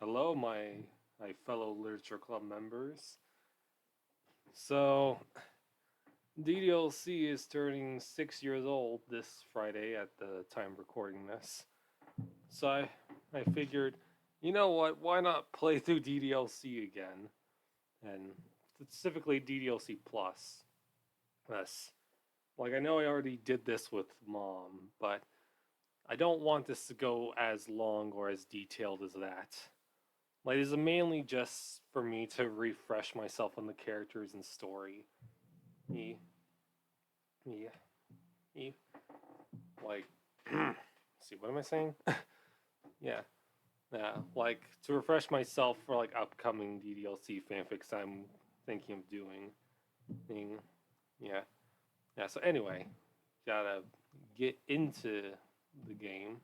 Hello, my fellow literature club members. So, DDLC is turning 6 years old this Friday at the time recording this. So I figured, you know what? Why not play through DDLC again, and specifically DDLC Plus? Yes, like I know I already did this with Mom, but I don't want this to go as long or as detailed as that. Like, this is mainly just for me to refresh myself on the characters and story. Me, me, me. Like, see, what am I saying? Yeah, yeah. Like, to refresh myself for like upcoming DDLC fanfics I'm thinking of doing. Thing. Yeah, yeah. So anyway, gotta get into the game.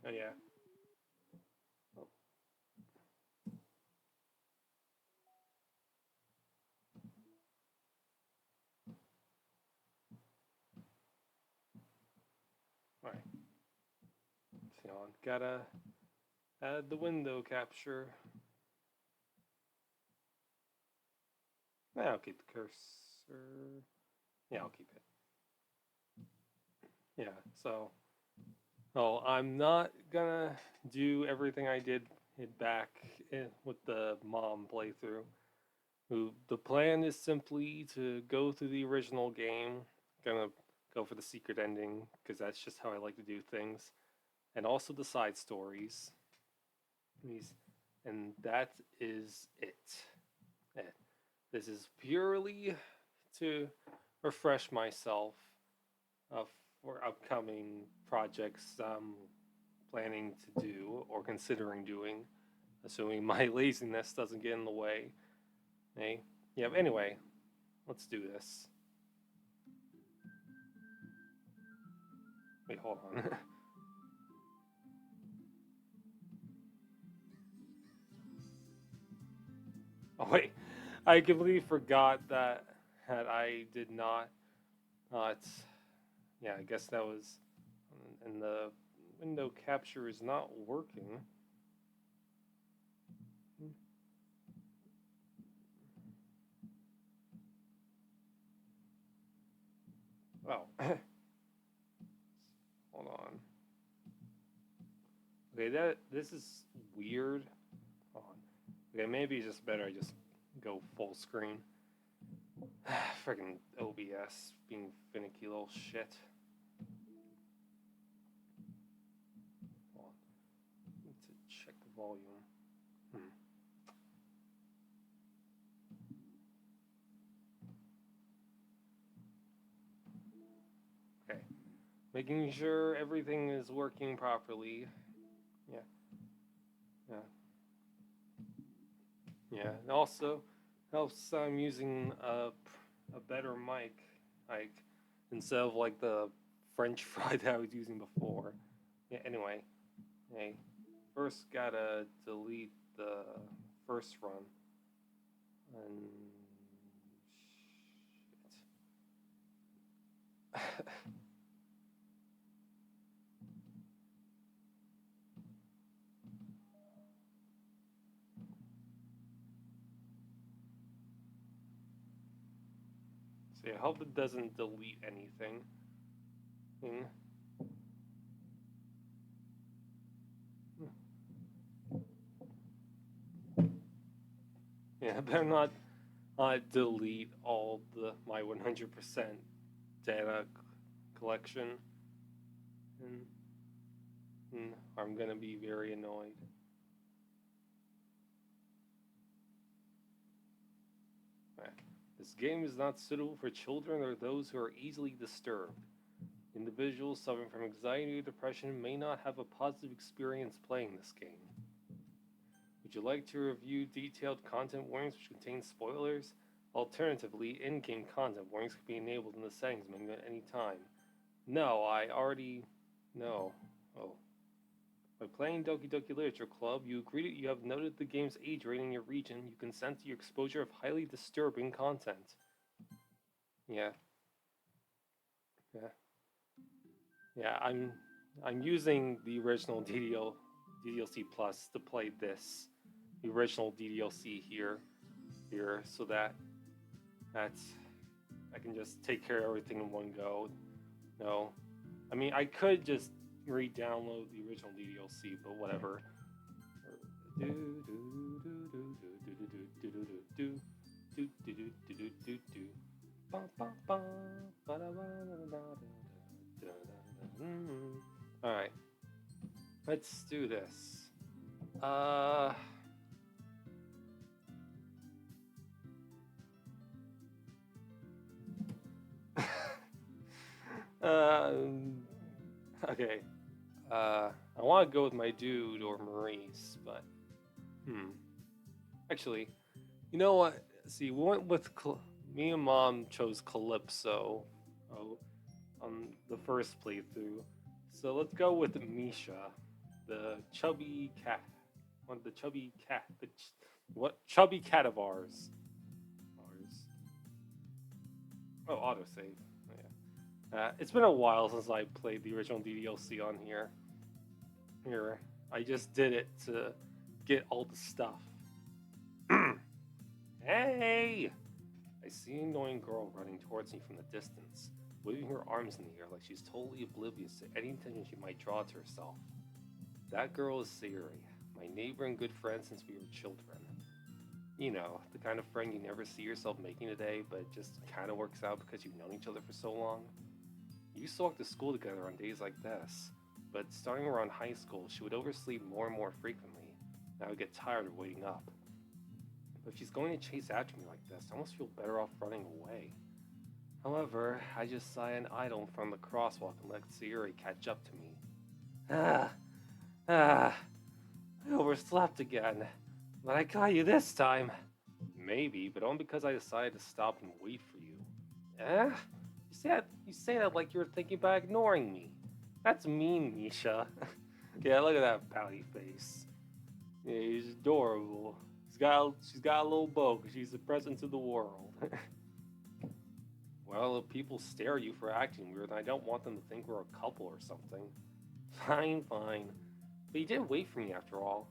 Oh yeah. Oh, all right. So gotta add the window capture. Yeah, I'll keep the cursor. Yeah, I'll keep it. Yeah, so oh, I'm not gonna do everything I did back with the mom playthrough. The plan is simply to go through the original game. Gonna go for the secret ending because that's just how I like to do things, and also the side stories. These, and that is it. Eh, This is purely to refresh myself uh, for upcoming projects I'm planning to do or considering doing, assuming my laziness doesn't get in the way. Hey, yeah. Anyway, let's do this. Wait, hold on. Oh wait, I completely forgot that I did not. It's yeah. I guess that was, and the window capture is not working. Oh, hold on. Okay, that this is weird. Hold on. Okay, maybe it's just better I just go full screen. Freaking OBS being finicky little shit. Hold on. Need to check the volume. Hmm. Okay. Making sure everything is working properly. Yeah. Yeah. Yeah. And also helps I'm using a better mic, like instead of like the French fry that I was using before. Yeah. Anyway, hey, first gotta delete the first run and shit. So yeah, I hope it doesn't delete anything. Hmm. Yeah, I better not delete all the my 100% data collection, and, I'm gonna be very annoyed. Eh, This game is not suitable for children or those who are easily disturbed. Individuals suffering from anxiety or depression may not have a positive experience playing this game. Would you like to review detailed content warnings which contain spoilers? Alternatively, in-game content warnings can be enabled in the settings menu at any time. No, I already know. Oh. By playing Doki Doki Literature Club, you agree that you have noted the game's age rating in your region. You consent to your exposure of highly disturbing content. Yeah. Yeah. Yeah, I'm using the original DDLC Plus to play this. The original DDLC here, so that's I can just take care of everything in one go. No, I mean I could just re-download the original DDLC, but whatever. All right, let's do this. Okay. I want to go with my dude or Maurice, but actually, you know what? See, we went with me and Mom chose Calypso on the first playthrough, so let's go with Misha, the chubby cat, the chubby cat, chubby cat of ours. Oh, autosave. It's been a while since I played the original DDLC on here. Here, I just did it to get all the stuff. Hey! I see an annoying girl running towards me from the distance, waving her arms in the air like she's totally oblivious to any attention she might draw to herself. That girl is Sayuri, my neighbor and good friend since we were children. You know, the kind of friend you never see yourself making today, but it just kind of works out because you've known each other for so long. We used to walk to school together on days like this, but starting around high school, she would oversleep more and more frequently, and I would get tired of waiting up. But if she's going to chase after me like this, I almost feel better off running away. However, I just sigh and idle from the crosswalk and let Sayuri catch up to me. I overslept again, but I got you this time. Maybe, but only because I decided to stop and wait for you. You say that like you're thinking about ignoring me. That's mean, Misha. Yeah, look at that pouty face. Yeah, he's adorable. She's got a little bow because she's a present to the world. Well, if people stare at you for acting weird, I don't want them to think we're a couple or something. Fine. But you did wait for me after all.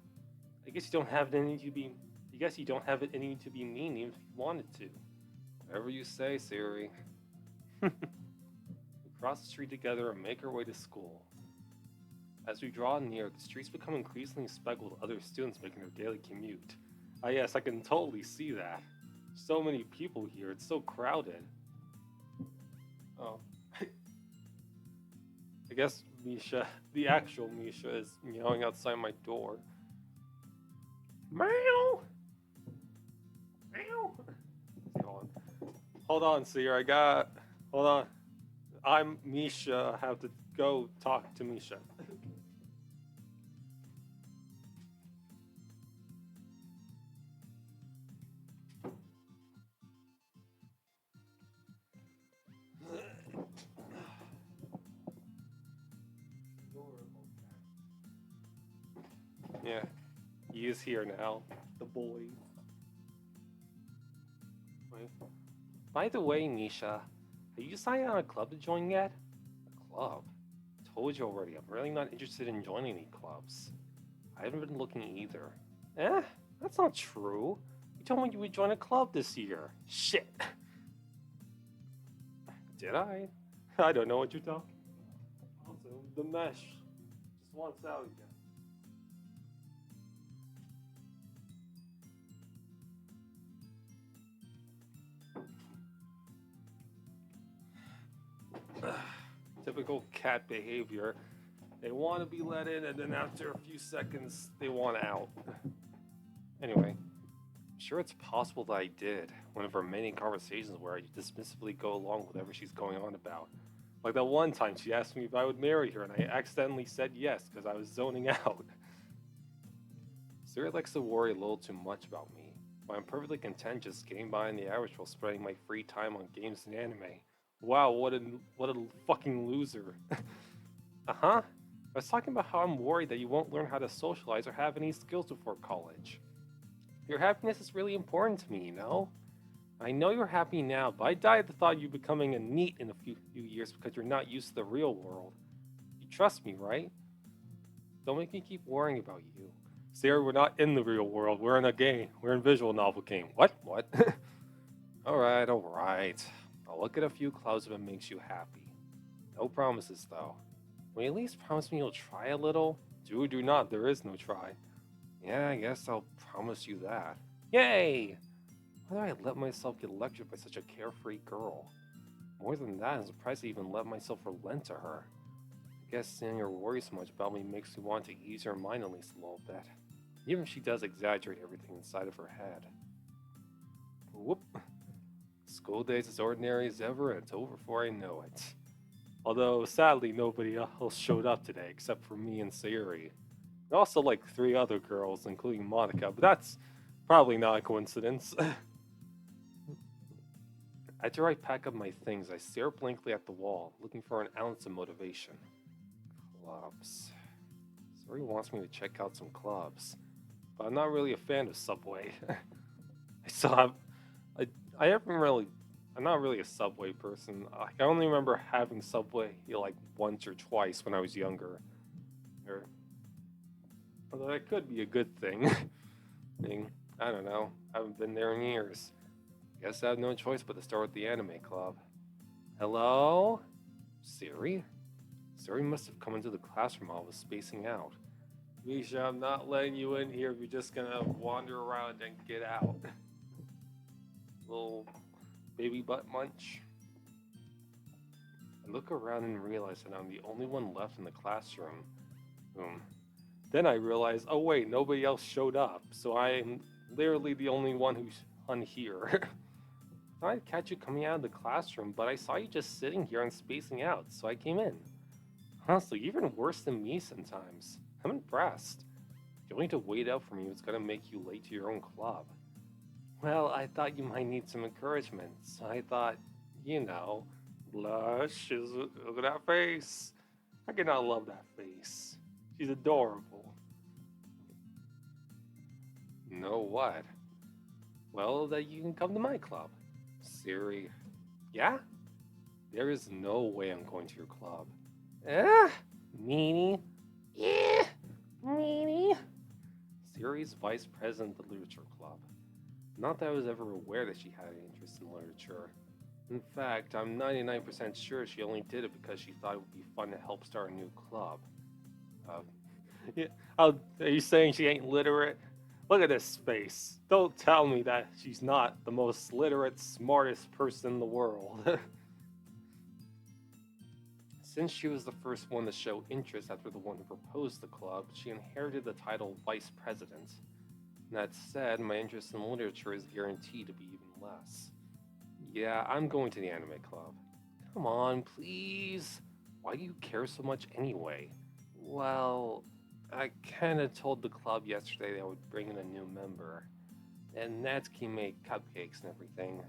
I guess you don't have it in you to be. I guess you don't have it in you to be mean even if you wanted to. Whatever you say, Sayuri. We cross the street together and make our way to school. As we draw near, the streets become increasingly speckled with other students making their daily commute. Ah yes, I can totally see that. So many people here, it's so crowded. Oh. I guess Misha, the actual Misha, is meowing outside my door. Meow! Meow! Hold on, Seer, hold on. I'm Misha, I have to go talk to Misha. Yeah, he is here now, the boy. Wait. By the way, Misha, have you decided on a club to join yet? A club? I told you already, I'm really not interested in joining any clubs. I haven't been looking either. That's not true. You told me you would join a club this year. Shit. Did I? I don't know what you're talking about. Also, the mesh just wants out again. Typical cat behavior. They want to be let in, and then after a few seconds, they want out. Anyway, I'm sure it's possible that I did. One of our many conversations where I dismissively go along with whatever she's going on about. Like that one time she asked me if I would marry her, and I accidentally said yes because I was zoning out. Sarah likes to worry a little too much about me. but I'm perfectly content just getting by on the average while spending my free time on games and anime. Wow, what a fucking loser. Uh-huh. I was talking about how I'm worried that you won't learn how to socialize or have any skills before college. Your happiness is really important to me, you know? I know you're happy now, but I die at the thought of you becoming a NEET in a few years because you're not used to the real world. You trust me, right? Don't make me keep worrying about you. Sarah, we're not in the real world. We're in a game. We're in visual novel game. What? What? Alright, alright. I'll look at a few clouds if it makes you happy. No promises, though. Will you at least promise me you'll try a little? Do or do not, there is no try. Yeah, I guess I'll promise you that. Yay! Why did I let myself get lectured by such a carefree girl? More than that, I'm surprised I even let myself relent to her. I guess seeing her worry so much about me makes me want to ease her mind at least a little bit. Even if she does exaggerate everything inside of her head. Whoop. School day's as ordinary as ever, and it's over before I know it. Although, sadly, nobody else showed up today except for me and Sayuri. And also, like, 3 other girls, including Monica, but that's probably not a coincidence. After I pack up my things, I stare blankly at the wall, looking for an ounce of motivation. Clubs. Sayuri wants me to check out some clubs, but I'm not really a fan of Subway. I still have... I haven't really... I'm not really a Subway person. I only remember having Subway like once or twice when I was younger. Although that could be a good thing. I don't know. I haven't been there in years. Guess I have no choice but to start with the anime club. Hello? Siri? Siri must have come into the classroom while I was spacing out. Misha, I'm not letting you in here if you're just gonna wander around and get out. Little baby butt munch. I look around and realize that I'm the only one left in the classroom. Then I realize, oh wait, nobody else showed up, so I'm literally the only one who's on here. I thought I'd catch you coming out of the classroom, but I saw you just sitting here and spacing out, so I came in. Honestly, you're even worse than me sometimes. I'm impressed. You only to wait out for me was gonna make you late to your own club. Well, I thought you might need some encouragement, so I thought, you know, blush, look at that face. I cannot love that face. She's adorable. Know what? Well, that you can come to my club. Siri. Yeah? There is no way I'm going to your club. Meanie. Yeah, meanie. Siri's vice president of the literature club. Not that I was ever aware that she had an interest in literature. In fact, I'm 99% sure she only did it because she thought it would be fun to help start a new club. Yeah, are you saying she ain't literate? Look at this face. Don't tell me that she's not the most literate, smartest person in the world. Since she was the first one to show interest after the one who proposed the club, she inherited the title Vice President. That said, my interest in literature is guaranteed to be even less. Yeah, I'm going to the anime club. Come on, please. Why do you care so much anyway? Well, I kinda told the club yesterday that I would bring in a new member. And Natsuki made cupcakes and everything.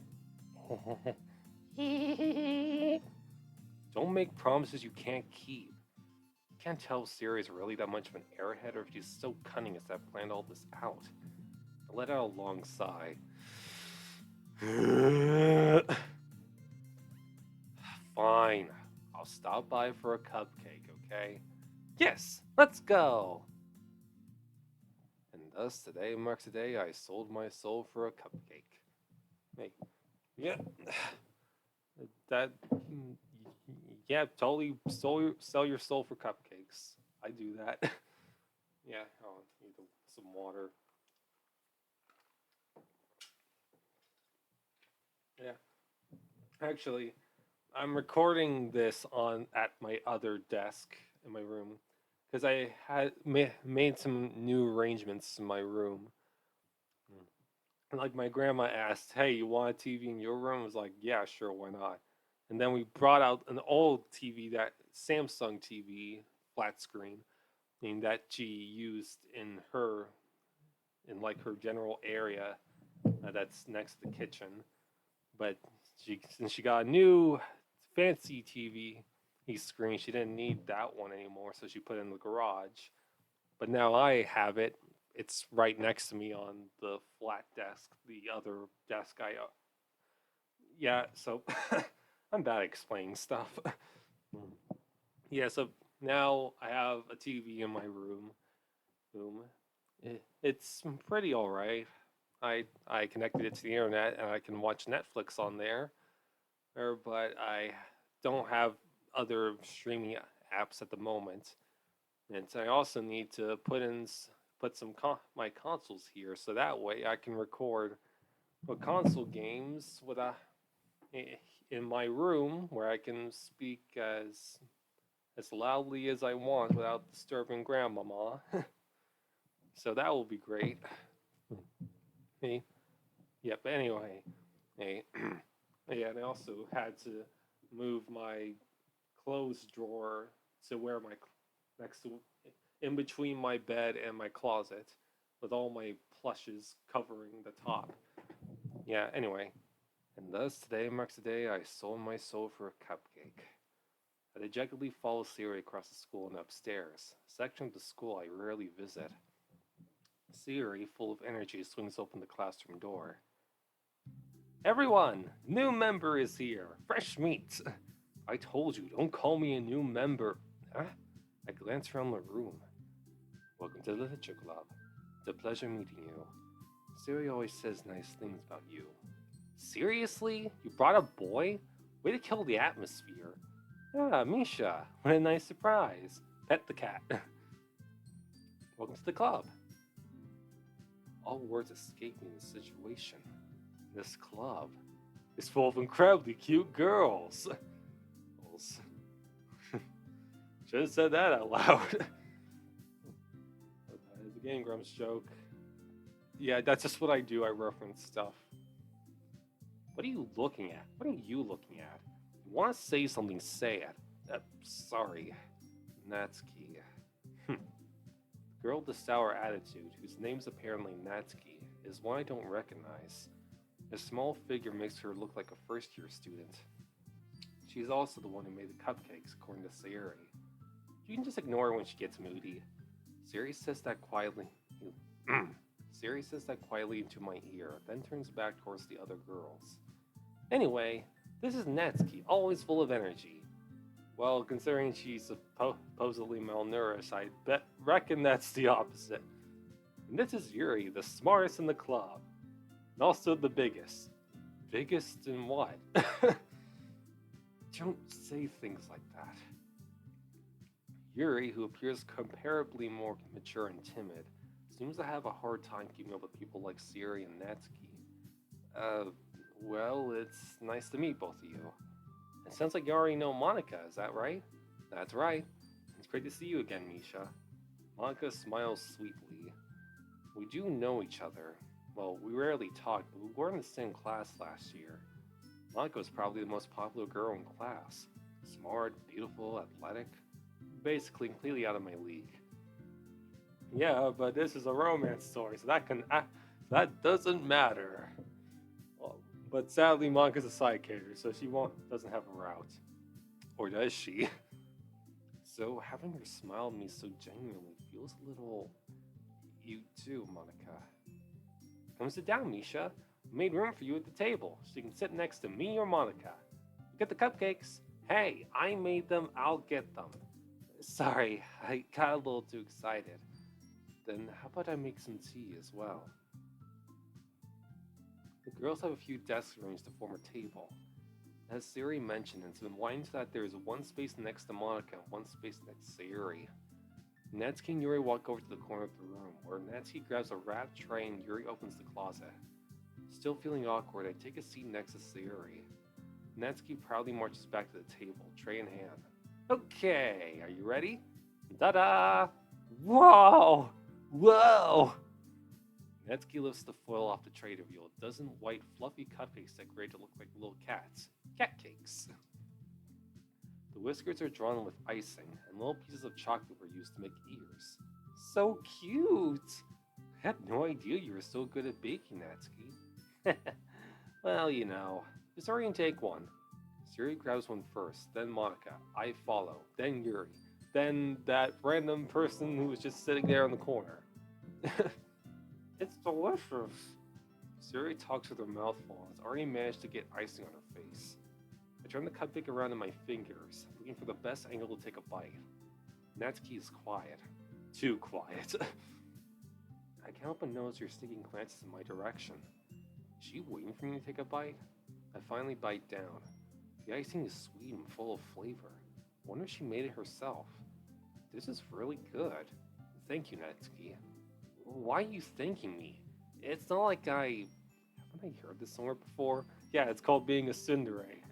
Don't make promises you can't keep. You can't tell if Siri is really that much of an airhead or if she's so cunning as to have planned all this out. I let out a long sigh. Fine. I'll stop by for a cupcake, okay? Yes, let's go! And thus, today marks the day I sold my soul for a cupcake. Hey, yeah. Yeah, totally sell your soul for cupcakes. I do that. Yeah, I'll need some water. Yeah. Actually, I'm recording this at my other desk in my room because I had made some new arrangements in my room. And like my grandma asked, "Hey, you want a TV in your room?" I was like, "Yeah, sure, why not?" And then we brought out an old TV, that Samsung TV, flat screen, that she used in like her general area that's next to the kitchen. But since she got a new fancy TV screen, she didn't need that one anymore, so she put it in the garage. But now I have it. It's right next to me on the flat desk, the other desk I. Yeah, so I'm bad at explaining stuff. Yeah, so now I have a TV in my room. It's pretty all right. I connected it to the internet and I can watch Netflix on there. But I don't have other streaming apps at the moment. And so I also need to put some my consoles here, so that way I can record console games in my room where I can speak as loudly as I want without disturbing Grandmama. So that will be great. Hey, yep. Anyway, hey, yeah, and I also had to move my clothes drawer to where my next to in between my bed and my closet with all my plushes covering the top. Yeah, anyway. And thus today marks the day I sold my soul for a cupcake. I dejectedly follow Siri across the school and upstairs, a section of the school I rarely visit. Siri, full of energy, swings open the classroom door. Everyone! New member is here! Fresh meat! I told you, don't call me a new member. Huh? I glance around the room. Welcome to the Literature Club. It's a pleasure meeting you. Siri always says nice things about you. Seriously? You brought a boy? Way to kill the atmosphere. Ah, Misha, what a nice surprise. Pet the cat. Welcome to the club. All words escape me in this situation. This club is full of incredibly cute girls. Should have said that out loud. That is a Game Grumps joke. Yeah, that's just what I do. I reference stuff. What are you looking at? What are you looking at? You want to say something, say it. Sorry. Natsuki. The girl with the sour attitude, whose name's apparently Natsuki, is one I don't recognize. Her small figure makes her look like a first-year student. She's also the one who made the cupcakes, according to Sayuri. You can just ignore her when she gets moody. Sayuri says that quietly. Sayuri says that quietly into my ear, then turns back towards the other girls. Anyway, this is Natsuki, always full of energy. Well, considering she's supposedly malnourished, I reckon that's the opposite. And this is Yuri, the smartest in the club. And also the biggest. Biggest in what? Don't say things like that. Yuri, who appears comparably more mature and timid, seems to have a hard time keeping up with people like Sayuri and Natsuki. Well, it's nice to meet both of you. It sounds like you already know Monica, is that right? That's right. It's great to see you again, Misha. Monica smiles sweetly. We do know each other. Well, we rarely talk, but we were in the same class last year. Monica was probably the most popular girl in class. Smart, beautiful, athletic. Basically completely out of my league. Yeah, but this is a romance story, so that doesn't matter. Well, but sadly, Monica's a side character, so she doesn't have a route. Or does she? So having her smile at me so genuinely feels a little... You too, Monica. Come sit down, Misha. I made room for you at the table, so you can sit next to me or Monica. Get the cupcakes. Hey, I made them, I'll get them. Sorry, I got a little too excited. Then how about I make some tea as well? The girls have a few desks arranged to form a table. As Sayuri mentioned, it's been widened so that there is one space next to Monica and one space next to Sayuri. Natsuki and Yuri walk over to the corner of the room, where Natsuki grabs a wrapped tray and Yuri opens the closet. Still feeling awkward, I take a seat next to Sayuri. Natsuki proudly marches back to the table, tray in hand. Okay, are you ready? Ta-da! Whoa! Whoa! Natsuki lifts the foil off the tray to reveal a dozen white, fluffy cupcakes decorated to look like little cats. Cat cakes. The whiskers are drawn with icing, and little pieces of chocolate were used to make ears. So cute! I had no idea you were so good at baking, Natsuki. Well, just hurry and take one. Siri grabs one first, then Monica. I follow, then Yuri, then that random person who was just sitting there in the corner. It's delicious. Siri talks with her mouth full and has already managed to get icing on her face. I turn the cupcake around in my fingers, looking for the best angle to take a bite. Natsuki is quiet. Too quiet. I can't help but notice her sneaking glances in my direction. Is she waiting for me to take a bite? I finally bite down. The icing is sweet and full of flavor. I wonder if she made it herself. This is really good. Thank you, Natsuki. Why are you thanking me? It's not like haven't I heard this somewhere before? Yeah, it's called being a tsundere.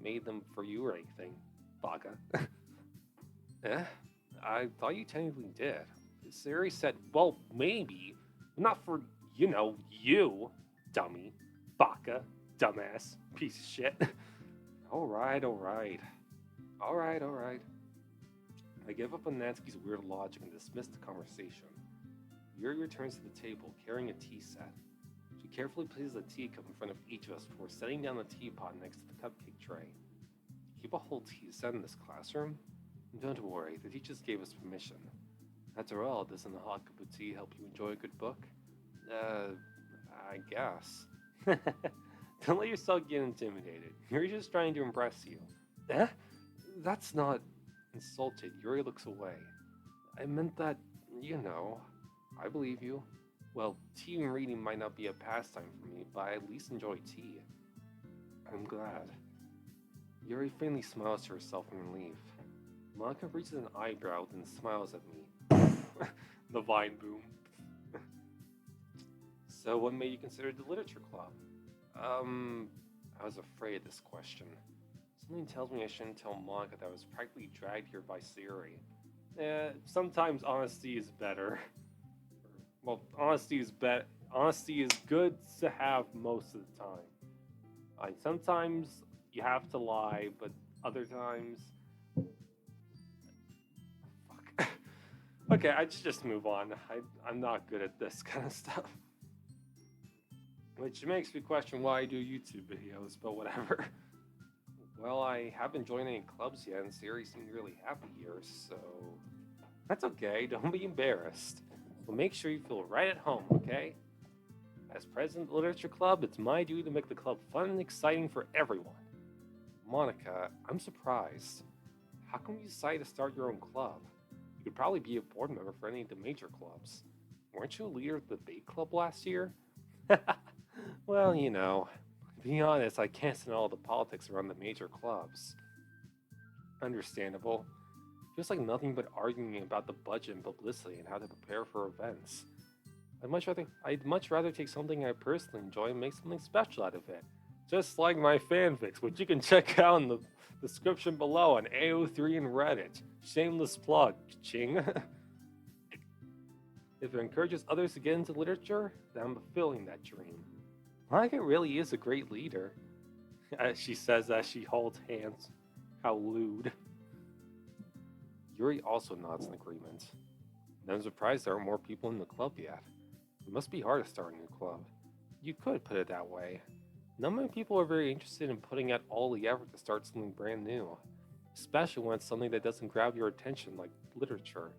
Made them for you or anything, Baga. I thought you technically did. Siri said, well, maybe. Not for, you, dummy, baka, dumbass, piece of shit. Alright. I give up on Natsuki's weird logic and dismiss the conversation. Yuri returns to the table, carrying a tea set. She carefully places a teacup in front of each of us before setting down the teapot next to the cupcake tray. Keep a whole tea set in this classroom? Don't worry, the teachers gave us permission. After all, doesn't a hot cup of tea help you enjoy a good book? I guess. Don't let yourself get intimidated. Yuri's just trying to impress you. That's not... Insulted, Yuri looks away. I meant that, I believe you. Well, tea and reading might not be a pastime for me, but I at least enjoy tea. I'm glad. Yuri faintly smiles to herself in relief. Monica raises an eyebrow, then smiles at me. The vine boom. So what made you consider the literature club? I was afraid of this question. Something tells me I shouldn't tell Monica that I was practically dragged here by Siri. Sometimes honesty is better. Well, honesty is good to have most of the time. Sometimes you have to lie, but other times... Fuck. Okay, I just move on. I'm not good at this kind of stuff. Which makes me question why I do YouTube videos, but whatever. Well, I haven't joined any clubs yet, and Siri seemed really happy here, so... That's okay, don't be embarrassed. But make sure you feel right at home, okay? As president of the Literature Club, it's my duty to make the club fun and exciting for everyone. Monica, I'm surprised. How come you decided to start your own club? You could probably be a board member for any of the major clubs. Weren't you a leader of the debate club last year? Well, to be honest, I can't stand all the politics around the major clubs. Understandable. Feels like nothing but arguing about the budget and publicity and how to prepare for events. I'd much rather take something I personally enjoy and make something special out of it. Just like my fanfics, which you can check out in the description below on AO3 and Reddit. Shameless plug, ching. If it encourages others to get into literature, then I'm fulfilling that dream. Monica really is a great leader, as she says as she holds hands. How lewd. Yuri also nods in agreement. And I'm surprised there aren't more people in the club yet. It must be hard to start a new club. You could put it that way. Not many people are very interested in putting out all the effort to start something brand new, especially when it's something that doesn't grab your attention like literature.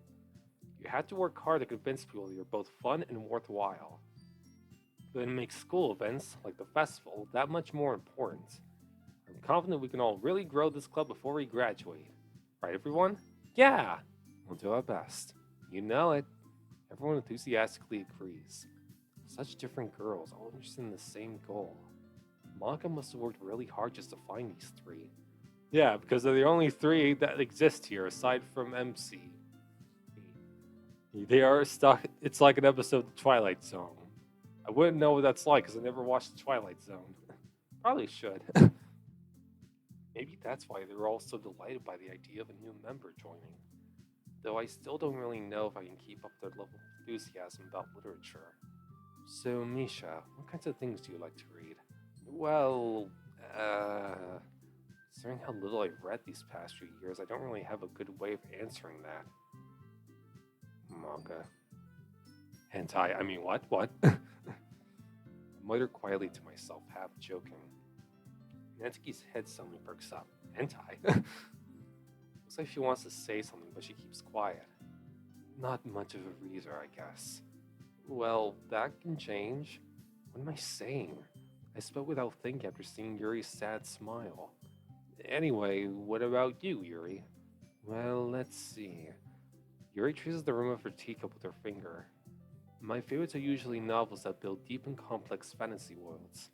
You have to work hard to convince people that you're both fun and worthwhile. But it makes school events, like the festival, that much more important. I'm confident we can all really grow this club before we graduate. Right, everyone? Yeah! We'll do our best. You know it. Everyone enthusiastically agrees. Such different girls, all interested in the same goal. Monica must have worked really hard just to find these three. Yeah, because they're the only three that exist here, aside from MC. They are stuck. It's like an episode of The Twilight Zone. I wouldn't know what that's like because I never watched The Twilight Zone. Probably should. Maybe that's why they were all so delighted by the idea of a new member joining. Though I still don't really know if I can keep up their level of enthusiasm about literature. So, Misha, what kinds of things do you like to read? Well, considering how little I've read these past few years, I don't really have a good way of answering that. Manga. Hentai, I mean, what? muttered quietly to myself, half joking. Natsuki's head suddenly perks up. Hentai? Looks like she wants to say something, but she keeps quiet. Not much of a reader, I guess. Well, that can change. What am I saying? I spoke without thinking after seeing Yuri's sad smile. Anyway, what about you, Yuri? Well, let's see. Yuri traces the rim of her teacup with her finger. My favorites are usually novels that build deep and complex fantasy worlds.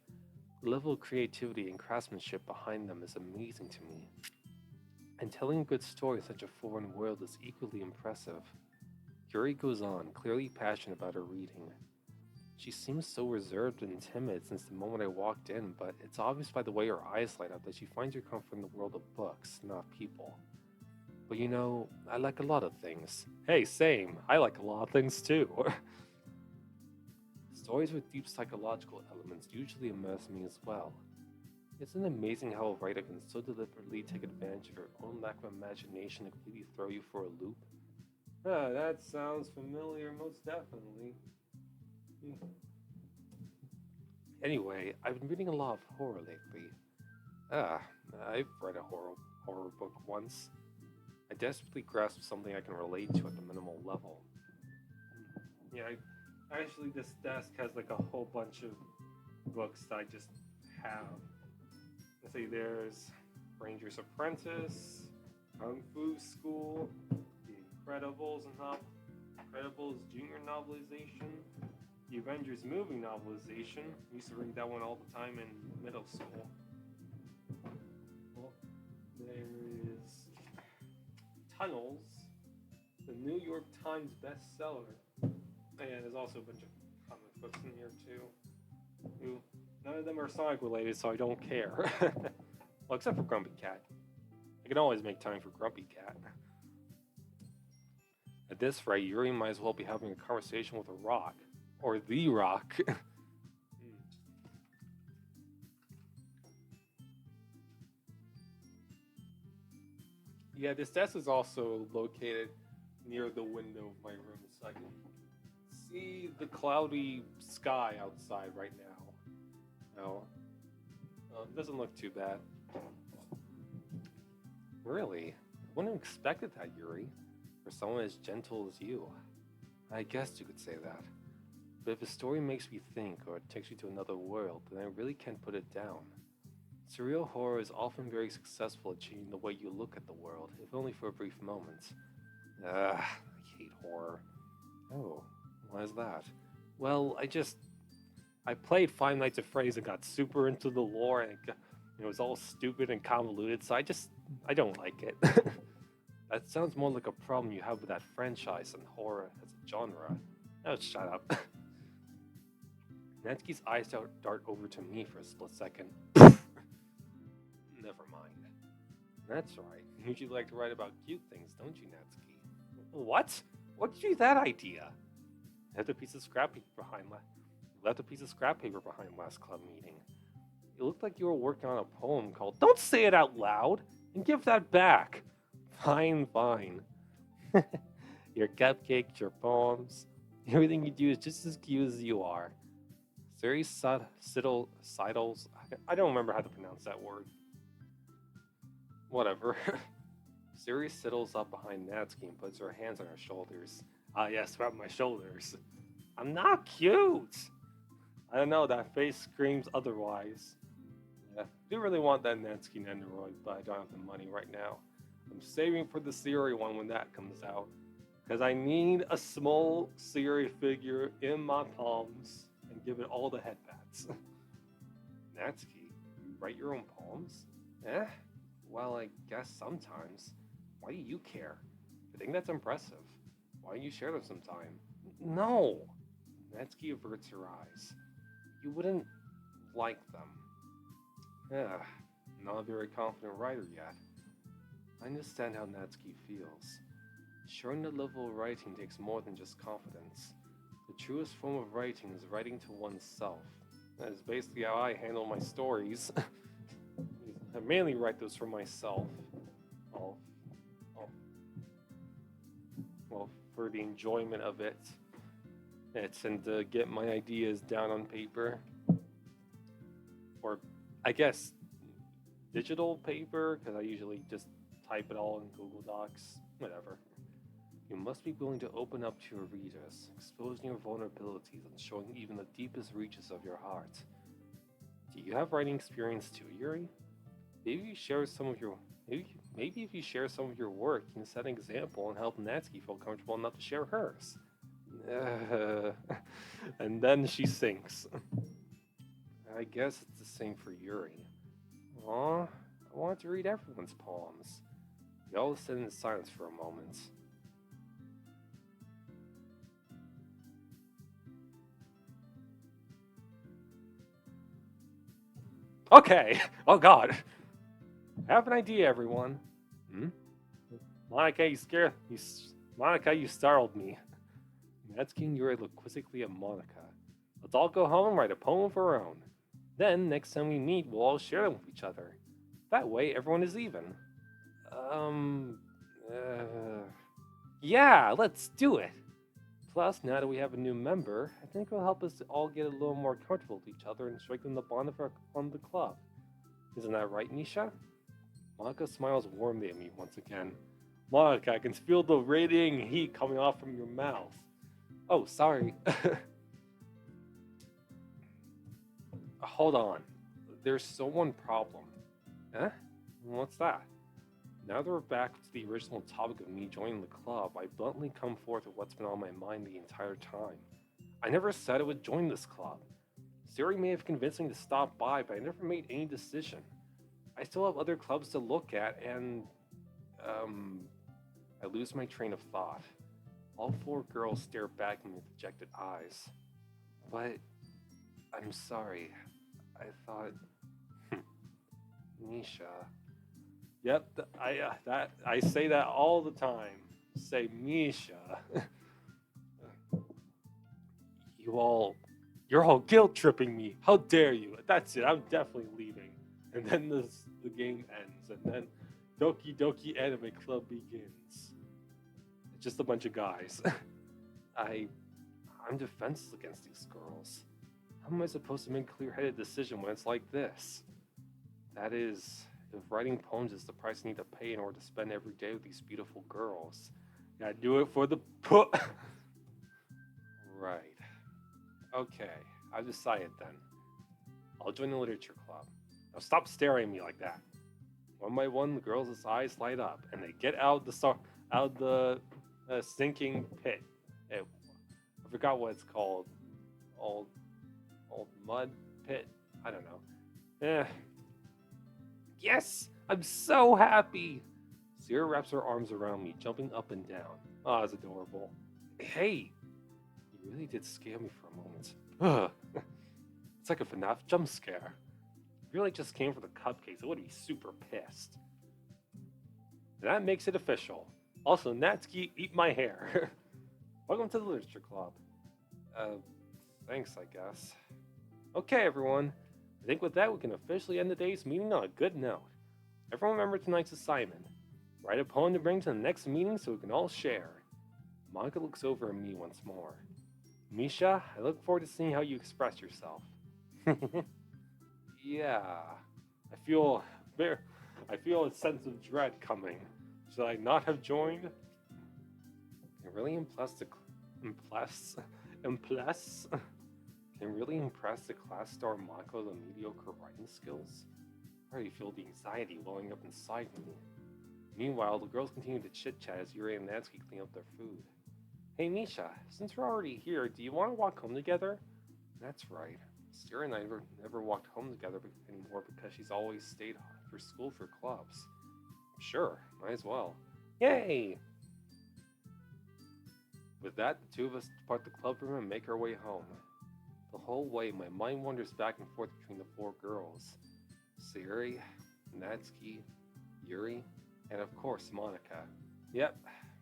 The level of creativity and craftsmanship behind them is amazing to me. And telling a good story in such a foreign world is equally impressive. Yuri goes on, clearly passionate about her reading. She seems so reserved and timid since the moment I walked in, but it's obvious by the way her eyes light up that she finds her comfort in the world of books, not people. But you know, I like a lot of things. Hey, same. I like a lot of things too. Stories with deep psychological elements usually immerse me as well. Isn't it amazing how a writer can so deliberately take advantage of her own lack of imagination to completely throw you for a loop? Ah, that sounds familiar, most definitely. Anyway, I've been reading a lot of horror lately. I've read a horror book once. I desperately grasped something I can relate to at the minimal level. Yeah, actually this desk has like a whole bunch of books that I just have. Let's see, there's Ranger's Apprentice, Kung Fu School, The Incredibles Junior Novelization, the Avengers movie novelization. I used to read that one all the time in middle school. Well, there is Tunnels, the New York Times bestseller. And there's also a bunch of comic books in here too. None of them are Sonic related, so I don't care. Well, except for Grumpy Cat. I can always make time for Grumpy Cat. At this rate, Yuri might as well be having a conversation with a rock. Or the rock. Yeah, this desk is also located near the window of my room, so I can see the cloudy sky outside right now. No, it doesn't look too bad. Really? I wouldn't have expected that, Yuri, for someone as gentle as you. I guess you could say that. But if a story makes me think or it takes you to another world, then I really can't put it down. Surreal horror is often very successful at changing the way you look at the world, if only for a brief moment. I hate horror. Oh, why is that? Well, I played Five Nights at Freddy's and got super into the lore, and it was all stupid and convoluted, so I don't like it. That sounds more like a problem you have with that franchise than horror as a genre. Oh, shut up. Natsuki's eyes dart over to me for a split second. Never mind. That's right. You usually like to write about cute things, don't you, Natsuki? What? What gave you that idea? Left a piece of scrap paper behind last club meeting. It looked like you were working on a poem called "Don't Say It Out Loud" and give that back. Fine. Your cupcakes, your poems, everything you do is just as cute as you are. Sidles. I don't remember how to pronounce that word. Whatever. Siri sidles up behind Natsuki and puts her hands on her shoulders. Ah, yes, rub my shoulders. I'm not cute! I don't know, that face screams otherwise. Yeah, I do really want that Natsuki Nendoroid, but I don't have the money right now. I'm saving for the Siri one when that comes out. Because I need a small Siri figure in my palms and give it all the headpats. Natsuki, you write your own poems? Eh? Well, I guess sometimes. Why do you care? I think that's impressive. Why don't you share them sometime? No! Natsuki averts her eyes. You wouldn't like them. Not a very confident writer yet. I understand how Natsuki feels. Sharing the level of writing takes more than just confidence. The truest form of writing is writing to oneself. That is basically how I handle my stories. I mainly write those for myself. Well, for the enjoyment of it. And to get my ideas down on paper. I guess digital paper, because I usually just type it all in Google Docs. Whatever. You must be willing to open up to your readers, exposing your vulnerabilities and showing even the deepest reaches of your heart. Do you have writing experience too, Yuri? Maybe you share some of your maybe if you share some of your work, you can set an example and help Natsuki feel comfortable enough to share hers. And then she sinks. I guess it's the same for Yuri. Aw, I want to read everyone's poems. We all sit in silence for a moment. Okay. Oh God. I have an idea, everyone. Hmm? Monica, Monica, you startled me. Natsuki and Yuri look quizzically at Monica. Let's all go home and write a poem of our own. Then, next time we meet, we'll all share them with each other. That way, everyone is even. Um. Yeah, let's do it! Plus, now that we have a new member, I think it'll help us to all get a little more comfortable with each other and strengthen the bond on the club. Isn't that right, Nisha? Monica smiles warmly at me once again. Monica, I can feel the radiating heat coming off from your mouth. Oh, sorry. Hold on. There's still one problem. Huh? What's that? Now that we're back to the original topic of me joining the club, I bluntly come forth with what's been on my mind the entire time. I never said I would join this club. Siri may have convinced me to stop by, but I never made any decision. I still have other clubs to look at, and I lose my train of thought. All four girls stare back at me with dejected eyes. But I'm sorry. I thought, Misha. Yep, I say that all the time. Say Misha. You're all guilt tripping me. How dare you? That's it. I'm definitely leaving. And then the game ends, and then Doki Doki Anime Club begins. It's just a bunch of guys. I'm defenseless against these girls. How am I supposed to make a clear-headed decision when it's like this? That is, if writing poems is the price I need to pay in order to spend every day with these beautiful girls. Gotta do it for the Right. Okay, I've decided then. I'll join the literature club. Now stop staring at me like that. One by one, the girls' eyes light up, and they get out of the sinking pit. I forgot what it's called. Old mud pit. I don't know. Yes, I'm so happy. Sierra wraps her arms around me, jumping up and down. Oh, it's adorable. Hey, you really did scare me for a moment. Ugh. It's like a FNAF jump scare. If you really just came for the cupcakes, I would be super pissed. And that makes it official. Also, Natsuki, eat my hair. Welcome to the Literature Club. Thanks, I guess. Okay, everyone. I think with that, we can officially end the day's meeting on a good note. Everyone remember tonight's assignment. Write a poem to bring to the next meeting so we can all share. Monica looks over at me once more. Misha, I look forward to seeing how you express yourself. Yeah, I feel a sense of dread coming. Should I not have joined? Can really impress the class star Monica with the mediocre writing skills? I already feel the anxiety welling up inside me. Meanwhile, the girls continue to chit-chat as Yuri and Natsuki clean up their food. Hey Misha, since we're already here, do you want to walk home together? That's right. Sarah and I never walked home together anymore because she's always stayed after school for clubs. Sure, might as well. Yay! With that, the two of us depart the club room and make our way home. The whole way, my mind wanders back and forth between the four girls. Sayuri, Natsuki, Yuri, and of course Monica. Yep,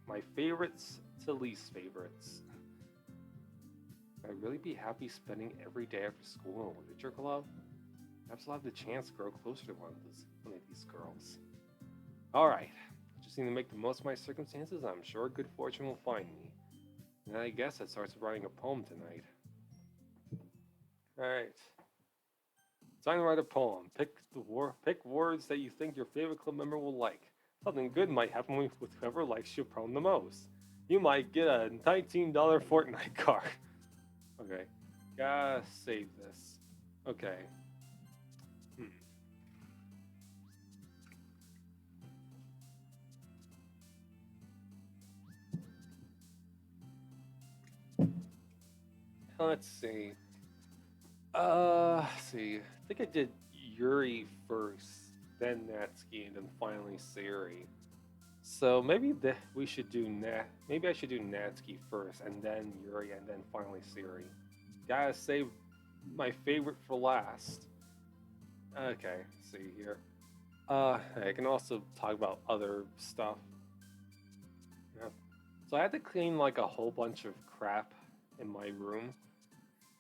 my favorites to least favorites. Would I really be happy spending every day after school in a literature club? Perhaps I'll have the chance to grow closer to one of these girls. Alright, just need to make the most of my circumstances, and I'm sure good fortune will find me. And I guess that starts with writing a poem tonight. Alright. Trying to write a poem. Pick words that you think your favorite club member will like. Something good might happen with whoever likes your poem the most. You might get a $19 Fortnite card. Okay, gotta save this. Okay. Hmm. Let's see. Let's see. I think I did Yuri first, then Natsuki, and then finally Siri. So maybe we should do Maybe I should do Natsuki first, and then Yuri, and then finally Siri. Gotta save my favorite for last. Okay, let's see here. I can also talk about other stuff. Yeah. So I had to clean like a whole bunch of crap in my room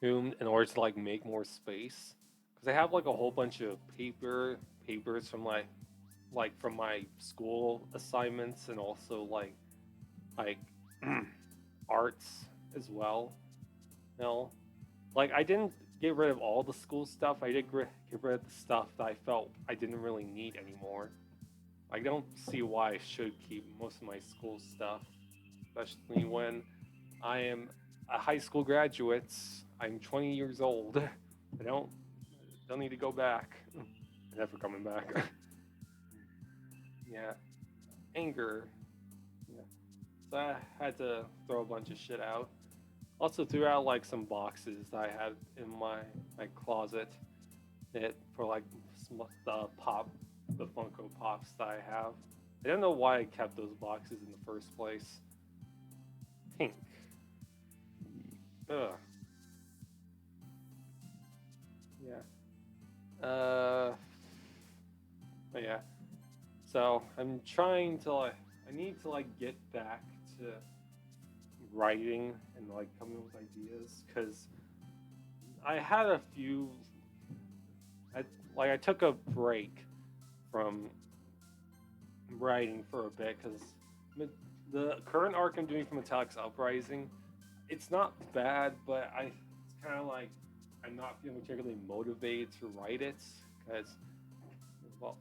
in order to like make more space because I have like a whole bunch of papers from like from my school assignments and also like arts as well. You know, like I didn't get rid of all the school stuff. I did get rid of the stuff that I felt I didn't really need anymore. I don't see why I should keep most of my school stuff, especially when I am a high school graduate. I'm 20 years old. I don't need to go back. Never coming back. Yeah, anger. Yeah, so I had to throw a bunch of shit out. Also threw out like some boxes that I had in my closet that for like the Funko Pops that I have. I don't know why I kept those boxes in the first place. Pink. Ugh. Yeah. But yeah. So I'm trying to I need to like get back to writing and like coming up with ideas because I had a few. I took a break from writing for a bit because the current arc I'm doing for Metallic's Uprising, it's not bad, but it's kind of like I'm not feeling particularly motivated to write it because, well,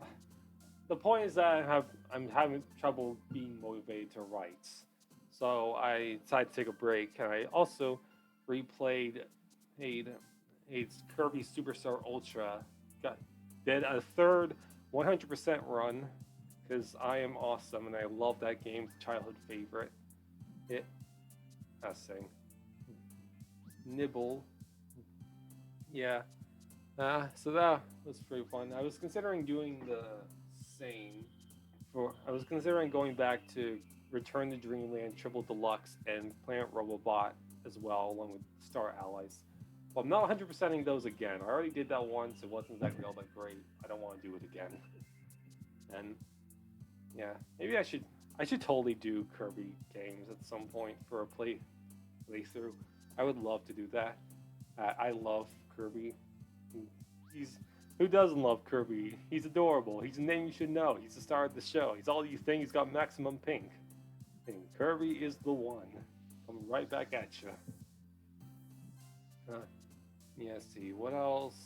the point is that I'm having trouble being motivated to write. So I decided to take a break, and I also replayed a Kirby Superstar Ultra. Did a third 100% run because I am awesome and I love that game, childhood favorite. It, I sing. Nibble. Yeah. So that was pretty fun. I was considering doing the same. I was considering going back to Return to Dreamland Triple Deluxe and Planet Robobot as well, along with Star Allies. But I'm not 100%ing those again. I already did that once. It wasn't exactly all that great. I don't want to do it again. And yeah, maybe I should totally do Kirby games at some point for a playthrough. I would love to do that. I love Kirby. He's Who doesn't love Kirby? He's adorable. He's a name you should know. He's the star of the show. He's all you think. He's got maximum pink. And Kirby is the one. Coming right back at you. Yeah, see, what else?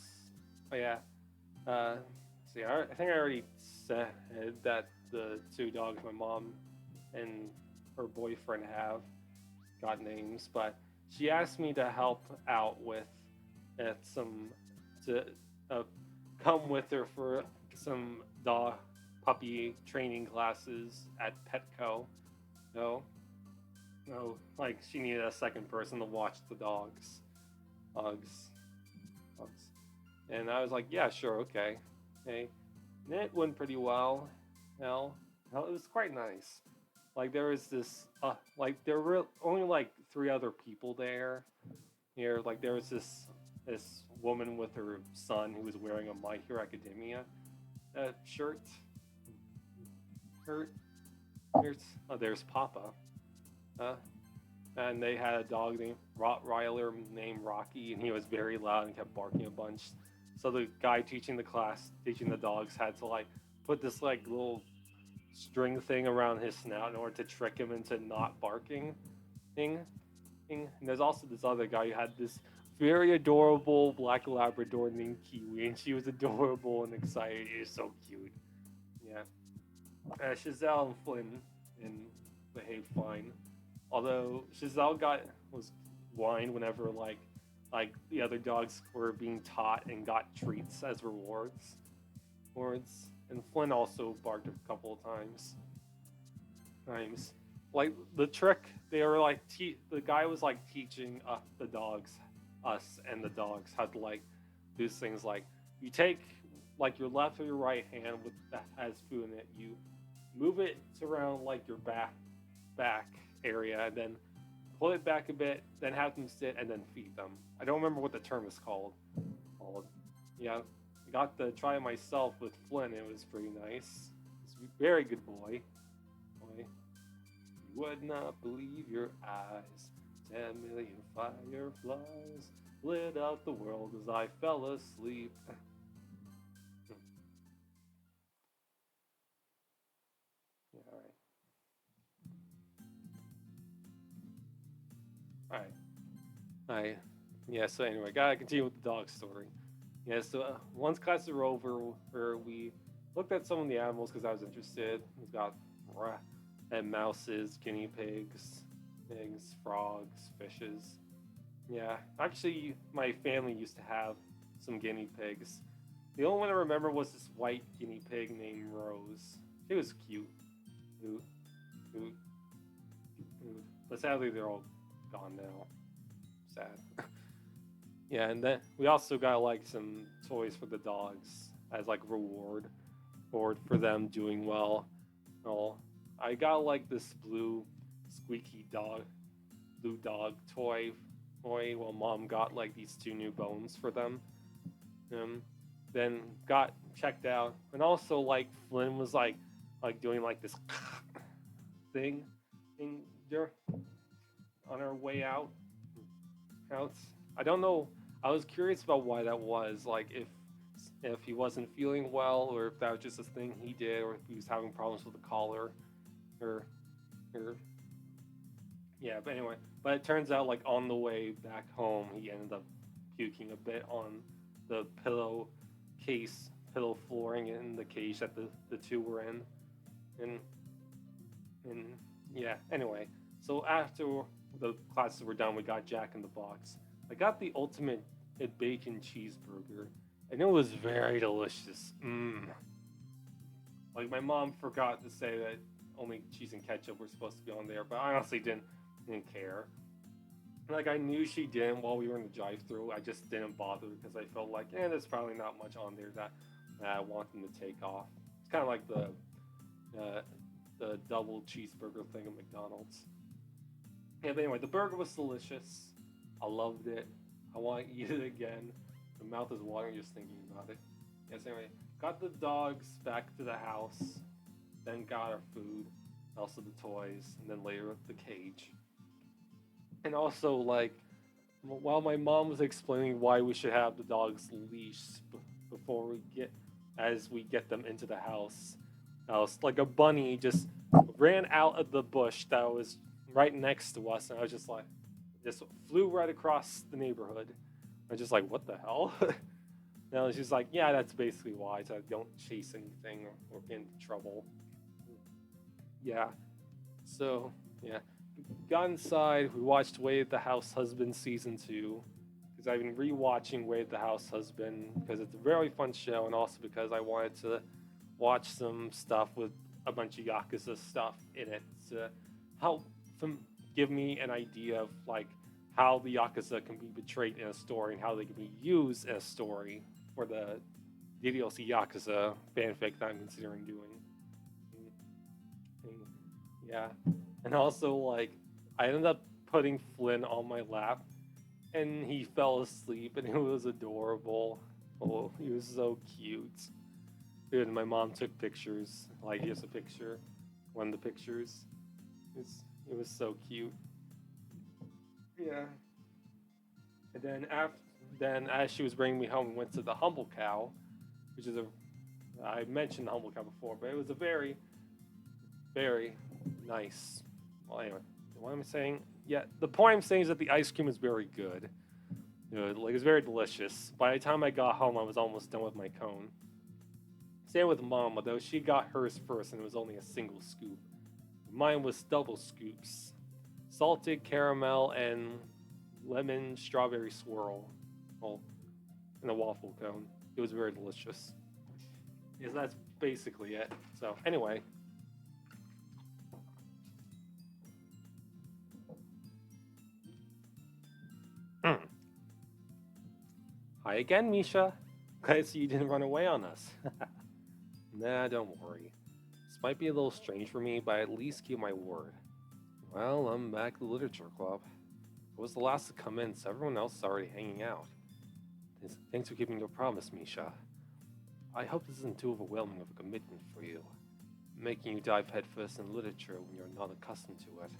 Oh, yeah. See, I think I already said that the two dogs my mom and her boyfriend have got names, but she asked me to help out with to uh, come with her for some dog puppy training classes at Petco. No, like she needed a second person to watch the dogs. Dogs. And I was like, yeah, sure, okay. And it went pretty well. Well, it was quite nice. Like there was this, like there were only like 3 other people there. Here, like there was this woman with her son who was wearing a My Hero Academia shirt. There's Papa. And they had a dog named Rottweiler named Rocky, and he was very loud and kept barking a bunch. So the guy teaching the dogs, had to like put this like little string thing around his snout in order to trick him into not barking. And there's also this other guy who had this very adorable black Labrador named Kiwi, and she was adorable and excited. It was so cute. Yeah. Chazelle and Flynn and behaved fine. Although Chazelle was whined whenever like the other dogs were being taught and got treats as rewards. And Flynn also barked a couple of times. Like the trick, they were like the guy was like teaching the dogs, us and the dogs how to like do things like you take like your left or your right hand with that has food in it, you move it around like your back area, and then pull it back a bit, then have them sit and then feed them. I don't remember what the term is called. Yeah, I got to try it myself with Flynn. It was pretty nice. He's a very good boy. You would not believe your eyes. 10,000,000 fireflies lit up the world as I fell asleep. Yeah, all right. Alright. Yeah, so anyway, gotta continue with the dog story. Yeah, so once classes were over, where we looked at some of the animals because I was interested. We've got rat and mouses, guinea pigs, frogs, fishes. Yeah, actually, my family used to have some guinea pigs. The only one I remember was this white guinea pig named Rose. She was cute. Cute. Cute. Cute. But sadly, they're all gone now. Sad. Yeah, and then we also got like some toys for the dogs as like reward for them doing well. Well, I got like this squeaky blue dog toy. While mom got like these two new bones for them. Um, then got checked out, and also like Flynn was like doing like this thing in there on our way out. I don't know. I was curious about why that was. Like if he wasn't feeling well, or if that was just a thing he did, or if he was having problems with the collar, or or yeah. But anyway, but it turns out like on the way back home, he ended up puking a bit on the pillow flooring in the cage that the two were in, and and yeah. Anyway, so after the classes were done, we got Jack in the Box. I got the ultimate bacon cheeseburger, and it was very delicious. Like my mom forgot to say that only cheese and ketchup were supposed to be on there, but I honestly didn't care. Like I knew she didn't while we were in the drive-through. I just didn't bother because I felt like, there's probably not much on there that I want them to take off. It's kind of like the double cheeseburger thing at McDonald's. Yeah, but anyway, the burger was delicious. I loved it. I want to eat it again. My mouth is watering just thinking about it. Yes, anyway, got the dogs back to the house, then got our food, also the toys, and then later the cage. And also, like, while my mom was explaining why we should have the dogs leashed before as we get them into the house, like a bunny just ran out of the bush that was right next to us, and I was just flew right across the neighborhood. I was just like, what the hell? Now she's like, yeah, that's basically why, so I don't chase anything or get into trouble. Yeah. So, yeah. Got inside, we watched Way of the House Husband Season 2, because I've been rewatching Way of the House Husband, because it's a very fun show, and also because I wanted to watch some stuff with a bunch of Yakuza stuff in it to help give me an idea of, like, how the Yakuza can be portrayed in a story and how they can be used in a story for the DDLC Yakuza fanfic that I'm considering doing. Yeah. And also, like, I ended up putting Flynn on my lap, and he fell asleep, and it was adorable. Oh, he was so cute. Dude, my mom took pictures. Like, here's a picture. One of the pictures. It was so cute. Yeah. And then as she was bringing me home, we went to the Humble Cow, which is I mentioned the Humble Cow before, but it was a very, very nice. Well, anyway, what am I saying? Yeah, the point I'm saying is that the ice cream is very good. It was very delicious. By the time I got home, I was almost done with my cone. Same with Mom, although she got hers first and it was only a single scoop. Mine was double scoops. Salted caramel and lemon strawberry swirl. Well, in a waffle cone. It was very delicious. Yes, that's basically it. So, anyway. Hi again, Misha. Glad to see you didn't run away on us. Nah, don't worry. This might be a little strange for me, but I at least keep my word. Well, I'm back at the Literature Club. I was the last to come in, so everyone else is already hanging out. Thanks for keeping your promise, Misha. I hope this isn't too overwhelming of a commitment for you, making you dive headfirst in literature when you're not accustomed to it.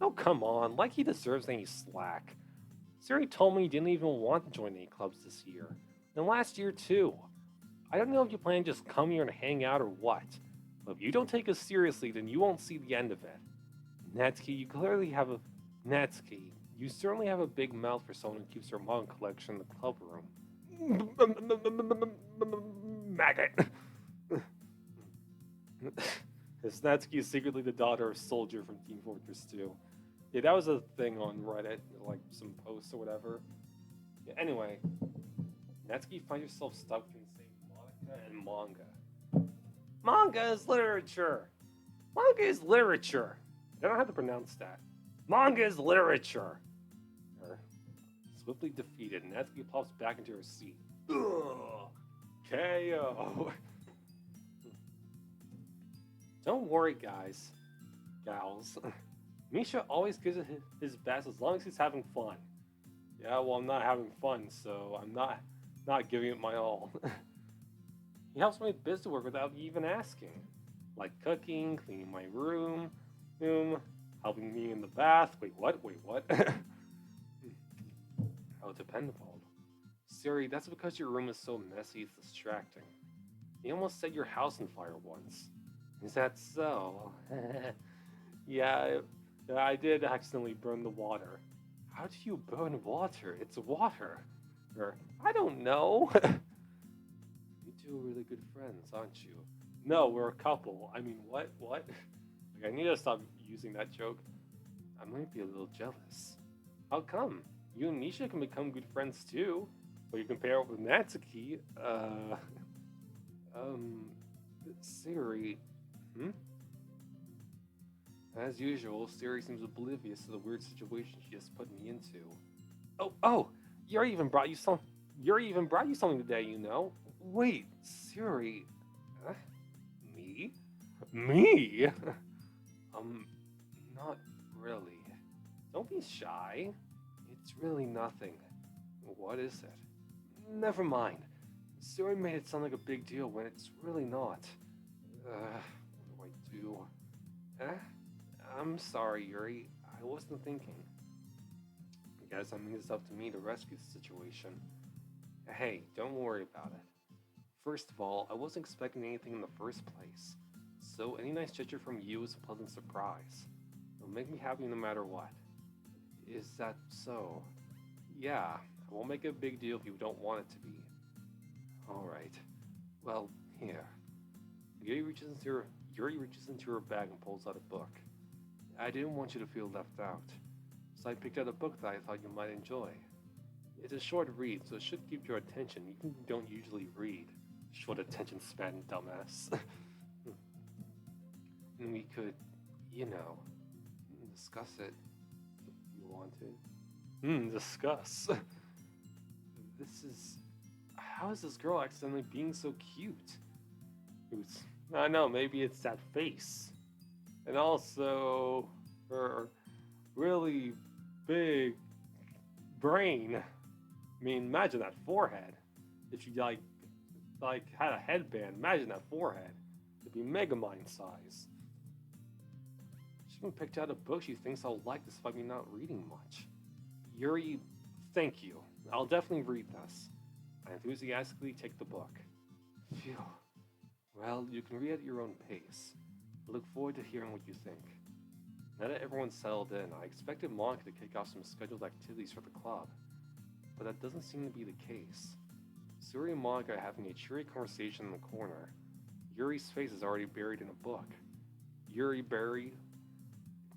Oh, come on, like he deserves any slack. Siri told me he didn't even want to join any clubs this year, and last year too. I don't know if you plan to just come here and hang out or what, but if you don't take us seriously, then you won't see the end of it. Natsuki, Natsuki, you certainly have a big mouth for someone who keeps her manga collection in the club room. Maggot! Natsuki is secretly the daughter of Soldier from Team Fortress 2. Yeah, that was a thing on Reddit, like some posts or whatever. Yeah, anyway, Natsuki finds yourself stuck between, say, Monica and manga. Manga is literature! Manga is literature! I don't know how to pronounce that. Manga is literature! Swiftly defeated, Natsuki plops back into her seat. Ugh! KO! Don't worry, guys. Gals. Misha always gives it his best as long as he's having fun. Yeah, well, I'm not having fun, so I'm not giving it my all. He helps me with business work without even asking. Like cooking, cleaning my room, helping me in the bath. Wait, what? How dependable. Siri, that's because your room is so messy it's distracting. You almost set your house on fire once. Is that so? Yeah, I did accidentally burn the water. How do you burn water? It's water. Or, I don't know. You two are really good friends, aren't you? No, we're a couple. I mean, what? Like, I need to stop using that joke. I might be a little jealous. How come? You and Misha can become good friends too. But you compare it with Natsuki, Siri. As usual, Siri seems oblivious to the weird situation she just put me into. Oh! Yuri even brought you something today, you know? Wait, Siri. Me? Me? Not really. Don't be shy. It's really nothing. What is it? Never mind. Siri made it sound like a big deal when it's really not. What do I do? I'm sorry, Yuri. I wasn't thinking. I guess I mean it's up to me to rescue the situation. Hey, don't worry about it. First of all, I wasn't expecting anything in the first place, so any nice gesture from you is a pleasant surprise. It'll make me happy no matter what. Is that so? Yeah, I won't make it a big deal if you don't want it to be. Alright. Well, here. Yuri reaches into her bag and pulls out a book. I didn't want you to feel left out, so I picked out a book that I thought you might enjoy. It's a short read, so it should keep your attention. You don't usually read. Short attention span, dumbass. And we could, discuss it if you want to. Discuss. How is this girl accidentally being so cute? I don't know, maybe it's that face. And also, her really big brain. I mean, imagine that forehead. If she like had a headband, imagine that forehead. It'd be Megamind size. She even picked out a book she thinks I'll like despite me not reading much. Yuri, thank you. I'll definitely read this. I enthusiastically take the book. Phew. Well, you can read at your own pace. I look forward to hearing what you think. Now that everyone's settled in, I expected Monica to kick off some scheduled activities for the club. but that doesn't seem to be the case. Suri and Monica are having a cheery conversation in the corner. Yuri's face is already buried in a book. Yuri buried.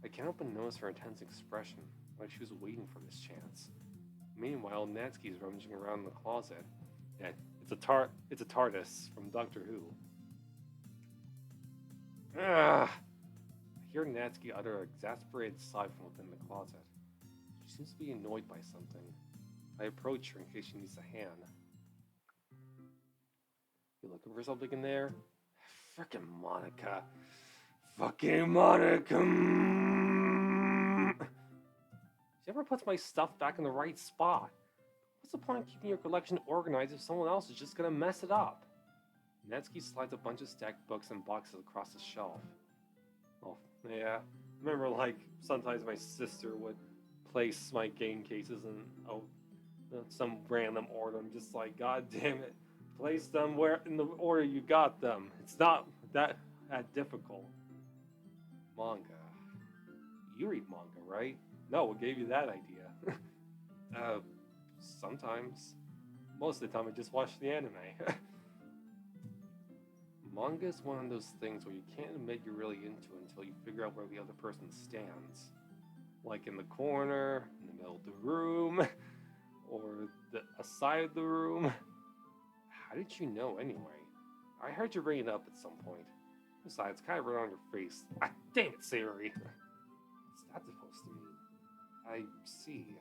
I can't help but notice her intense expression, like she was waiting for this chance. Meanwhile, Natsuki is rummaging around in the closet. Yeah, it's a TARDIS from Doctor Who. Ugh! I hear Natsuki utter an exasperated sigh from within the closet. She seems to be annoyed by something. I approach her in case she needs a hand. You looking for something in there? Frickin' Monica. Fucking Monica! She never puts my stuff back in the right spot. What's the point of keeping your collection organized if someone else is just gonna mess it up? Natsuki slides a bunch of stacked books and boxes across the shelf. Oh, yeah. Remember, like, sometimes my sister would place my game cases in some random order. I'm just like, God damn it. Place them where in the order you got them. It's not that difficult. Manga. You read manga, right? No, what gave you that idea? Sometimes. Most of the time I just watch the anime. Manga is one of those things where you can't admit you're really into it until you figure out where the other person stands. Like in the corner, in the middle of the room, or a side of the room. How did you know anyway? I heard you bring it up at some point. Besides, it's kind of right on your face. Ah, damn it, Sayori. What's that supposed to mean? I see.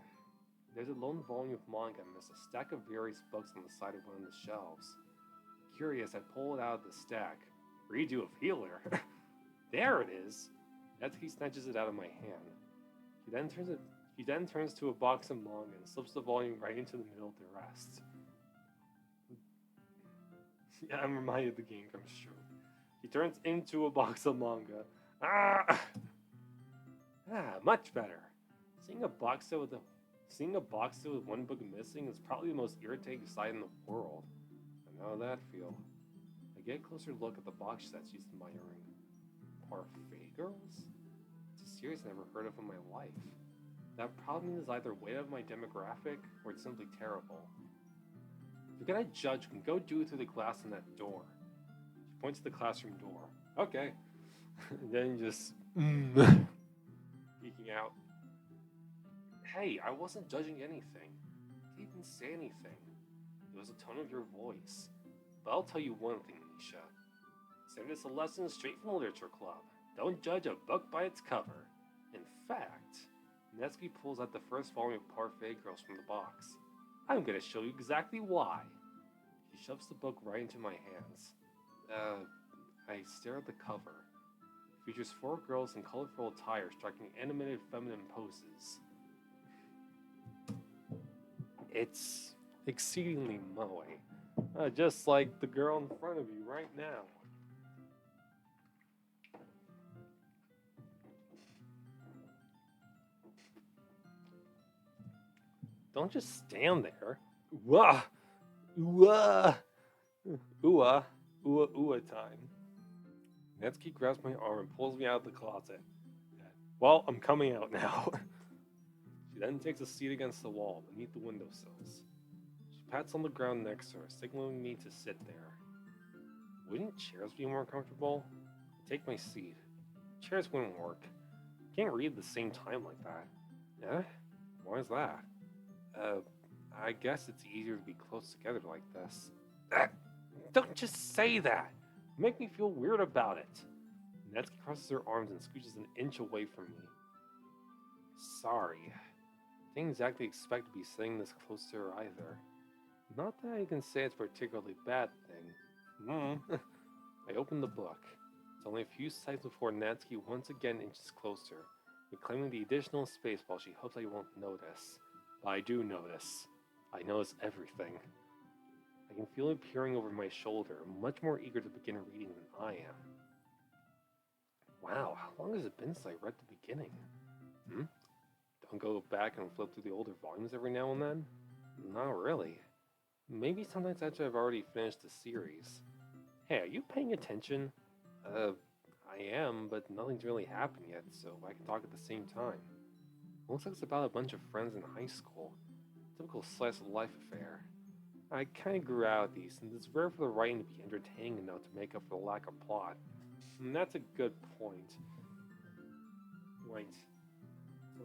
There's a lone volume of manga and there's a stack of various books on the side of one of the shelves. Curious, I pull it out of the stack. Redo of Healer. There it is. Natsuki snatches it out of my hand. She then turns to a box of manga and slips the volume right into the middle of the rest. Yeah, I'm reminded the game comes true. He turns into a box of manga. Much better. Seeing a box set with one book missing is probably the most irritating sight in the world. I know how that feel. I get a closer look at the box sets she's admiring. Parfait Girls? It's a series I've never heard of in my life. That probably means either way out of my demographic or it's simply terrible. If you're gonna judge, you can go do it through the glass in that door. She points to the classroom door. Okay. And then just peeking out. Hey, I wasn't judging anything. I didn't even say anything. It was the tone of your voice. But I'll tell you one thing, Nisha. Say this a lesson straight from Literature Club. Don't judge a book by its cover. In fact, Natsuki pulls out the first volume of Parfait Girls from the box. I'm gonna show you exactly why. She shoves the book right into my hands. I stare at the cover. It features 4 girls in colorful attire striking animated feminine poses. It's exceedingly moe, just like the girl in front of you right now. Don't just stand there. Wah! Ooh-ah! Ooh-ah! Ooh-ah time. Natsuki grabs my arm and pulls me out of the closet. Well, I'm coming out now. She then takes a seat against the wall beneath the windowsills. She pats on the ground next to her, signaling me to sit there. Wouldn't chairs be more comfortable? I take my seat. Chairs wouldn't work. Can't read at the same time like that. Yeah? Why is that? I guess it's easier to be close together like this. Don't just say that! Make me feel weird about it. Natsuki crosses her arms and scooches an inch away from me. Sorry. Didn't exactly expect to be sitting this close to her either. Not that I can say it's a particularly bad thing. I open the book. It's only a few seconds before Natsuki once again inches closer, reclaiming the additional space while she hopes I won't notice. But I do notice. I notice everything. I can feel it peering over my shoulder, much more eager to begin reading than I am. Wow, how long has it been since I read the beginning? Don't go back and flip through the older volumes every now and then? Not really. Maybe sometimes after I've already finished the series. Hey, are you paying attention? I am, but nothing's really happened yet, so I can talk at the same time. Looks like it's about a bunch of friends in high school. typical slice of life affair. I kinda grew out of these, and it's rare for the writing to be entertaining enough to make up for the lack of plot. And that's a good point. Right. So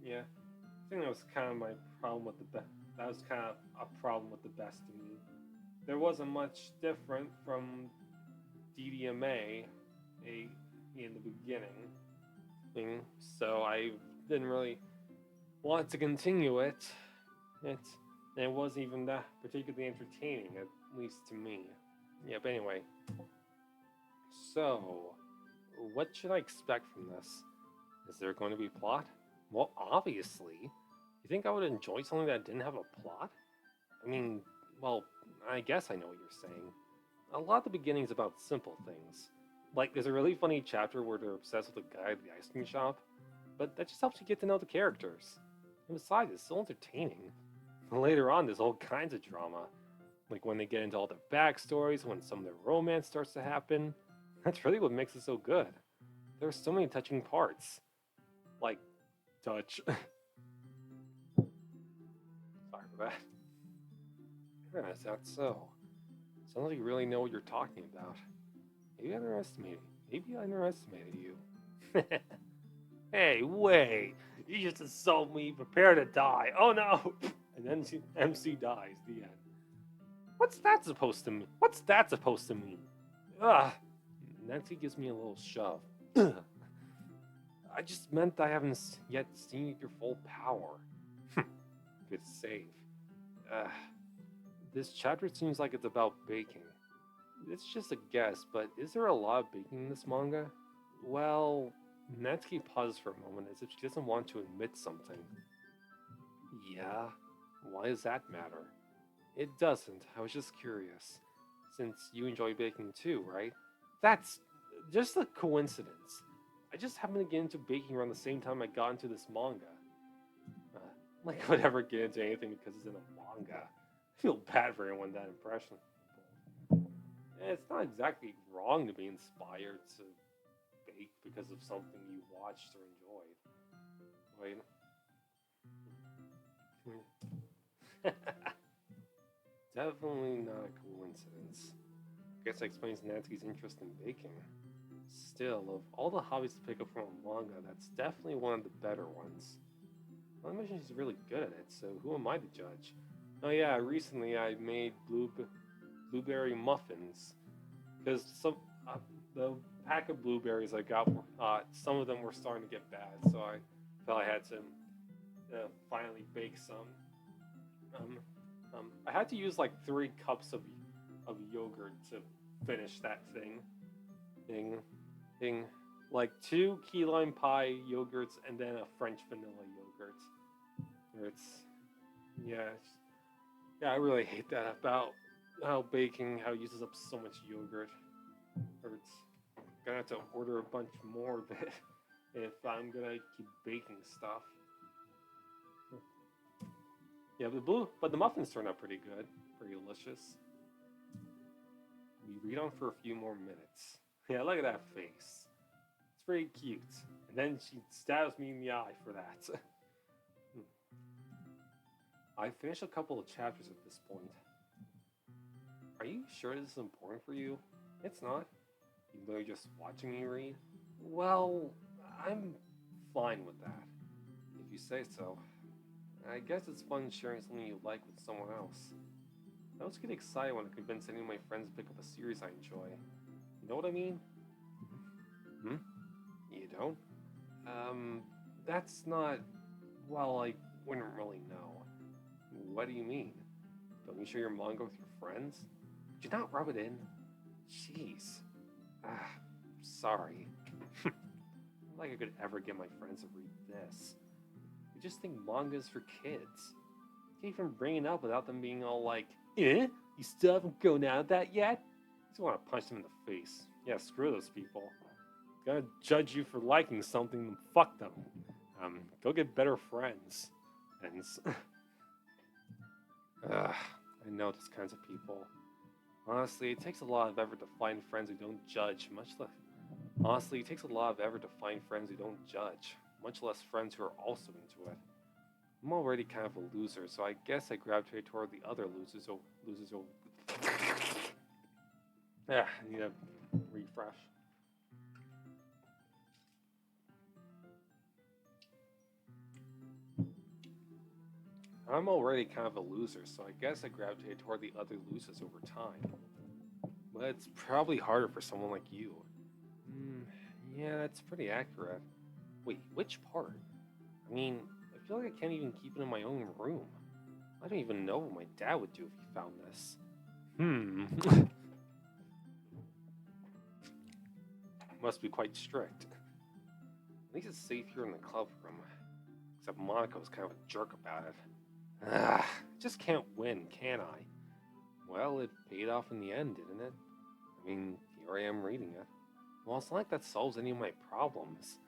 yeah. I think that was kind of my problem with that was kind of a problem with the best of me. There wasn't much different from DDMA in the beginning, so I didn't really want to continue it. It it wasn't even that particularly entertaining, at least to me. Yeah, but anyway. So, what should I expect from this? Is there going to be plot? Well, obviously. You think I would enjoy something that didn't have a plot? I mean, well, I guess I know what you're saying. A lot of the beginning's about simple things. Like, there's a really funny chapter where they're obsessed with the guy at the ice cream shop, but that just helps you get to know the characters. And besides, it's still entertaining. Later on, there's all kinds of drama. Like when they get into all the backstories, when some of the romance starts to happen. That's really what makes it so good. There are so many touching parts. Like, touch. Sorry for that. Yeah, is that so? Sounds like you really know what you're talking about. Maybe I underestimated you. Hey, wait! You just assault me, prepare to die. Oh no! And then MC dies. The end. What's that supposed to mean? What's that supposed to mean? Ugh. Natsuki gives me a little shove. I just meant I haven't yet seen your full power. Good save. This chapter seems like it's about baking. It's just a guess, but is there a lot of baking in this manga? Well, Natsuki pauses for a moment as if she doesn't want to admit something. Yeah? Why does that matter? It doesn't. I was just curious. Since you enjoy baking too, right? That's just a coincidence. I just happened to get into baking around the same time I got into this manga. Like I would ever get into anything because it's in a manga. I feel bad for anyone that impression. It's not exactly wrong to be inspired to bake because of something you watched or enjoyed. Wait. Definitely not a coincidence. I guess that explains Natsuki's interest in baking. Still, of all the hobbies to pick up from a manga, that's definitely one of the better ones. Well, I imagine she's really good at it, so who am I to judge? Oh yeah, recently I made blueberry muffins. Because the pack of blueberries I got, some of them were starting to get bad, so I felt I had to finally bake some. I had to use like 3 cups of yogurt to finish that thing. Like 2 key lime pie yogurts and then a French vanilla yogurt. Yeah, I really hate that about how baking, how it uses up so much yogurt. It's gonna have to order a bunch more of it if I'm gonna keep baking stuff. Yeah, but the muffins turned out pretty good, pretty delicious. We read on for a few more minutes. Yeah, look at that face. It's pretty cute. And then she stabs me in the eye for that. I finished a couple of chapters at this point. Are you sure this is important for you? It's not. Even though you're just watching me read? Well, I'm fine with that. If you say so. I guess it's fun sharing something you like with someone else. I always get excited when I convince any of my friends to pick up a series I enjoy. You know what I mean? You don't? That's not... Well, I wouldn't really know. What do you mean? Don't you share your manga with your friends? Did you not rub it in? Jeez. Sorry. Not like I could ever get my friends to read this. I just think manga's for kids. Can't even bring it up without them being all like, you still haven't grown out of that yet? I just want to punch them in the face. Yeah, screw those people. Gonna judge you for liking something, then fuck them. Go get better friends. And I know those kinds of people. Honestly, it takes a lot of effort to find friends who don't judge, much less friends who don't judge, much less friends who are also into it. I'm already kind of a loser, so I guess I gravitate toward the other losers. Yeah, I need a refresh. I'm already kind of a loser, so I guess I gravitate toward the other losers over time. But it's probably harder for someone like you. Yeah, that's pretty accurate. Wait, which part? I mean, I feel like I can't even keep it in my own room. I don't even know what my dad would do if he found this. Must be quite strict. At least it's safe here in the club room. Except Monaco's kind of a jerk about it. Just can't win, can I? Well, it paid off in the end, didn't it? I mean, here I am reading it. Well, it's not like that solves any of my problems.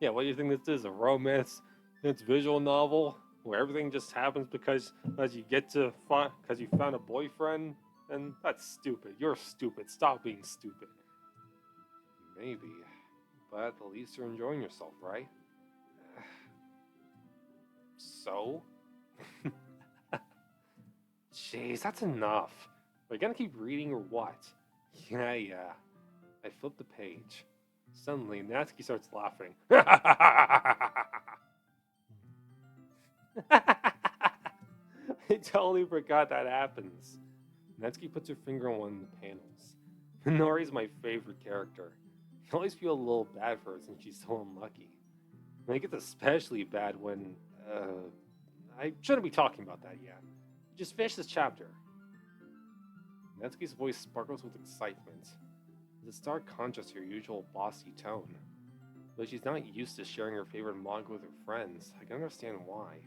Yeah, what do you think this is? A romance? It's a visual novel? Where everything just happens because you because you found a boyfriend? And that's stupid. You're stupid. Stop being stupid. Maybe. But at least you're enjoying yourself, right? So? Jeez, that's enough. Are you gonna keep reading or what? Yeah. I flip the page. Suddenly, Natsuki starts laughing. I totally forgot that happens. Natsuki puts her finger on one of the panels. Minori's my favorite character. I always feel a little bad for her since she's so unlucky. And it gets especially bad when, I shouldn't be talking about that yet. Just finish this chapter. Natsuki's voice sparkles with excitement. It's a stark contrast to her usual bossy tone. Though she's not used to sharing her favorite manga with her friends, I can understand why.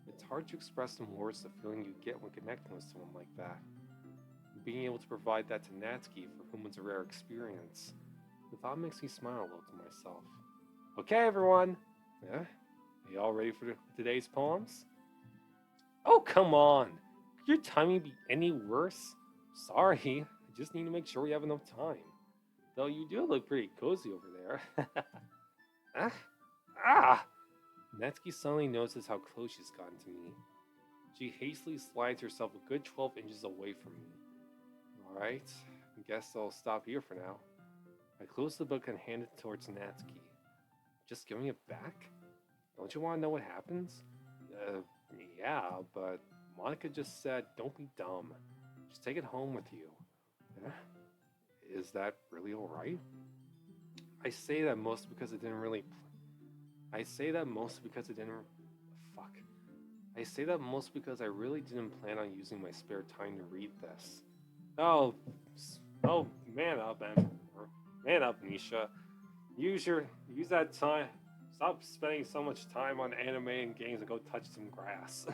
It's hard to express in words the feeling you get when connecting with someone like that. And being able to provide that to Natsuki, for whom it's a rare experience, the thought makes me smile a little to myself. Okay, everyone! Yeah? Are you all ready for today's poems? Oh, come on! Could your timing be any worse? Sorry, I just need to make sure we have enough time. Though you do look pretty cozy over there. Natsuki suddenly notices how close she's gotten to me. She hastily slides herself a good 12 inches away from me. Alright, I guess I'll stop here for now. I close the book and hand it towards Natsuki. Just giving it back? Don't you want to know what happens? Yeah, but Monica just said don't be dumb. Just take it home with you. Is that really alright? I say that mostly because it didn't really... I say that mostly because I really didn't plan on using my spare time to read this. Oh, man up, Nisha. Use that time. Stop spending so much time on anime and games and go touch some grass.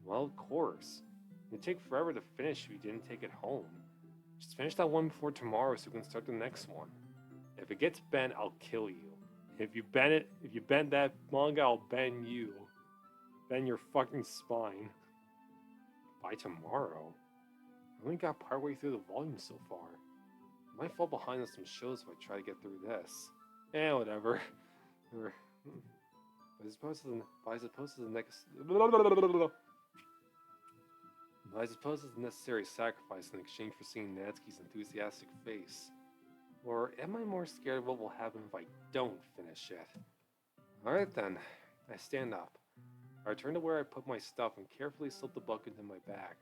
Well, of course. It'd take forever to finish if you didn't take it home. Just finish that one before tomorrow so we can start the next one. If it gets bent, I'll kill you. If you bend that manga, I'll bend you. Bend your fucking spine. By tomorrow? I only got partway through the volume so far. I might fall behind on some shows if I try to get through this. Whatever. I suppose it's a necessary sacrifice in exchange for seeing Natsuki's enthusiastic face. Or am I more scared of what will happen if I don't finish it? Alright then, I stand up. I return to where I put my stuff and carefully slip the book into my bag.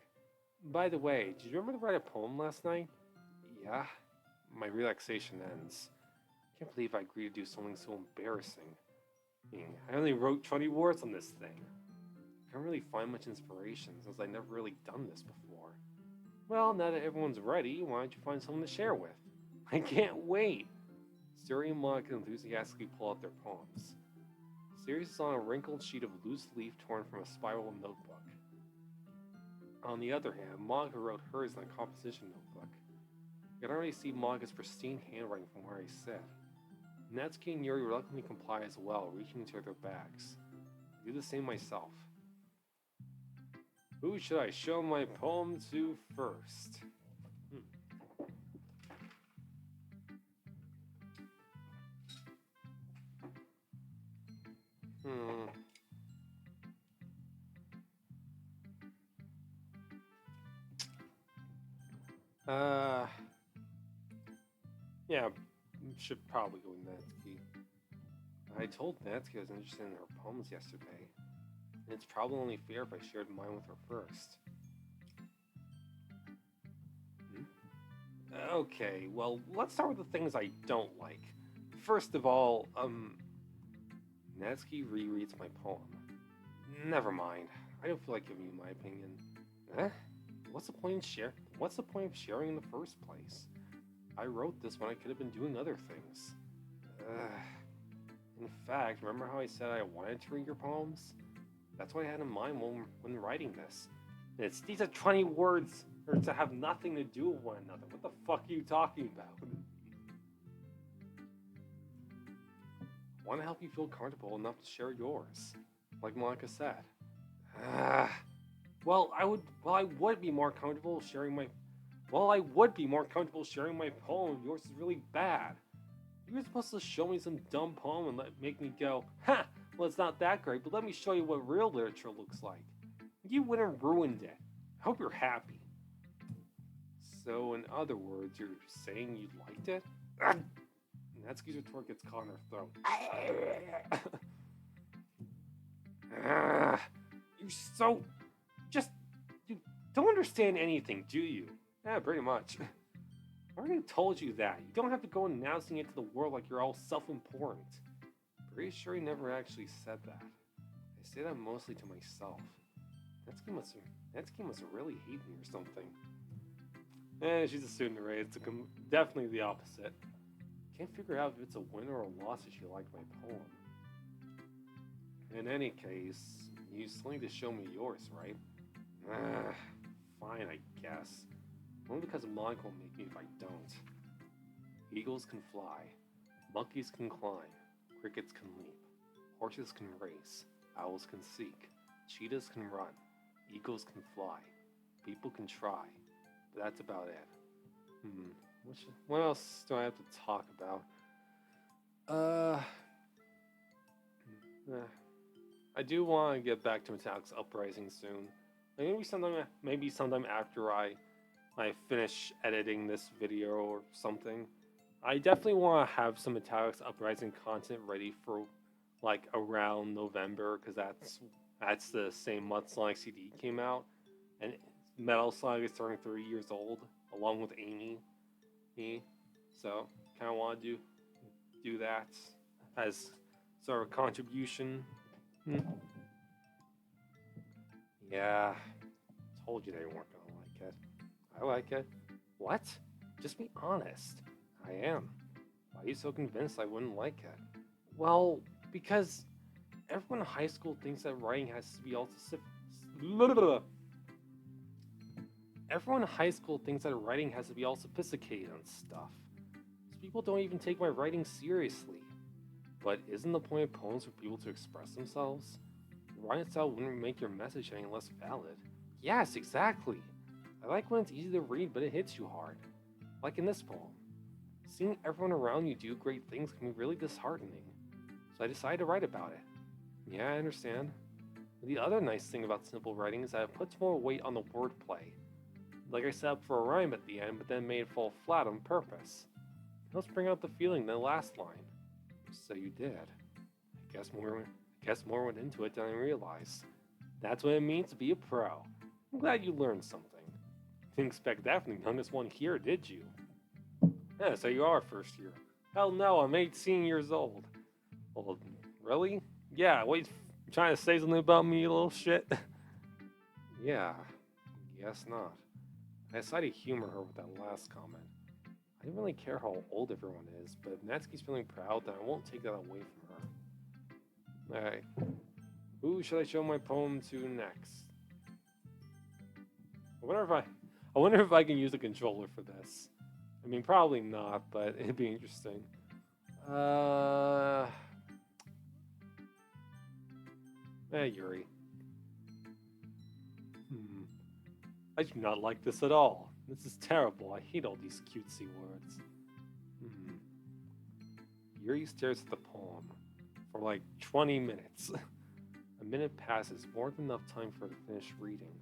By the way, did you remember to write a poem last night? Yeah? My relaxation ends. Can't believe I agreed to do something so embarrassing. I only wrote 20 words on this thing. I can't really find much inspiration since I've never really done this before. Well, now that everyone's ready, why don't you find someone to share with? I can't wait! Siri and Monica enthusiastically pull out their poems. Sirius is on a wrinkled sheet of loose leaf torn from a spiral notebook. On the other hand, Monica wrote hers in a composition notebook. I can already see Monica's pristine handwriting from where I sit. Natsuki and Yuri reluctantly comply as well, reaching into their bags. I do the same myself. Who should I show my poem to first? Uh, yeah, should probably go with Natsuki. I told Natsuki I was interested in her poems yesterday, and it's probably only fair if I shared mine with her first. Okay, well, let's start with the things I don't like. First of all, Natsuki rereads my poem. Never mind. I don't feel like giving you my opinion. Eh? What's the point of sharing in the first place? I wrote this when I could have been doing other things. In fact, remember how I said I wanted to read your poems? That's what I had in mind when writing this. These are 20 words or to have nothing to do with one another. What the fuck are you talking about? I want to help you feel comfortable enough to share yours, like Monica said. I would be more comfortable sharing my. Well, I would be more comfortable sharing my poem. Yours is really bad. You were supposed to show me some dumb poem and make me go, ha! Well, it's not that great, but let me show you what real literature looks like. You went and ruined it. I hope you're happy. So, in other words, you're saying you liked it? Natsuki's retort gets caught in her throat. You're so... You don't understand anything, do you? Yeah, pretty much. I already told you that. You don't have to go announcing it to the world like you're all self-important. Pretty sure he never actually said that. I say that mostly to myself. Natsuki must really hate me or something. She's a student array. It's definitely the opposite. Can't figure out if it's a win or a loss if she liked my poem. In any case, you still need to show me yours, right? Fine, I guess. Only because Monica will make me if I don't. Eagles can fly. Monkeys can climb. Crickets can leap. Horses can race. Owls can seek. Cheetahs can run. Eagles can fly. People can try. But that's about it. What else do I have to talk about? I do want to get back to Metallic's Uprising soon. Maybe sometime after I finish editing this video or something. I definitely want to have some Metallic's Uprising content ready for like around November, because that's the same month Sonic CD came out, and Metal Slug is turning 30 years old, along with Amy. So kind of want to do that as sort of a contribution. Yeah, told you they weren't gonna like it. I like it. What? Just be honest. I am. Why are you so convinced I wouldn't like it? Well, because everyone in high school thinks that writing has to be all Everyone in high school thinks that writing has to be all sophisticated and stuff. So people don't even take my writing seriously. But isn't the point of poems for people to express themselves? Your writing style wouldn't make your message any less valid. Yes, exactly. I like when it's easy to read, but it hits you hard. Like in this poem. Seeing everyone around you do great things can be really disheartening. So I decided to write about it. Yeah, I understand. But the other nice thing about simple writing is that it puts more weight on the wordplay. Like I set up for a rhyme at the end, but then made it fall flat on purpose. It helps bring out the feeling in the last line. So you did. I guess more went into it than I realized. That's what it means to be a pro. I'm glad you learned something. Didn't expect that from the youngest one here, did you? Yeah, so you are first year. Hell no, I'm 18 years old. Well, really? Yeah, wait, you trying to say something about me, you little shit? Yeah, guess not. I decided to humor her with that last comment. I didn't really care how old everyone is, but if Natsuki's feeling proud, then I won't take that away from her. Alright. Who should I show my poem to next? I wonder if I can use a controller for this. I mean, probably not, but it'd be interesting. Yuri. I do not like this at all. This is terrible. I hate all these cutesy words. Yuri stares at the poem for like 20 minutes. A minute passes, more than enough time for her to finish reading.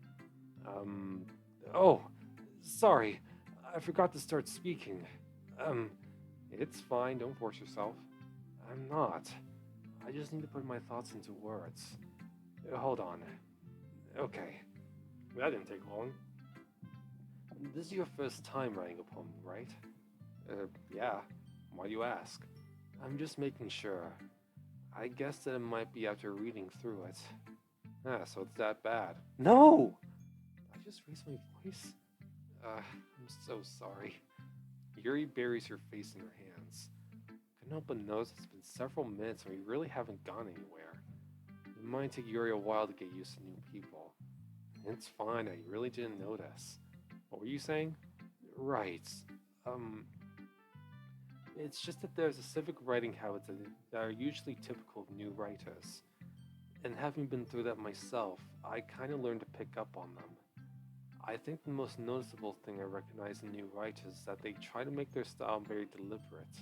Oh, sorry. I forgot to start speaking. Um, it's fine, don't force yourself. I'm not. I just need to put my thoughts into words. Hold on. Okay. That didn't take long. This is your first time writing a poem, right? Yeah. Why do you ask? I'm just making sure. I guess that it might be after reading through it. Ah, so it's that bad. No! I just raised my voice? I'm so sorry. Yuri buries her face in her hands. Couldn't help but notice it's been several minutes and we really haven't gone anywhere. It might take Yuri a while to get used to new people. It's fine, I really didn't notice. What were you saying? Right. Um, it's just that there's specific writing habits that are usually typical of new writers. And having been through that myself, I kind of learned to pick up on them. I think the most noticeable thing I recognize in new writers is that they try to make their style very deliberate.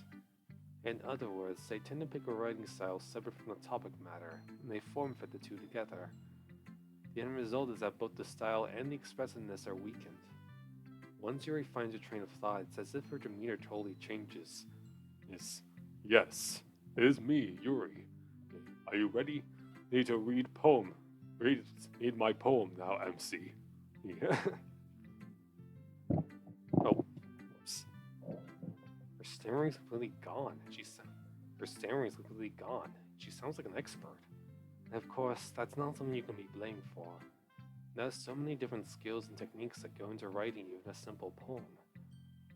In other words, they tend to pick a writing style separate from the topic matter, and they form fit the two together. The end result is that both the style and the expressiveness are weakened. Once Yuri finds a train of thought, it's as if her demeanor totally changes. Yes, it is me, Yuri. Are you ready? Need to read poem. Read my poem now, MC. Yeah. Oh, whoops. Her stammering's completely gone. Her stammering's completely gone. She sounds like an expert. And of course, that's not something you can be blamed for. There's so many different skills and techniques that go into writing even a simple poem.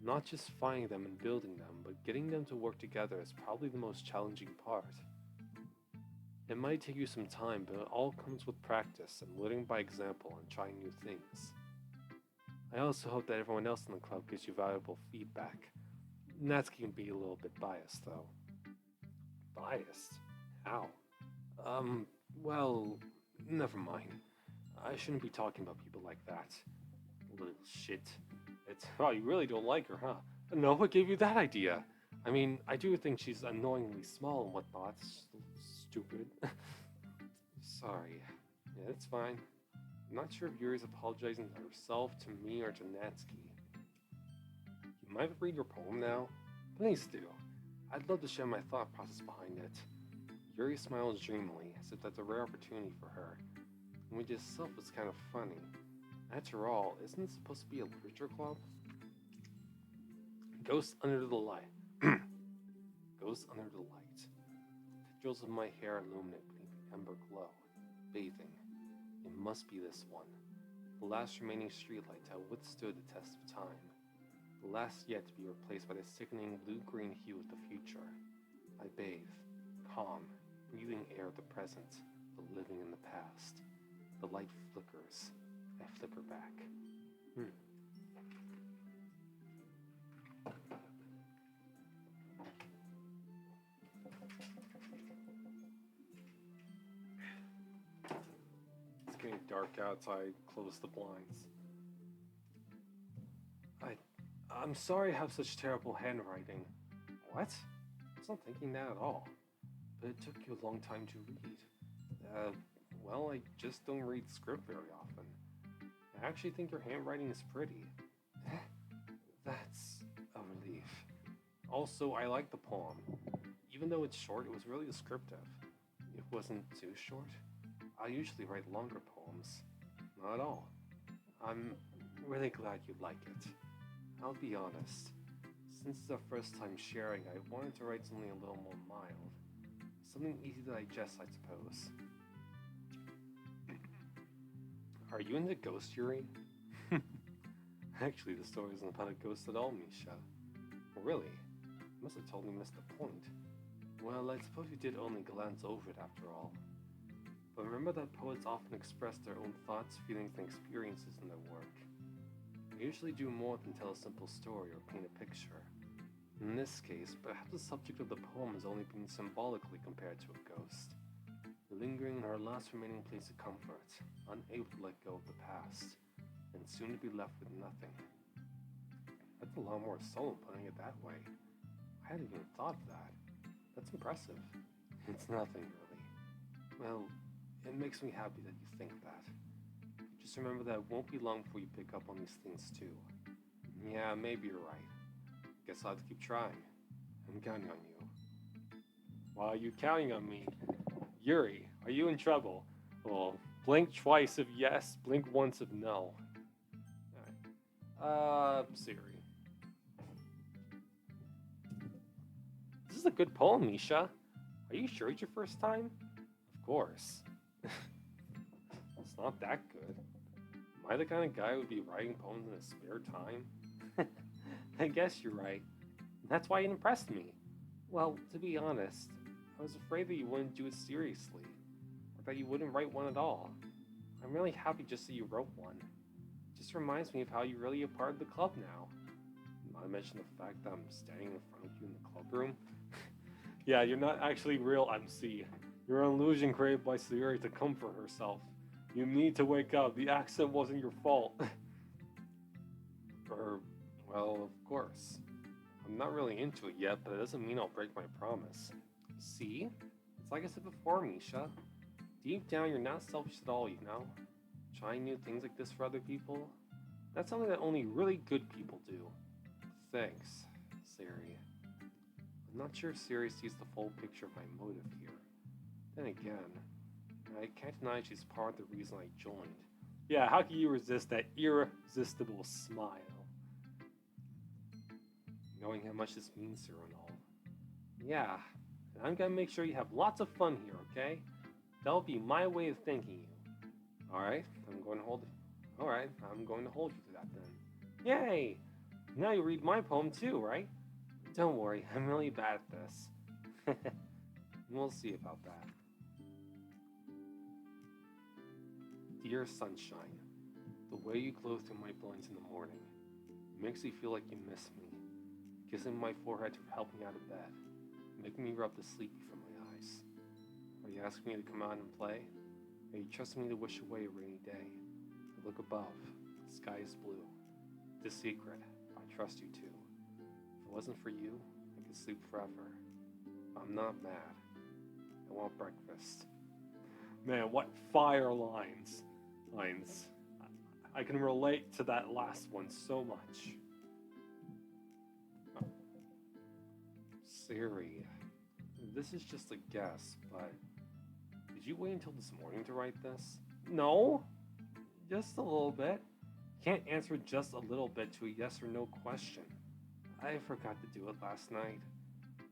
Not just finding them and building them, but getting them to work together is probably the most challenging part. It might take you some time, but it all comes with practice and learning by example and trying new things. I also hope that everyone else in the club gives you valuable feedback. Natsuki can be a little bit biased, though. Biased? How? Well, never mind. I shouldn't be talking about people like that. Little shit. Oh, you really don't like her, huh? No, what gave you that idea? I mean, I do think she's annoyingly small and whatnot. Stupid. Sorry. Yeah, it's fine. I'm not sure if Yuri's apologizing to herself, to me, or to Natsuki. You might read your poem now? Please do. I'd love to share my thought process behind it. Yuri smiles dreamily, as if that's a rare opportunity for her, which itself is kind of funny. After all, isn't it supposed to be a literature club? Ghost under the light. Ghost under the light. Tendrils of my hair illuminate beneath the ember glow. Bathing. It must be this one. The last remaining streetlight that withstood the test of time. The last yet to be replaced by the sickening blue-green hue of the future. I bathe. Calm. Breathing air of the present, but living in the past. The light flickers. I flicker back. It's getting dark outside. Close the blinds. I'm sorry I have such terrible handwriting. What? I was not thinking that at all. But it took you a long time to read. Well, I just don't read script very often. I actually think your handwriting is pretty. That's a relief. Also, I like the poem. Even though it's short, it was really descriptive. It wasn't too short. I usually write longer poems. Not at all. I'm really glad you like it. I'll be honest. Since it's our first time sharing, I wanted to write something a little more mild. Something easy to digest, I suppose. Are you into ghost, Yuri? Actually, the story isn't about a ghost at all, Misha. Really? You must have totally missed the point. Well, I suppose you did only glance over it after all. But remember that poets often express their own thoughts, feelings, and experiences in their work. They usually do more than tell a simple story or paint a picture. In this case, perhaps the subject of the poem is only being symbolically compared to a ghost, lingering in her last remaining place of comfort, unable to let go of the past, and soon to be left with nothing. That's a lot more solemn putting it that way. I hadn't even thought of that. That's impressive. It's nothing, really. Well, it makes me happy that you think that. Just remember that it won't be long before you pick up on these things too. Yeah, maybe you're right. Guess I'll have to keep trying. I'm counting on you. Why are you counting on me? Yuri, are you in trouble? Well, blink twice if yes, blink once if no. Alright. Siri. This is a good poem, Misha. Are you sure it's your first time? Of course. It's not that good. Am I the kind of guy who would be writing poems in his spare time? I guess you're right. That's why it impressed me. Well, to be honest, I was afraid that you wouldn't do it seriously, or that you wouldn't write one at all. I'm really happy just that you wrote one. It just reminds me of how you're really a part of the club now. Not to mention the fact that I'm standing in front of you in the club room. Yeah, you're not actually real MC. You're an illusion created by Sayuri to comfort herself. You need to wake up. The accident wasn't your fault. Well, of course. I'm not really into it yet, but it doesn't mean I'll break my promise. See? It's like I said before, Misha. Deep down, you're not selfish at all, you know? Trying new things like this for other people? That's something that only really good people do. Thanks, Sayuri. I'm not sure if Sayuri sees the full picture of my motive here. Then again, I can't deny she's part of the reason I joined. Yeah, how can you resist that irresistible smile? Knowing how much this means to her and all. Yeah, and I'm gonna make sure you have lots of fun here, okay? That'll be my way of thanking you. Alright, I'm going to hold you to that then. Yay! Now you read my poem too, right? Don't worry, I'm really bad at this. We'll see about that. Dear sunshine, the way you glow through my blinds in the morning makes me feel like you miss me. Kissing my forehead to help me out of bed, making me rub the sleepy from my eyes. Are you asking me to come out and play? Are you trusting me to wish away a rainy day? I look above, the sky is blue. The secret, I trust you too. If it wasn't for you, I could sleep forever. I'm not mad. I want breakfast. Man, what fire lines. I can relate to that last one so much. Siri, this is just a guess, but did you wait until this morning to write this? No, just a little bit. Can't answer just a little bit to a yes or no question. I forgot to do it last night.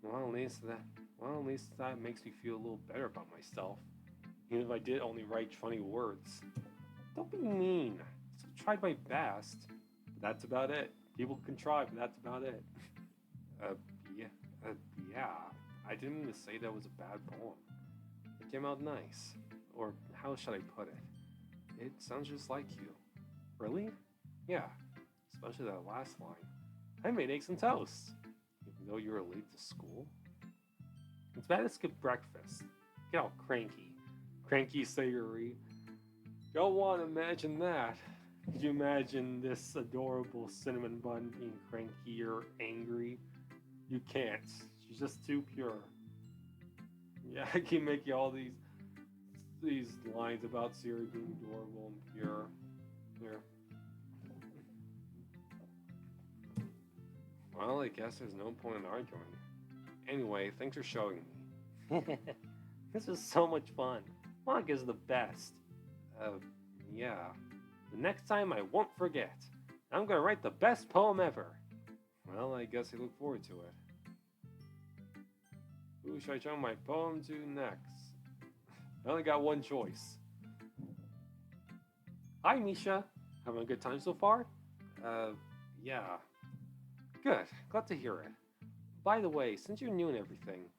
Well, at least that makes me feel a little better about myself. Even if I did only write funny words. Don't be mean. I tried my best. But that's about it. People can try, but that's about it. Yeah. I didn't mean to say that was a bad poem. It came out nice. Or how should I put it? It sounds just like you. Really? Yeah. Especially that last line. I made eggs and toast. Even though you were late to school. It's bad to skip breakfast. Get all cranky. Cranky Sayuri. Don't want to imagine that. Could you imagine this adorable cinnamon bun being cranky or angry? You can't. She's just too pure. Yeah, I can make you all these lines about Sayuri being adorable and pure. Here. Well, I guess there's no point in arguing. Anyway, thanks for showing me. This was so much fun. Manga's the best. Yeah. The next time I won't forget. I'm gonna write the best poem ever. Well, I guess I look forward to it. Who should I show my poem to next? I only got one choice. Hi, Misha. Having a good time so far? Yeah. Good. Glad to hear it. By the way, since you're new and everything,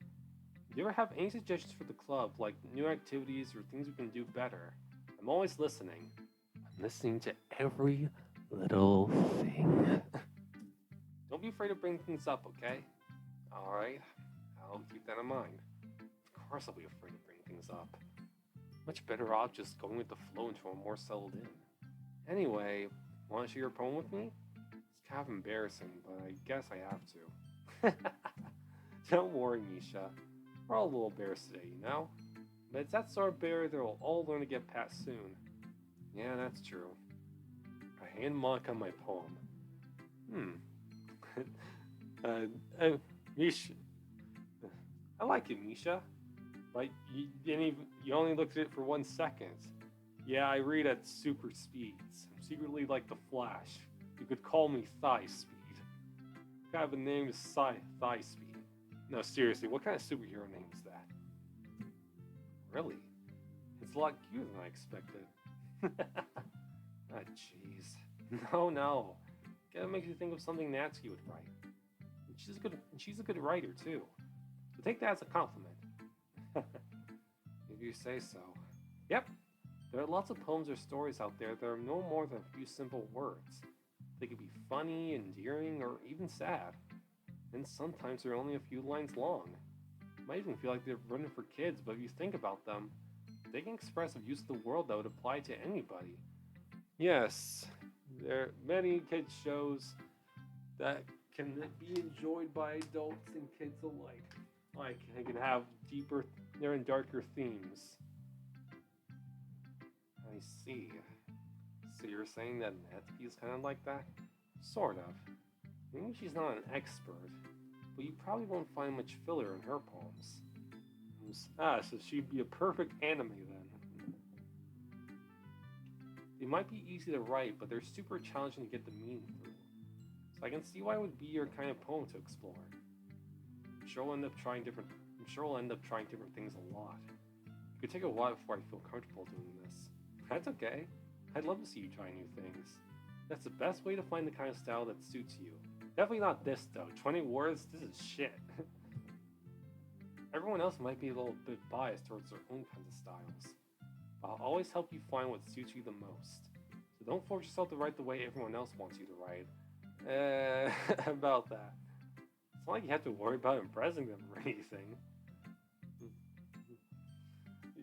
do you ever have any suggestions for the club, like new activities or things we can do better? I'm always listening. I'm listening to every little thing. Don't be afraid to bring things up, okay? Alright, I'll keep that in mind. Of course I'll be afraid to bring things up. Much better off just going with the flow until I'm more settled in. Anyway, want to share your poem with me? It's kind of embarrassing, but I guess I have to. Don't worry, Misha. We're all little bears today, you know? But it's that sort of bear that we'll all learn to get past soon. Yeah, that's true. I hand Monica my poem. Hmm. uh, uh, Misha. I like it, Misha. But you only looked at it for 1 second. Yeah, I read at super speeds. I'm secretly like the Flash. You could call me Thigh Speed. What kind of a name is Thigh Speed? No, seriously, what kind of superhero name is that? Really? It's a lot cuter than I expected. Ah, jeez. No, no. Gotta make you think of something Natsuki would write. And she's a good writer too. So take that as a compliment. If you say so. Yep. There are lots of poems or stories out there that are no more than a few simple words. They could be funny, endearing, or even sad. And sometimes they're only a few lines long. Might even feel like they're written for kids, but if you think about them, they can express a views of the world that would apply to anybody. Yes, there are many kids shows that can be enjoyed by adults and kids alike. Like, they can have deeper and darker themes. I see. So you're saying that Natsuki is kind of like that? Sort of. Maybe she's not an expert, but you probably won't find much filler in her poems. So she'd be a perfect anime then. They might be easy to write, but they're super challenging to get the meaning through. So I can see why it would be your kind of poem to explore. I'm sure we'll end up trying different things a lot. It could take a while before I feel comfortable doing this. That's okay. I'd love to see you try new things. That's the best way to find the kind of style that suits you. Definitely not this though. 20 words, this is shit. Everyone else might be a little bit biased towards their own kinds of styles. But I'll always help you find what suits you the most. So don't force yourself to write the way everyone else wants you to write. About that. It's not like you have to worry about impressing them or anything.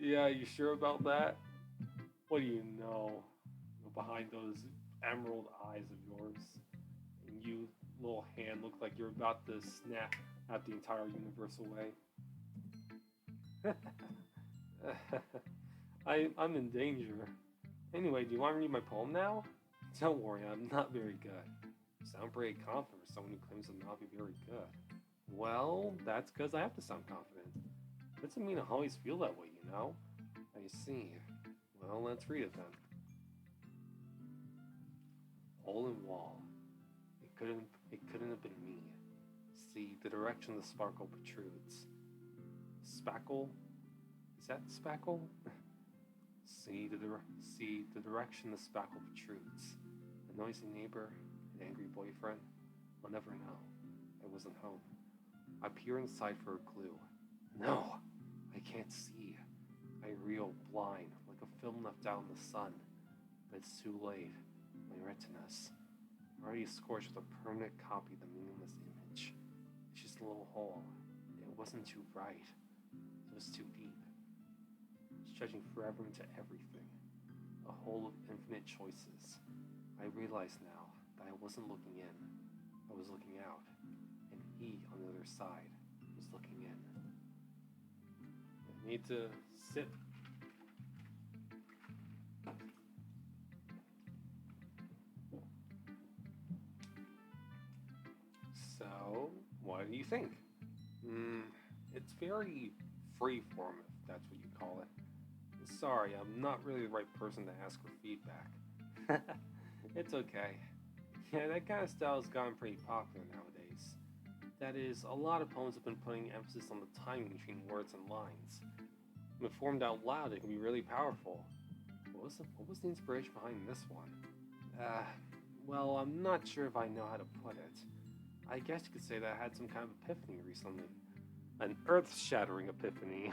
Yeah, you sure about that? What do you know? Behind those emerald eyes of yours. And you, little hand, look like you're about to snap out the entire universe away. I'm in danger. Anyway, do you want to read my poem now? Don't worry, I'm not very good. You sound pretty confident for someone who claims to not be very good. Well, that's because I have to sound confident. Doesn't mean I always feel that way, you know? I see. Well, let's read it then. Hole in wall. It couldn't have been me. See, the direction the sparkle protrudes. Spackle? Is that spackle? See the direction the spackle protrudes. A noisy neighbor, an angry boyfriend. I'll never know. I wasn't home. I peer inside for a clue. No, I can't see. I reel blind, like a film left out in the sun. But it's too late. My retinas already scorched with a permanent copy of the meaningless image. It's just a little hole. It wasn't too bright. It was too deep. Stretching forever into everything. A hole of infinite choices. I realize now that I wasn't looking in. I was looking out. And he, on the other side, was looking in. I need to sit. So, what do you think? It's very freeform, if that's what you call it. Sorry, I'm not really the right person to ask for feedback. It's okay. Yeah, that kind of style has gotten pretty popular nowadays. That is, a lot of poems have been putting emphasis on the timing between words and lines. When formed out loud, it can be really powerful. What was the inspiration behind this one? Well, I'm not sure if I know how to put it. I guess you could say that I had some kind of epiphany recently. An earth-shattering epiphany.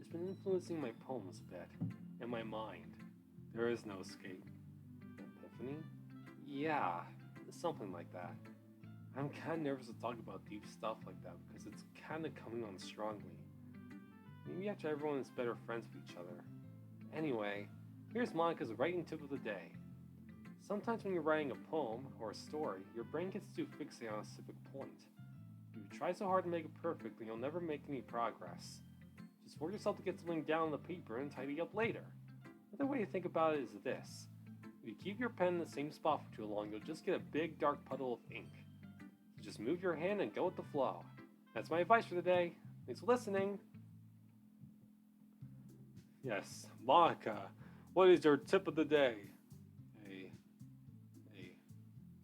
It's been influencing my poems a bit, and my mind. There is no escape. Epiphany? Yeah, something like that. I'm kind of nervous to talk about deep stuff like that because it's kind of coming on strongly. Maybe after everyone is better friends with each other. Anyway, here's Monica's writing tip of the day. Sometimes when you're writing a poem or a story, your brain gets too fixated on a specific point. If you try so hard to make it perfect, then you'll never make any progress. Just force yourself to get something down on the paper and tidy up later. Another way to think about it is this. If you keep your pen in the same spot for too long, you'll just get a big dark puddle of ink. So just move your hand and go with the flow. That's my advice for the day. Thanks for listening. Yes, Monica, what is your tip of the day?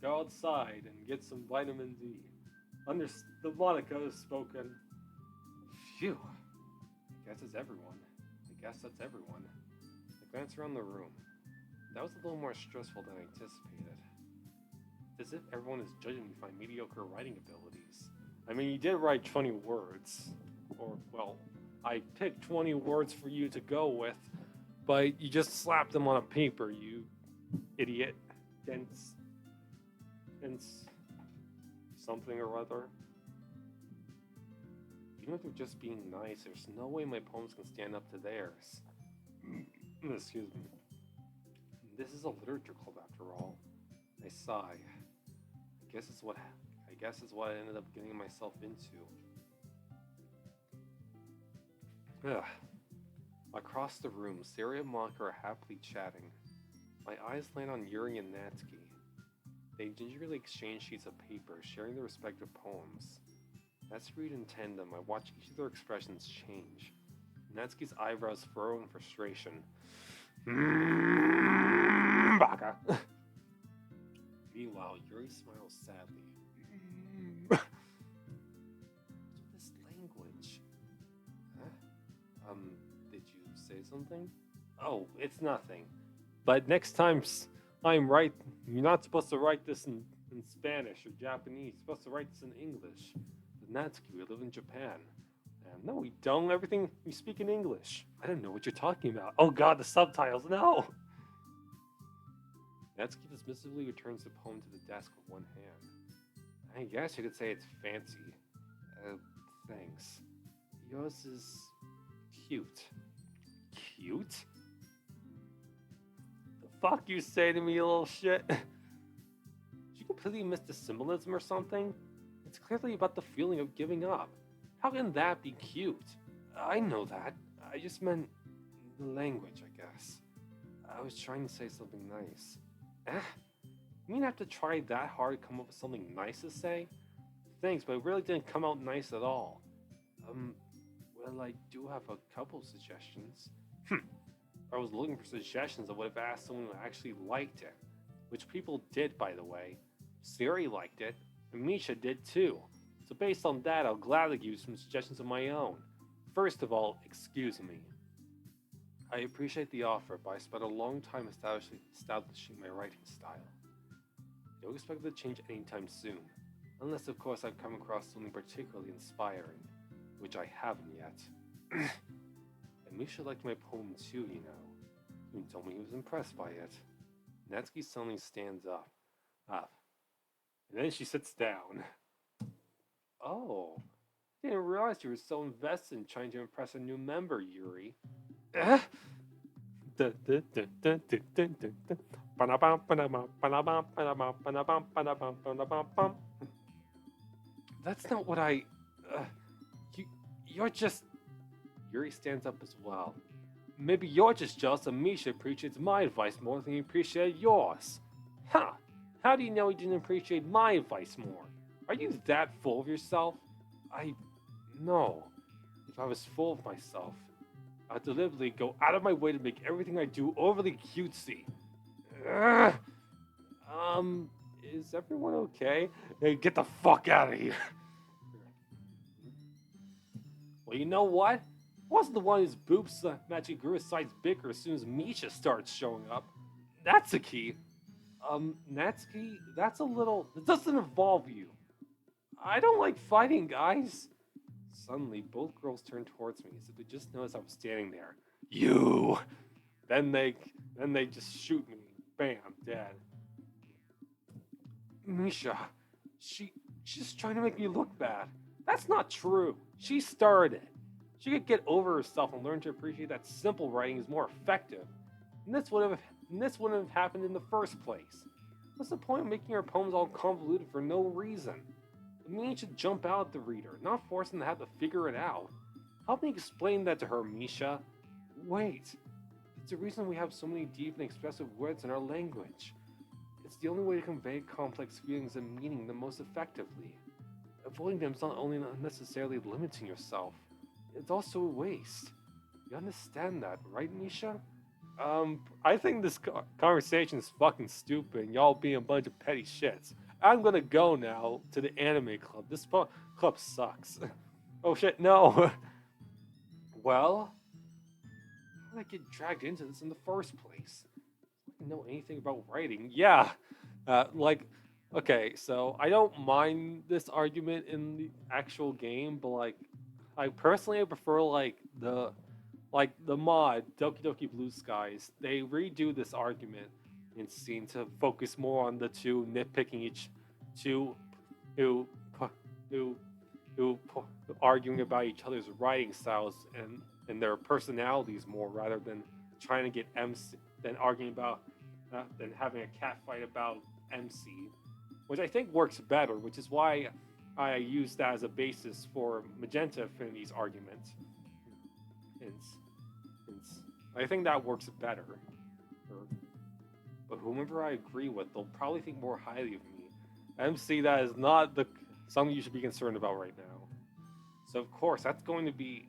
Go outside and get some vitamin D. The Monica has spoken. Phew. I guess it's everyone. I guess that's everyone. I glance around the room. That was a little more stressful than I anticipated. It's as if everyone is judging me for my mediocre writing abilities. I mean, you did write 20 words. Or, well, I picked 20 words for you to go with, but you just slapped them on a paper, you idiot. Dense something or other. Even if they're just being nice, there's no way my poems can stand up to theirs. Excuse me. This is a literature club after all. I sigh. I guess it's what I ended up getting myself into. Ugh. Across the room, Sari and Monica are happily chatting. My eyes land on Yuri and Natsuki. They gingerly exchange sheets of paper, sharing their respective poems. As we read in tandem, I watch each of their expressions change. Natsuki's eyebrows furrow in frustration. Baka. Meanwhile, Yuri smiles sadly. This language. Huh? Did you say something? Oh, it's nothing. But next time I'm right, you're not supposed to write this in Spanish or Japanese. You're supposed to write this in English. But Natsuki, we live in Japan. And no, we don't. Everything we speak in English. I don't know what you're talking about. Oh god, the subtitles, no! Natsuki dismissively returns the poem to the desk with one hand. I guess you could say it's fancy. Thanks. Yours is cute. Cute? The fuck you say to me, you little shit? Did you completely miss the symbolism or something? It's clearly about the feeling of giving up. How can that be cute? I know that. I just meant the language, I guess. I was trying to say something nice. You mean I have to try that hard to come up with something nice to say? Thanks, but it really didn't come out nice at all. Well, I do have a couple suggestions. I was looking for suggestions, I would have asked someone who actually liked it. Which people did, by the way. Siri liked it, and Misha did too. So based on that, I'll gladly give you some suggestions of my own. First of all, excuse me. I appreciate the offer, but I spent a long time establishing my writing style. Don't expect it to change anytime soon, unless of course I've come across something particularly inspiring, which I haven't yet. And Misha liked my poem too, you know. He told me he was impressed by it. Natsuki suddenly stands up. And then she sits down. Oh, didn't realize you were so invested in trying to impress a new member, Yuri. That's not what I... You're just... Yuri stands up as well. Maybe you're just jealous that Misha appreciates my advice more than he appreciated yours. Huh. How do you know he didn't appreciate my advice more? Are you that full of yourself? No. If I was full of myself, I'd deliberately go out of my way to make everything I do overly cutesy. Is everyone okay? Hey, get the fuck out of here. Well, you know what? I wasn't the one whose boobs magically grew a size bigger as soon as Misha starts showing up. Natsuki. Natsuki, that's a little... It doesn't involve you. I don't like fighting, guys. Suddenly, both girls turned towards me as if they just noticed I was standing there. You! Then they just shoot me. Bam, dead. Misha, she's just trying to make me look bad. That's not true. She started. She could get over herself and learn to appreciate that simple writing is more effective. And this wouldn't have happened in the first place. What's the point of making her poems all convoluted for no reason? The meaning should jump out at the reader, not force them to have to figure it out. Help me explain that to her, Misha. Wait, It's the reason we have so many deep and expressive words in our language. It's the only way to convey complex feelings and meaning the most effectively. Avoiding them is not only unnecessarily limiting yourself, it's also a waste. You understand that, right, Nisha? I think this conversation is fucking stupid and y'all being a bunch of petty shits. I'm gonna go now to the anime club. This club sucks. Oh shit, no. Well, how did I get dragged into this in the first place? I didn't know anything about writing. Yeah, like, okay, so I don't mind this argument in the actual game, but like, I personally prefer like the mod Doki Doki Blue Skies. They redo this argument in scene to focus more on the two nitpicking each two who who arguing about each other's writing styles and their personalities more rather than trying to get MC than arguing about than having a cat fight about MC, which I think works better, which is why I use that as a basis for Magenta Affinity's argument. And, and I think that works better. But whomever I agree with, they'll probably think more highly of me. MC, that is not something you should be concerned about right now. So of course, that's going to be.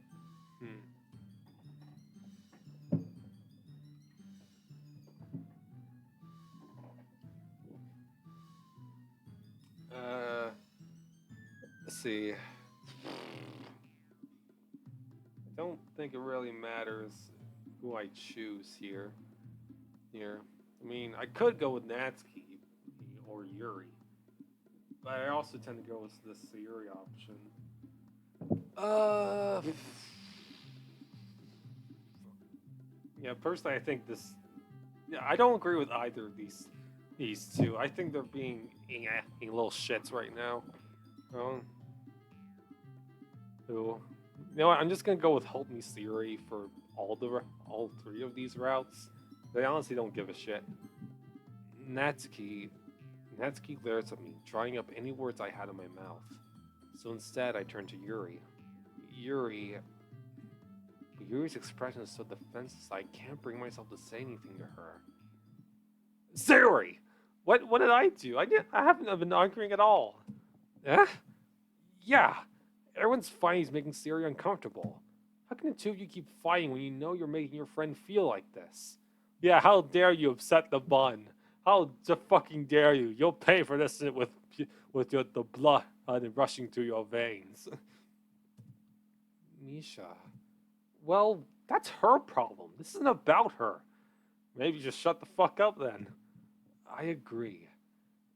Let's see. I don't think it really matters who I choose here. I mean, I could go with Natsuki or Yuri, but I also tend to go with the Sayuri option. Yeah, personally, I think this. Yeah, I don't agree with either of these two. I think they're being little shits right now. Who? You know what? I'm just gonna go with Help Me Sayuri for all three of these routes. They honestly don't give a shit. Natsuki glares at me, drying up any words I had in my mouth. So instead, I turn to Yuri. Yuri's expression is so defenseless I can't bring myself to say anything to her. Sayuri! What did I do? I haven't been arguing at all. Eh? Yeah. Everyone's fighting is making Sayuri uncomfortable. How can the two of you keep fighting when you know you're making your friend feel like this? Yeah, how dare you upset the bun? How fucking dare you? You'll pay for this with the blood rushing through your veins. Misha. Well, that's her problem. This isn't about her. Maybe just shut the fuck up then. I agree.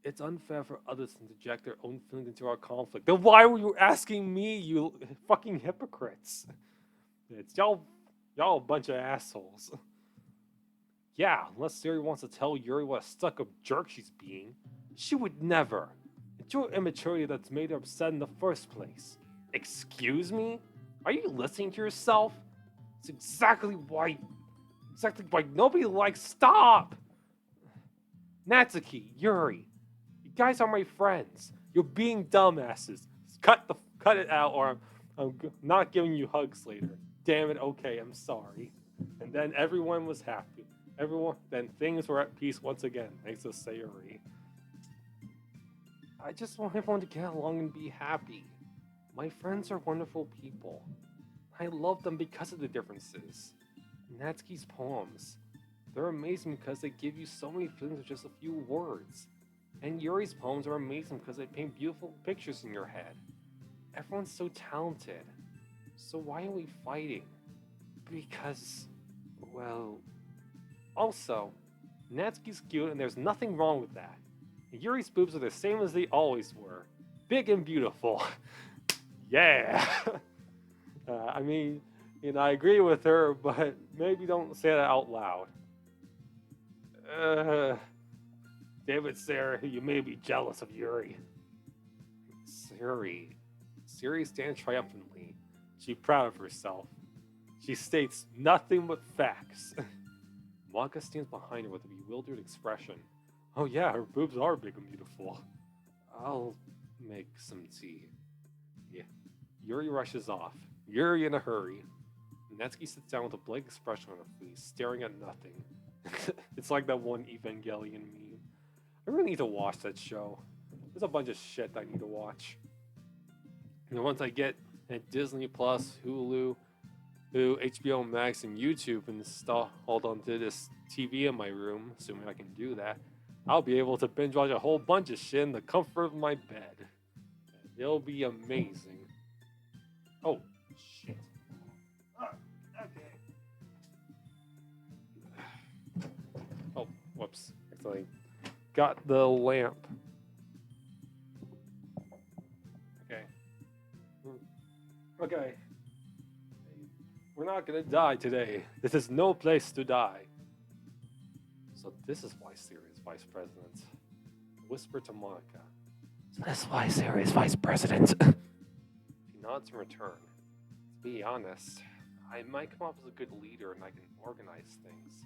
It's unfair for others to inject their own feelings into our conflict. Then why were you asking me, you fucking hypocrites? It's y'all a bunch of assholes. Yeah, unless Sayuri wants to tell Yuri what a stuck-up jerk she's being. She would never. It's your immaturity that's made her upset in the first place. Excuse me? Are you listening to yourself? It's exactly why nobody likes. Stop! Natsuki, Yuri, you guys are my friends. You're being dumbasses. Cut it out, or I'm not giving you hugs later. Damn it. Okay, I'm sorry. And then everyone was happy. Then things were at peace once again, thanks to Sayuri. I just want everyone to get along and be happy. My friends are wonderful people. I love them because of the differences. Natsuki's poems. They're amazing because they give you so many feelings with just a few words. And Yuri's poems are amazing because they paint beautiful pictures in your head. Everyone's so talented. So why are we fighting? Because, well... Also, Natsuki's cute and there's nothing wrong with that. Yuri's boobs are the same as they always were. Big and beautiful. Yeah! I mean, I agree with her, but maybe don't say that out loud. David, Sarah, you may be jealous of Yuri. Sayuri stands triumphantly. She's proud of herself. She states nothing but facts. Waka stands behind her with a bewildered expression. Oh yeah, her boobs are big and beautiful. I'll make some tea. Yeah. Yuri rushes off. Yuri in a hurry. Natsuki sits down with a blank expression on her face, staring at nothing. It's like that one Evangelion meme. I really need to watch that show. There's a bunch of shit I need to watch. And once I get at Disney Plus, Hulu, HBO Max, and YouTube installed onto this TV in my room, assuming I can do that, I'll be able to binge watch a whole bunch of shit in the comfort of my bed. It'll be amazing. Oh, shit. Okay. Oh, whoops. Actually, got the lamp. Okay. Okay. We're not gonna die today. This is no place to die. So this is why Sirius Vice President. Whisper to Monica. So that's why Sirius Vice President. She nods in return. To be honest, I might come off as a good leader and I can organize things.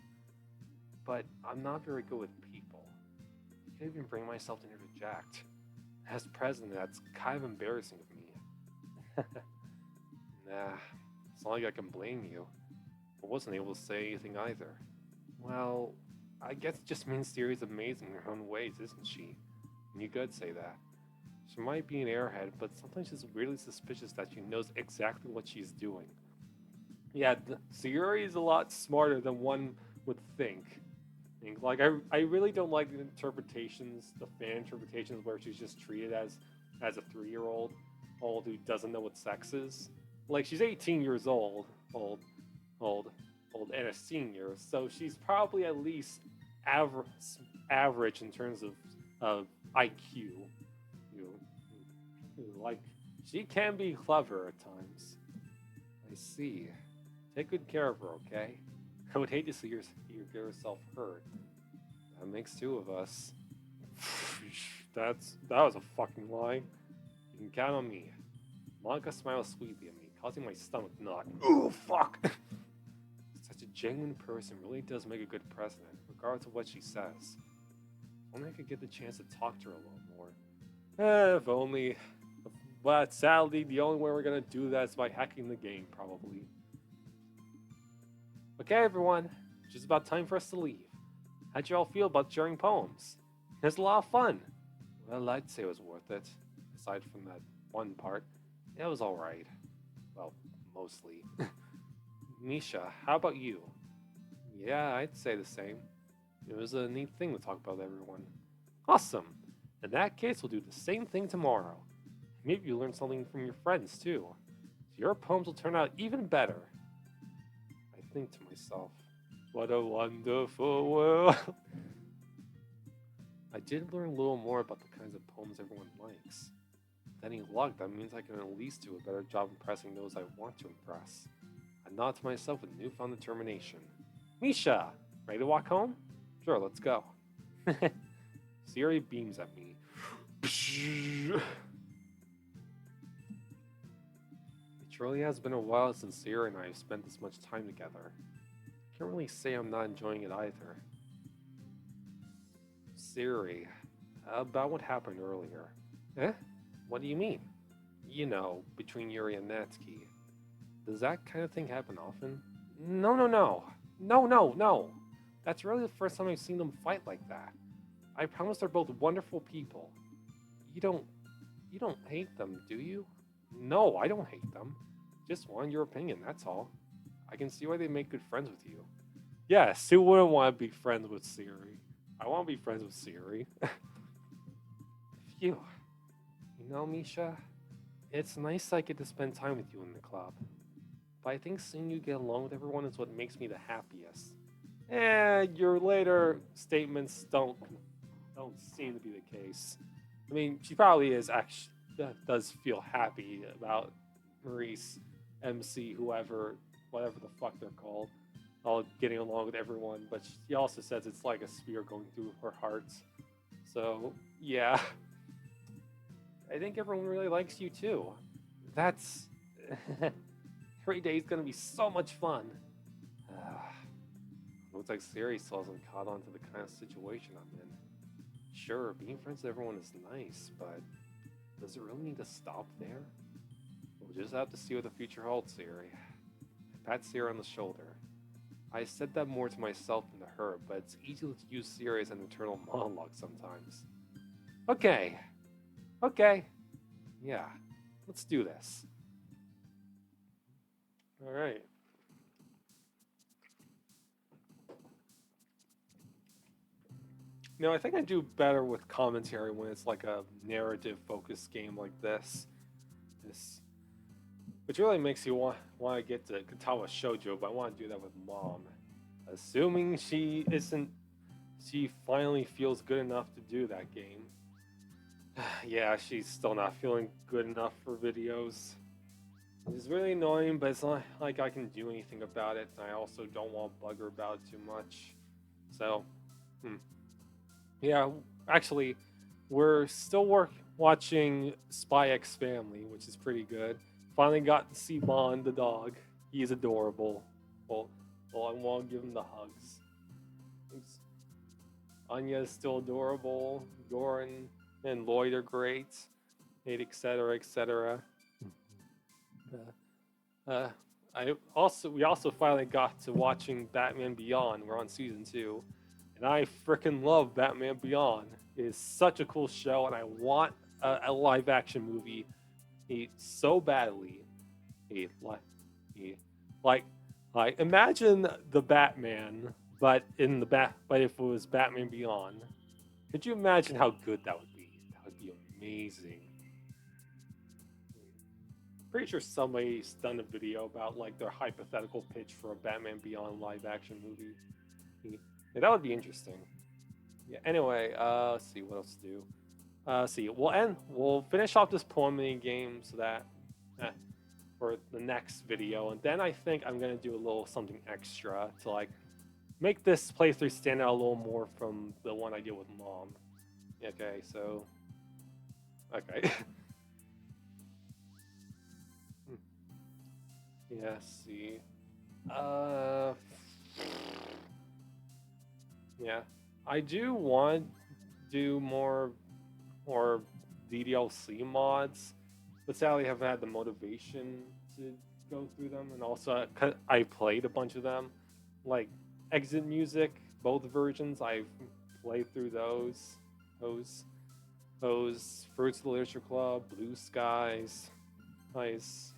But I'm not very good with people. I can't even bring myself to interject. As president, that's kind of embarrassing of me. Nah, it's not like I can blame you. I wasn't able to say anything either. Well, I guess it just means Siri's amazing in her own ways, isn't she? And you could say that. She might be an airhead, but sometimes she's weirdly suspicious that she knows exactly what she's doing. Yeah, Sayuri is a lot smarter than one would think. Like, I really don't like the interpretations, the fan interpretations, where she's just treated as a 3-year-old who doesn't know what sex is. Like, she's 18 years old, and a senior, so she's probably at least average in terms of IQ. Like, she can be clever at times. I see. Take good care of her, okay? I would hate to see her get herself hurt. That makes 2 of us. That was a fucking lie. You can count on me. Monica smiles sweetly at me, causing my stomach knot. Ooh, fuck! Such a genuine person really does make a good president, regardless of what she says. Only I could get the chance to talk to her a little more. If only. But sadly, the only way we're gonna do that is by hacking the game, probably. Okay, everyone. It's just about time for us to leave. How'd you all feel about sharing poems? It was a lot of fun. Well, I'd say it was worth it. Aside from that one part, it was alright. Well, mostly. Misha, how about you? Yeah, I'd say the same. It was a neat thing to talk about with everyone. Awesome! In that case, we'll do the same thing tomorrow. Maybe you'll learn something from your friends, too. So your poems will turn out even better. I think to myself, what a wonderful world. I did learn a little more about the kinds of poems everyone likes. With any luck, that means I can at least do a better job impressing those I want to impress. I nod to myself with newfound determination. Misha, ready to walk home? Sure, let's go. Siri beams at me. It truly has been a while since Siri and I have spent this much time together. Can't really say I'm not enjoying it either. Siri, about what happened earlier. Eh? What do you mean? You know, between Yuri and Natsuki. Does that kind of thing happen often? No. That's really the first time I've seen them fight like that. I promise they're both wonderful people. You don't hate them, do you? No, I don't hate them. Just wanted your opinion, that's all. I can see why they make good friends with you. Yes, who wouldn't want to be friends with Siri? I want to be friends with Siri. Phew. You know, Misha, it's nice I get to spend time with you in the club. But I think seeing you get along with everyone is what makes me the happiest. Your later statements don't seem to be the case. I mean, she probably does feel happy about Maurice, MC, whatever the fuck they're called, all getting along with everyone, but she also says it's like a spear going through her heart. So, yeah. I think everyone really likes you too. That's... Every day is gonna be so much fun. Looks like Siri still hasn't caught on to the kind of situation I'm in. Sure, being friends with everyone is nice, but does it really need to stop there? We'll just have to see what the future holds, Siri. I pat Sarah on the shoulder. I said that more to myself than to her, but it's easy to use Sarah as an internal monologue sometimes. Okay. Okay. Yeah. Let's do this. Alright. I think I do better with commentary when it's like a narrative focused game like this. Which really makes you want to get to Katawa Shoujo, but I want to do that with Mom. Assuming she finally feels good enough to do that game. Yeah, she's still not feeling good enough for videos. It's really annoying, but it's not like I can do anything about it. I also don't want to bug her about it too much. So, yeah, actually, we're still watching Spy X Family, which is pretty good. Finally got to see Bond, the dog. He's adorable. Well, I want to give him the hugs. Anya's still adorable. Goran and Lloyd are great. Etc. etc. We also finally got to watching Batman Beyond. We're on season 2, and I freaking love Batman Beyond. It is such a cool show, and I want a live action movie so badly. Like imagine the Batman, but if it was Batman Beyond. Could you imagine how good that would be? That would be amazing. Pretty sure somebody's done a video about like their hypothetical pitch for a Batman Beyond live action movie. Yeah, that would be interesting. Yeah. Anyway, let's see what else to do. See, we'll finish off this poem mini game so that for the next video, and then I think I'm gonna do a little something extra to like make this playthrough stand out a little more from the one I did with Mom. Okay, so okay. Yeah, see. Yeah. I do want to do more DDLC mods, but sadly I haven't had the motivation to go through them, and also I played a bunch of them. Like Exit Music, both versions, I've played through those. Those Fruits of the Literature Club, Blue Skies. Nice.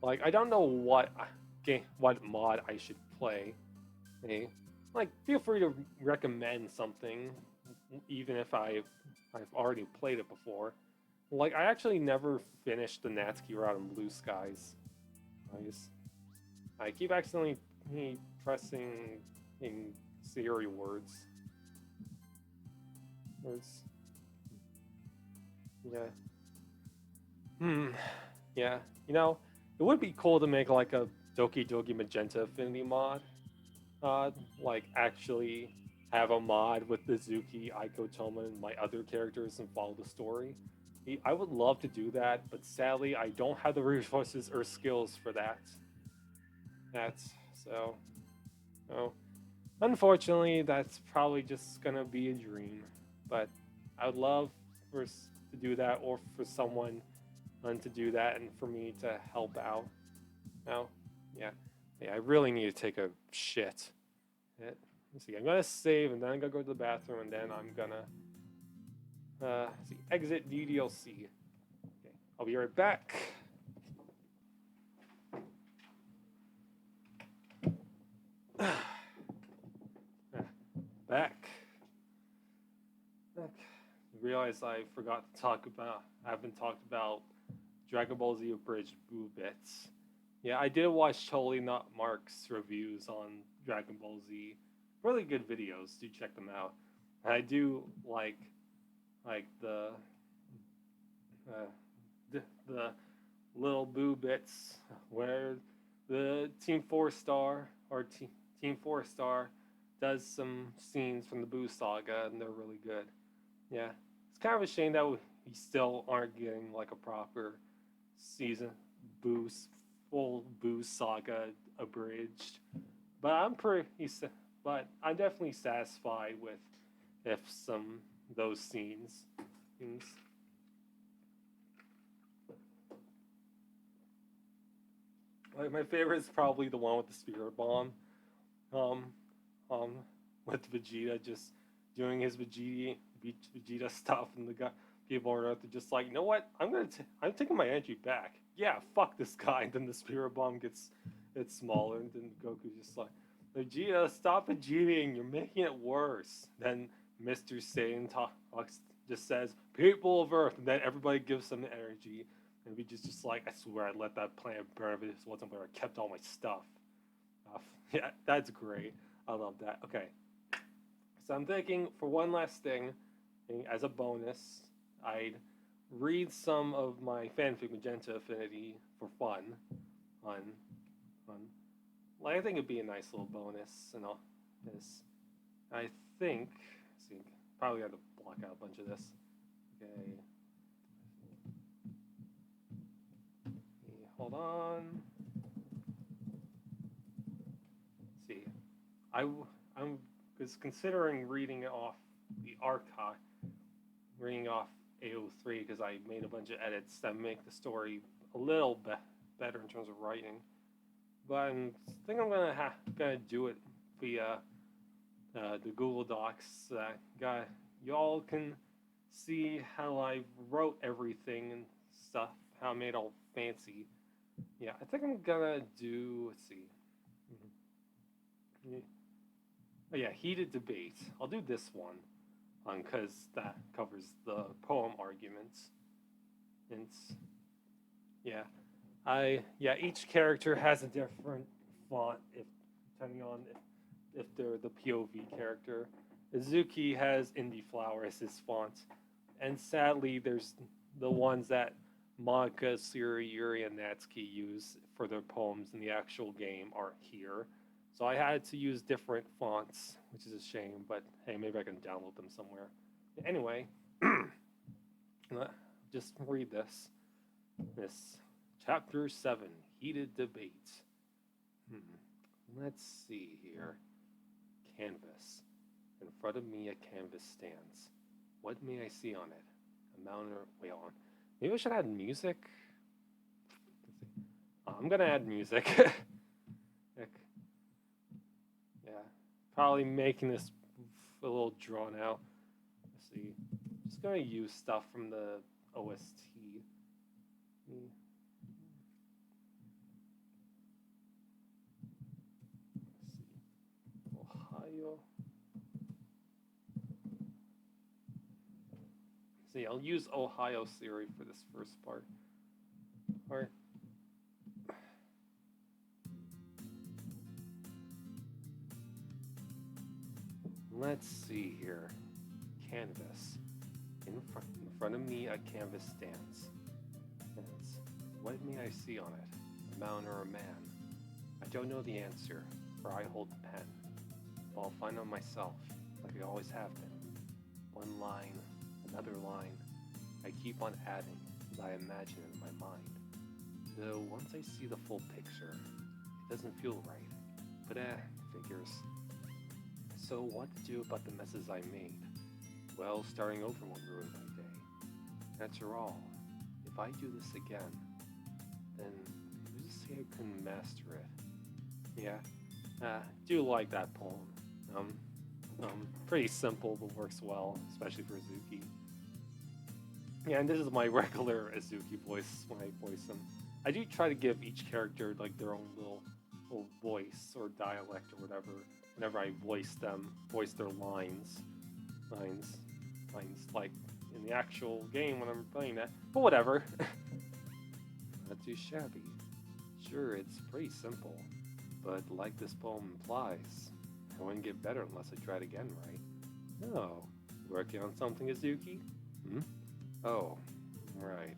Like I don't know what mod I should play. Hey, like feel free to recommend something, even if I've already played it before. Like I actually never finished the Natsuki route in Blue Skies. I keep accidentally pressing in Siri words. Yeah. Yeah, it would be cool to make like a Doki Doki Magenta Affinity mod. Like actually have a mod with Mizuki, Aiko Toma, and my other characters and follow the story. I would love to do that, but sadly I don't have the resources or skills for that. So unfortunately that's probably just gonna be a dream. But I would love to do that, or for someone to do that, and for me to help out. Now, yeah, I really need to take a shit. Let's see, I'm gonna save, and then I'm gonna go to the bathroom, and then I'm gonna exit DDLC. Okay, I'll be right back. Back. Realize I forgot to I haven't talked about Dragon Ball Z Abridged Boo Bits. Yeah, I did watch Totally Not Mark's reviews on Dragon Ball Z. Really good videos. Do check them out. And I do like the little Boo Bits where the Team 4-Star Team 4-Star does some scenes from the Boo Saga, and they're really good. Yeah, it's kind of a shame that we still aren't getting like a proper season full Boo Saga abridged. But I'm definitely satisfied with those scenes. My favorite is probably the one with the spirit bomb. Um, um, with Vegeta just doing his Vegeta stuff, and the guy people on Earth are just like, you know what? I'm taking my energy back. Yeah, fuck this guy. And then the spirit bomb it's smaller, and then Goku's just like, Vegeta, stop Vegetaing. You're making it worse. Then Mr. Satan talks, just says, people of Earth, and then everybody gives some energy. And Vegeta's just like, I swear I'd let that planet burn if it just wasn't where I kept all my stuff. Yeah, that's great. I love that. Okay. So I'm thinking for one last thing, as a bonus, I'd read some of my fanfic Magenta Affinity for fun. On, like, I think it'd be a nice little bonus and all this. I think, see, probably got to block out a bunch of this. Okay. Hold on. Let's see, I'm was considering reading off the archive, reading off AO3 because I made a bunch of edits that make the story a little better in terms of writing. But I think I'm gonna do it via the Google Docs. Y'all can see how I wrote everything and stuff, how I made it all fancy. Yeah, I think I'm gonna do. Let's see. Oh yeah, heated debate. I'll do this one, because that covers the poem arguments. And each character has a different font depending on if they're the POV character. Izuki has Indie Flower as his font, and sadly, there's the ones that Monica, Siri, Yuri, and Natsuki use for their poems in the actual game are here. So I had to use different fonts, which is a shame, but hey, maybe I can download them somewhere. Anyway, just read this. This Chapter 7, Heated Debate. Let's see here. Canvas. In front of me, a canvas stands. What may I see on it? A mountain or... Wait on. Maybe I should add music? I'm gonna add music. Yeah, probably making this a little drawn out. Let's see. Just gonna use stuff from the OST. Let's see. Ohio. See, I'll use Ohio Siri for this first part. Alright. Let's see here. Canvas. In front of me, a canvas stands. What may I see on it? A mountain or a man? I don't know the answer, for I hold the pen. But I'll find out myself, like I always have been. One line, another line. I keep on adding, as I imagine in my mind. Though once I see the full picture, it doesn't feel right. But figures. So what to do about the messes I made? Well, starting over won't ruin my day. After all, if I do this again, then who's to say I couldn't master it? Yeah, do like that poem. Pretty simple, but works well, especially for Izuki. Yeah, and this is my regular Izuki voice when I voice him. I do try to give each character like their own little voice or dialect or whatever. Whenever I voice their lines like in the actual game when I'm playing that. But whatever. Not too shabby. Sure, it's pretty simple, but like this poem implies, I wouldn't get better unless I tried again, right? Oh, working on something, Izuki? Oh, right.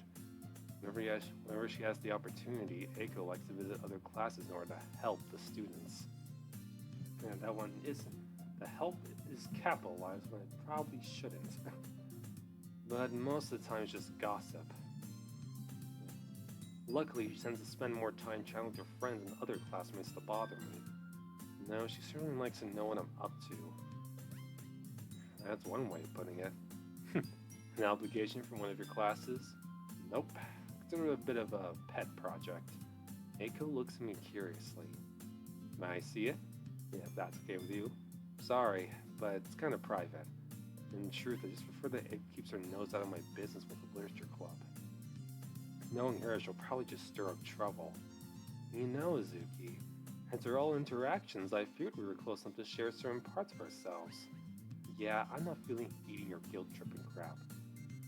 Whenever she has the opportunity, Eiko likes to visit other classes in order to help the students. And that one isn't. The help is capitalized when it probably shouldn't. But most of the time it's just gossip. Luckily, she tends to spend more time chatting with her friends and other classmates to bother me. No, she certainly likes to know what I'm up to. That's one way of putting it. An obligation from one of your classes? Nope. Consider it a bit of a pet project. Eiko looks at me curiously. May I see it? Yeah, if that's okay with you. Sorry, but it's kind of private. In truth, I just prefer that Eiko keeps her nose out of my business with the literature club. Knowing her, she'll probably just stir up trouble. You know, Azuki, after all interactions, I feared we were close enough to share certain parts of ourselves. Yeah, I'm not feeling eating your guilt-tripping crap.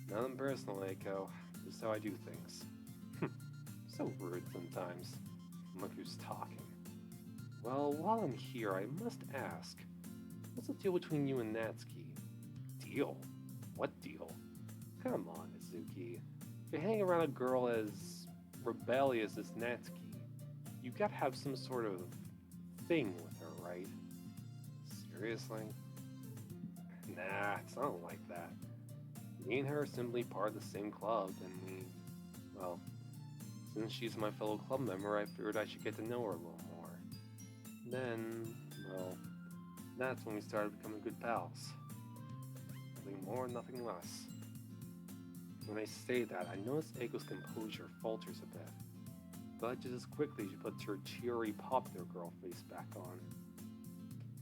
Nothing personal, Eiko. Just how I do things. So rude sometimes. Look who's talking. Well, while I'm here, I must ask, what's the deal between you and Natsuki? Deal? What deal? Come on, Azuki. If you hang around a girl as rebellious as Natsuki, you gotta have some sort of thing with her, right? Seriously? Nah, it's not like that. Me and her are simply part of the same club, and well, since she's my fellow club member, I figured I should get to know her a little more. Then, well, that's when we started becoming good pals. Nothing more, nothing less. When I say that, I notice Eiko's composure falters a bit, but just as quickly she puts her cheery popular girl face back on.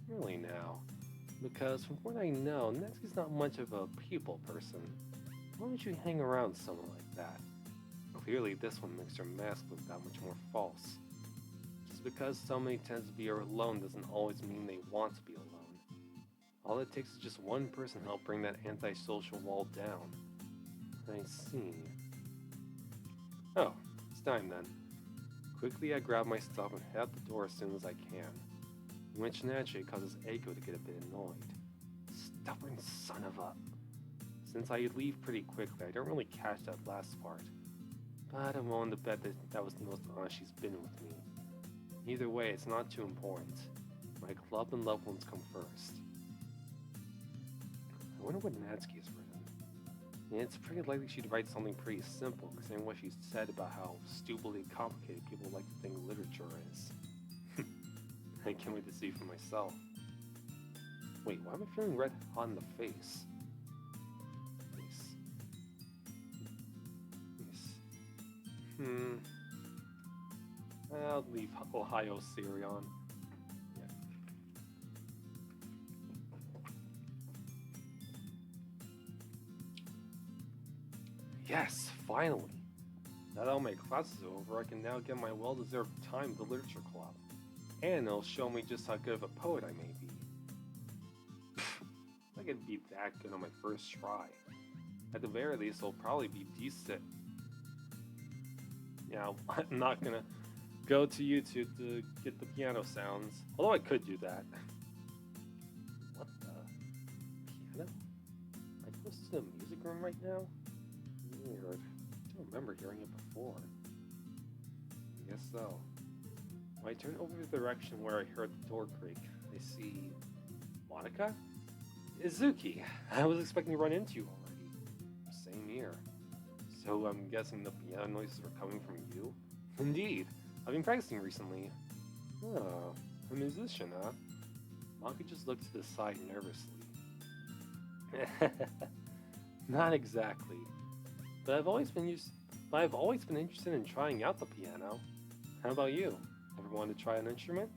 Really now, because from what I know, Natsuki's not much of a people person. Why would you hang around someone like that? Clearly, this one makes her mask look that much more false. Just because somebody tends to be alone doesn't always mean they want to be alone. All it takes is just one person to help bring that antisocial wall down. I see. Oh, it's time then. Quickly, I grab my stuff and head out the door as soon as I can, which naturally causes Eiko to get a bit annoyed. Stubborn son of a... Since I leave pretty quickly, I don't really catch that last part. But I'm willing to bet that was the most honest she's been with me. Either way, it's not too important. My club and loved ones come first. I wonder what Natsuki has written. And it's pretty likely she'd write something pretty simple, considering what she said about how stupidly complicated people like to think literature is. I can't wait to see for myself. Wait, why am I feeling red hot in the face? I'll leave Ohio Siri on. Yeah. Yes, finally! Now that all my classes are over, I can now get my well-deserved time at the literature club. And it'll show me just how good of a poet I may be. I could be that good on my first try. At the very least, it'll probably be decent. Yeah, I'm not gonna go to YouTube to get the piano sounds, although I could do that. What the? Piano? Am I close to the music room right now? Weird. I don't remember hearing it before. I guess so. When I turn over the direction where I heard the door creak, I see... Monica? Izuki! I was expecting to run into you already. Same here. So I'm guessing the piano noises are coming from you? Indeed. I've been practicing recently. Oh, a musician, huh? Monica just looked to the side nervously. Not exactly. But I've always been interested in trying out the piano. How about you? Ever wanted to try an instrument?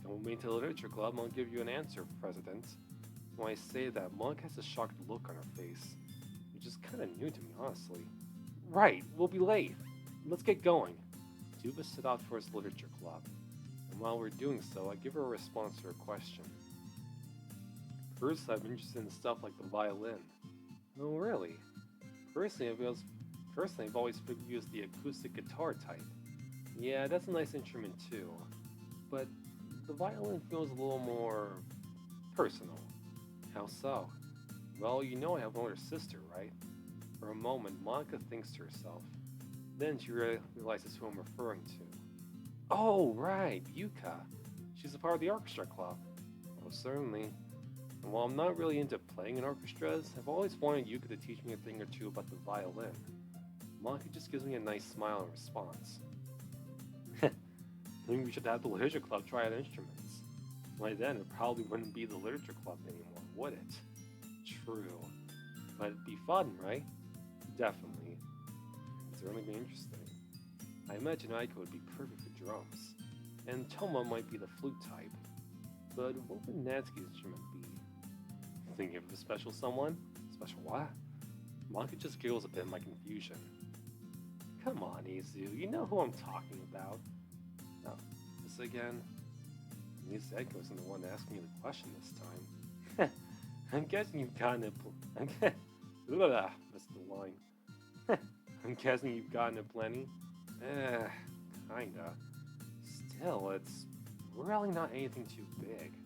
Come with me to the literature club and I'll give you an answer, President. When I say that, Monica has a shocked look on her face, which is kind of new to me, honestly. Right, we'll be late. Let's get going. Two of us set out towards the literature club, and while we're doing so, I give her a response to her question. First, I'm interested in stuff like the violin. Oh, really? Personally, I've always figured you as the acoustic guitar type. Yeah, that's a nice instrument too, but the violin feels a little more personal. How so? Well, you know I have an older sister, right? For a moment, Monica thinks to herself. Then she realizes who I'm referring to. Oh, right, Yuka. She's a part of the orchestra club. Oh, certainly. And while I'm not really into playing in orchestras, I've always wanted Yuka to teach me a thing or two about the violin. Monica just gives me a nice smile in response. Maybe we should have the literature club try out instruments. By then, it probably wouldn't be the literature club anymore, would it? True. But it'd be fun, right? Definitely. It's certainly be interesting. I imagine Aiko would be perfect for drums, and Toma might be the flute type. But what would Natsuki's instrument be? Thinking of a special someone? Special what? Maka just giggles a bit in my confusion. Come on, Izu, you know who I'm talking about. Oh, this again? At least Echo isn't the one asking you the question this time. I'm guessing you've gotten it. That's the line. I'm guessing you've gotten it plenty. Kinda. Still, it's really not anything too big.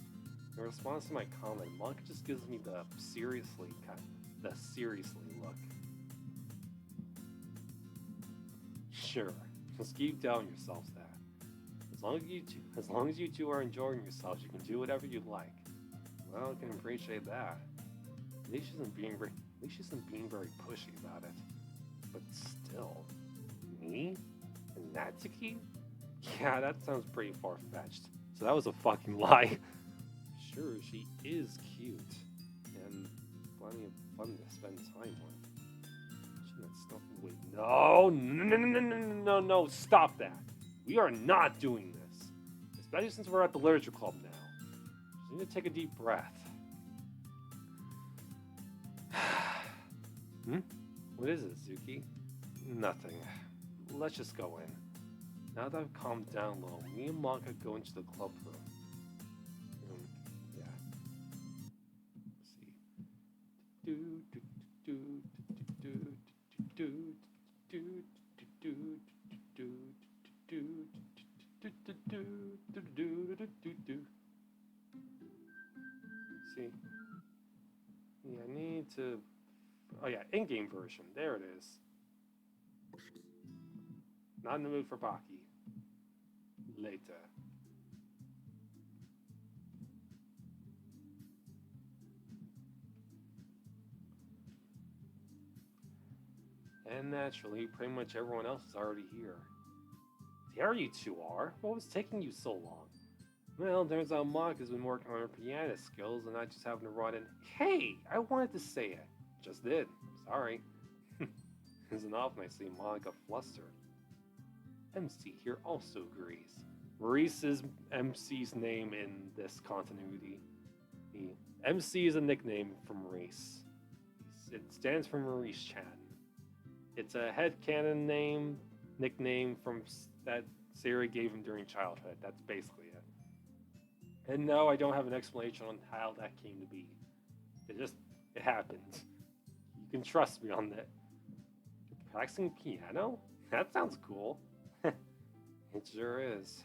In response to my comment, Monka just gives me the seriously look. Sure, just keep telling yourselves that. As long as you two are enjoying yourselves, you can do whatever you like. Well, I can appreciate that. At least she isn't being very pushy about it. But still, me and Natsuki? Yeah, that sounds pretty far-fetched. So that was a fucking lie. Sure, she is cute, and plenty of fun to spend time with. Shouldn't that stuff wait? No, stop that. We are not doing this. Especially since we're at the literature club now. Just need to take a deep breath. What is it, Zuki? Nothing. Let's just go in. Now that I've calmed down a little, me and Monka go into the club room. Yeah. See. Yeah, I need to... Oh yeah, in-game version. There it is. Not in the mood for Baki. Later. And naturally, pretty much everyone else is already here. There you two are. What was taking you so long? Well, turns out Monica's been working on her piano skills, and I just happened to run in. Hey, I wanted to say it. Just did. Sorry. Isn't often I see Monica flustered. MC here also agrees. Maurice is MC's name in this continuity. MC is a nickname for Maurice. It stands for Maurice Chan. It's a headcanon nickname from that Sari gave him during childhood. That's basically it. And no, I don't have an explanation on how that came to be. It happened. You can trust me on that. Practicing piano? That sounds cool. It sure is.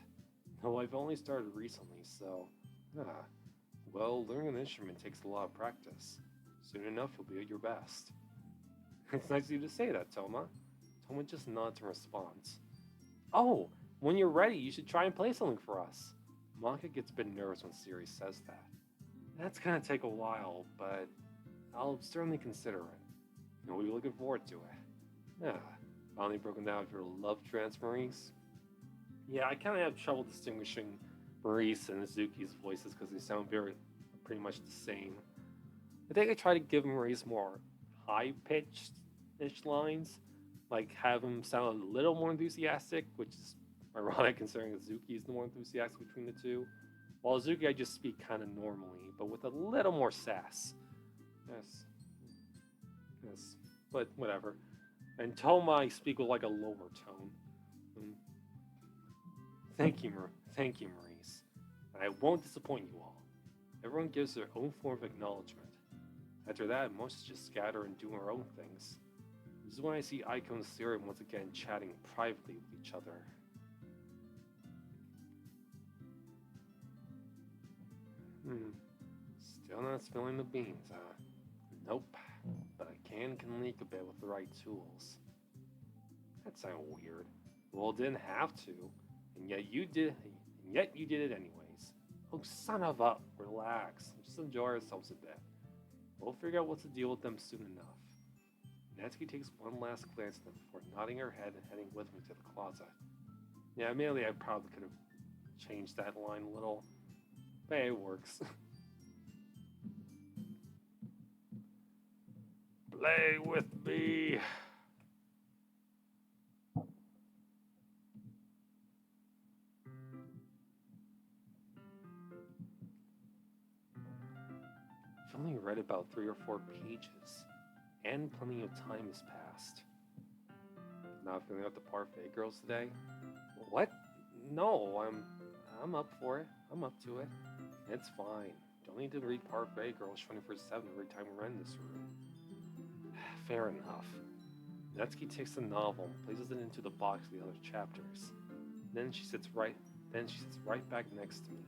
Though I've only started recently, so... Well, learning an instrument takes a lot of practice. Soon enough, you'll be at your best. It's nice of you to say that, Toma. Toma just nods in response. Oh, when you're ready, you should try and play something for us. Monka gets a bit nervous when Siri says that. That's gonna take a while, but I'll certainly consider it. We'll be looking forward to it. Finally broken down your love trance, Maurice. Yeah, I kind of have trouble distinguishing Maurice and Azuki's voices because they sound pretty much the same. I think I try to give Maurice more high-pitched-ish lines, like have him sound a little more enthusiastic, which is ironic considering Azuki is the more enthusiastic between the two. While Azuki, I just speak kind of normally, but with a little more sass. Yes, but whatever. And Toma, I speak with like a lower tone. Thank you, Maurice. I won't disappoint you all. Everyone gives their own form of acknowledgement. After that, most just scatter and do our own things. This is when I see Aiko and Siri once again chatting privately with each other. Still not spilling the beans, huh? Nope. But I can leak a bit with the right tools. That sounded weird. Well, it didn't have to. And yet you did it anyways. Oh, son of a... Relax. Just enjoy ourselves a bit. We'll figure out what to deal with them soon enough. Natsuki takes one last glance at them before nodding her head and heading with me to the closet. Yeah, admittedly, I probably could have changed that line a little. But hey, it works. Play with me. read about 3 or 4 pages, and plenty of time has passed. Not feeling up the parfait girls today? What? No, I'm up for it. I'm up to it. It's fine. Don't need to read parfait girls 24/7 every time we're in this room. Fair enough. Natsuki takes the novel and places it into the box with the other chapters. Then she sits right back next to me.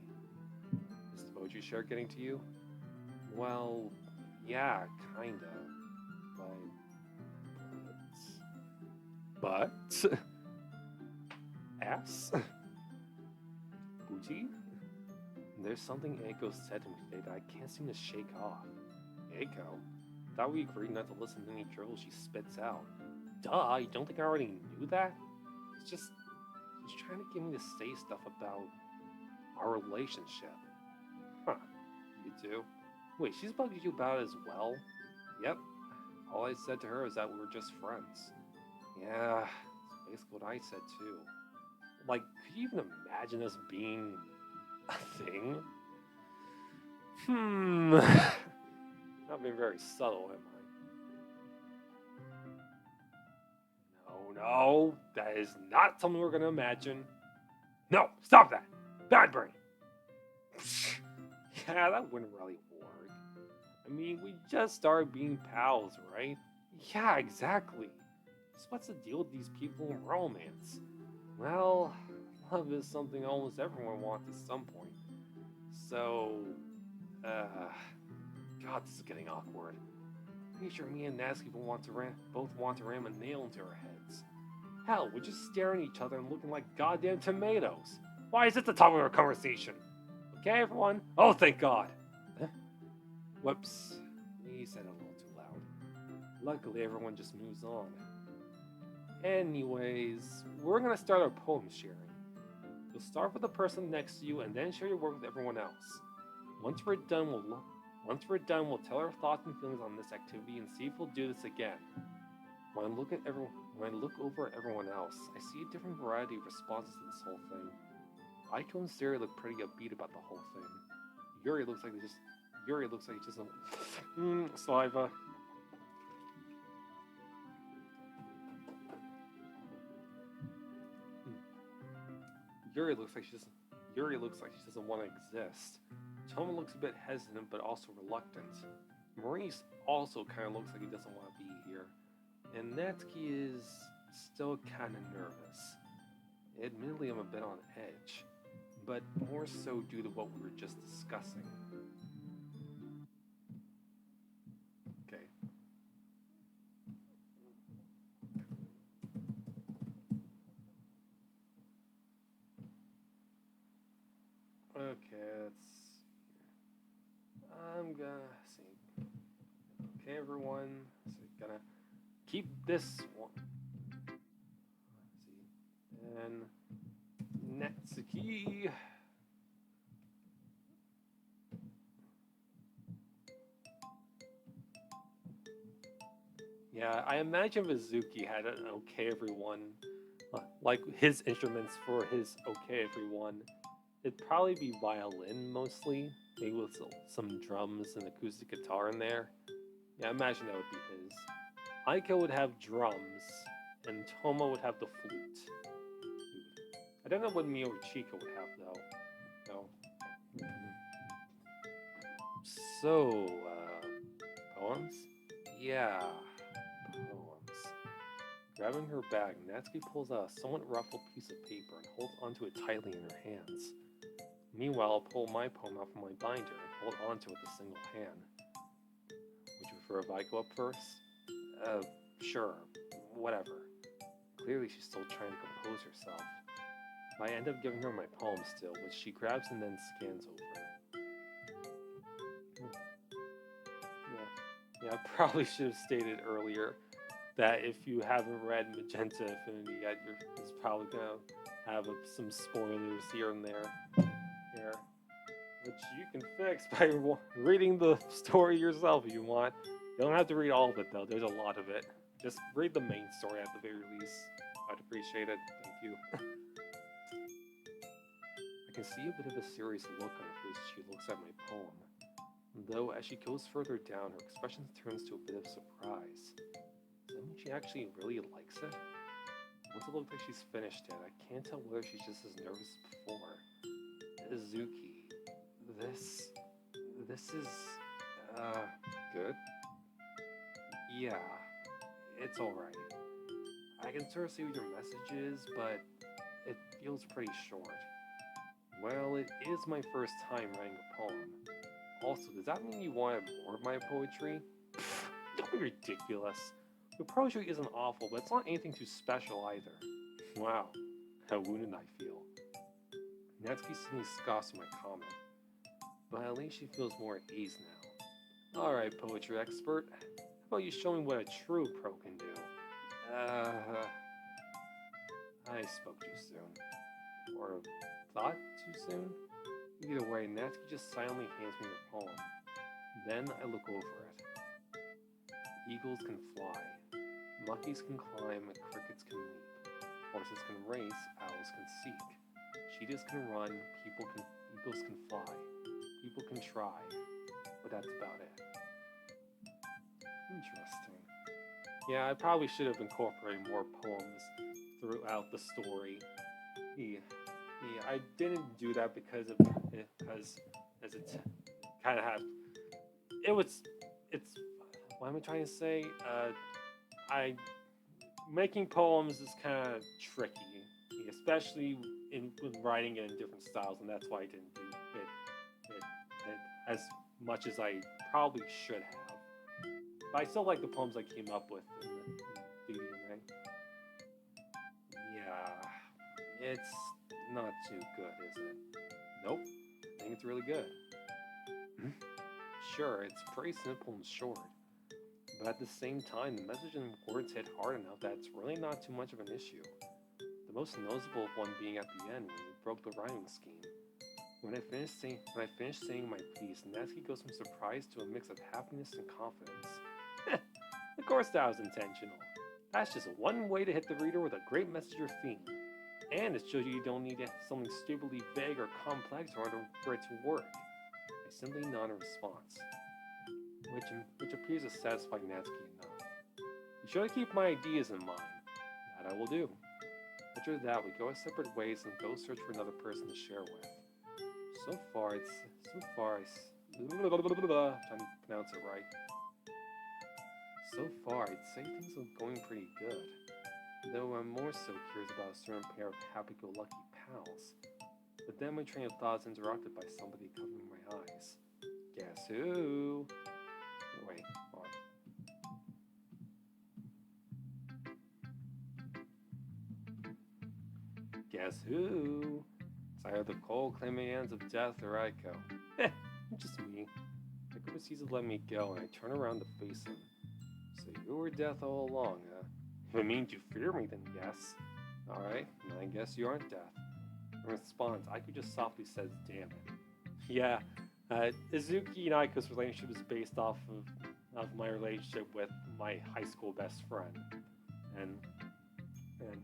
Is the emoji share getting to you? Well, yeah, kinda. But ass? Booty? There's something Eiko said to me today that I can't seem to shake off. Eiko? Thought we agreed not to listen to any dribble she spits out. Duh, you don't think I already knew that? She's trying to get me to say stuff about our relationship. Huh, you do? Wait, she's bugging you about it as well? Yep. All I said to her is that we were just friends. Yeah, that's basically what I said too. Like, could you even imagine us being a thing? Not being very subtle, am I? No, that is not something we're gonna imagine. No, stop that! Bad brain! Yeah, that wouldn't really work. I mean, we just started being pals, right? Yeah, exactly. So what's the deal with these people in romance? Well, love is something almost everyone wants at some point. So, God, this is getting awkward. Pretty sure me and Natsuki both want to ram a nail into our heads. Hell, we're just staring at each other and looking like goddamn tomatoes. Why is it the topic of our conversation? Okay, everyone? Oh, thank God. Whoops. We said it a little too loud. Luckily, everyone just moves on. Anyways, we're gonna start our poem sharing. You'll start with the person next to you and then share your work with everyone else. Once we're done, we'll tell our thoughts and feelings on this activity and see if we'll do this again. When I look over at everyone else, I see a different variety of responses to this whole thing. Aiko and Siri look pretty upbeat about the whole thing. Yuri looks like he just saliva. Yuri looks like she doesn't want to exist. Toma looks a bit hesitant but also reluctant. Maurice also kind of looks like he doesn't want to be here. And Natsuki is still kind of nervous. Admittedly, I'm a bit on edge, but more so due to what we were just discussing. Okay. Okay, I'm gonna see. Okay, everyone. So gonna keep this one. Let's see. And Natsuki. Yeah, I imagine Mizuki had an okay everyone, like his instruments for his okay everyone. It'd probably be violin mostly, maybe with some drums and acoustic guitar in there. Yeah, I imagine that would be his. Aiko would have drums, and Toma would have the flute. I don't know what Mio or Chica would have though. No. So, poems? Yeah, poems. Grabbing her bag, Natsuki pulls out a somewhat ruffled piece of paper and holds onto it tightly in her hands. Meanwhile, I'll pull my poem out from my binder and hold onto it with a single hand. Would you prefer if I go up first? Sure. Whatever. Clearly she's still trying to compose herself. I end up giving her my poem still, which she grabs and then scans over. Yeah, I probably should have stated earlier that if you haven't read Magenta Affinity yet, it's probably going to have some spoilers here and there. Which you can fix by reading the story yourself if you want. You don't have to read all of it though, there's a lot of it. Just read the main story at the very least. I'd appreciate it, thank you. I can see a bit of a serious look on her face as she looks at my poem. Though as she goes further down, her expression turns to a bit of surprise. Does that mean she actually really likes it? Once it looks like she's finished it, I can't tell whether she's just as nervous as before. Izuki, this is, good? Yeah, it's alright. I can sort of see what your message is, but it feels pretty short. Well, it is my first time writing a poem. Also, does that mean you wanted more of my poetry? Pfft, don't be ridiculous. Your poetry isn't awful, but it's not anything too special either. Wow, how wounded I feel. Natsuki suddenly scoffs at my comment, but at least she feels more at ease now. Alright, poetry expert, how about you show me what a true pro can do? I spoke too soon. Or thought too soon? Either way, Natsuki just silently hands me the poem. Then I look over it. Eagles can fly, monkeys can climb, and crickets can leap. Horses can race, owls can seek. Cheetahs can run, eagles can fly. People can try, but that's about it. Interesting. Yeah, I probably should have incorporated more poems throughout the story. Yeah, I didn't do that because as it kind of had it's what am I trying to say? I making poems is kind of tricky, especially when writing it in different styles, and that's why I didn't do it as much as I probably should have. But I still like the poems I came up with in the DDLC. Yeah, it's not too good, is it? Nope, I think it's really good. Sure, it's pretty simple and short, but at the same time, the message and words hit hard enough that it's really not too much of an issue. The most noticeable one being at the end when you broke the rhyming scheme. When I finished saying my piece, Natsuki goes from surprise to a mix of happiness and confidence. Of course that was intentional. That's just one way to hit the reader with a great message or theme. And it shows you don't need something stupidly vague or complex in order for it to work. I simply nod in response, which appears to satisfy Natsuki enough. Be sure to keep my ideas in mind. That I will do. After that, we go our separate ways and go search for another person to share with. So far, trying to pronounce it right. So far, I'd say things are going pretty good. Though I'm more so curious about a certain pair of happy-go-lucky pals. But then my train of thoughts is interrupted by somebody covering my eyes. Guess who? Wait, hold on. Guess who? It's either the cold claiming hands of death or Aiko. Just me. Aiko proceeds to let me go, and I turn around to face him. So you were death all along, huh? If it means you fear me, then yes. Alright, then I guess you aren't death. In response, Aiko just softly says, damn it. Yeah, Izuki and Aiko's relationship is based off of my relationship with my high school best friend. And I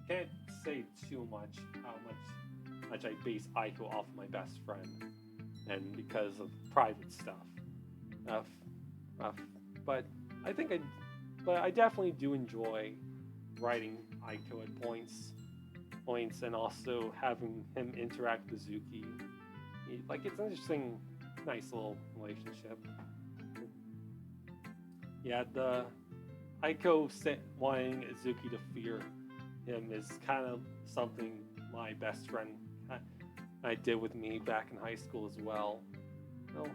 can't say too much how much I base Aiko off of my best friend. And because of private stuff. But I definitely do enjoy writing Aiko at points, and also having him interact with Zuki. Like, it's an interesting, nice little relationship. Yeah, the Aiko wanting Zuki to fear him is kind of something my best friend I did with me back in high school as well. Well,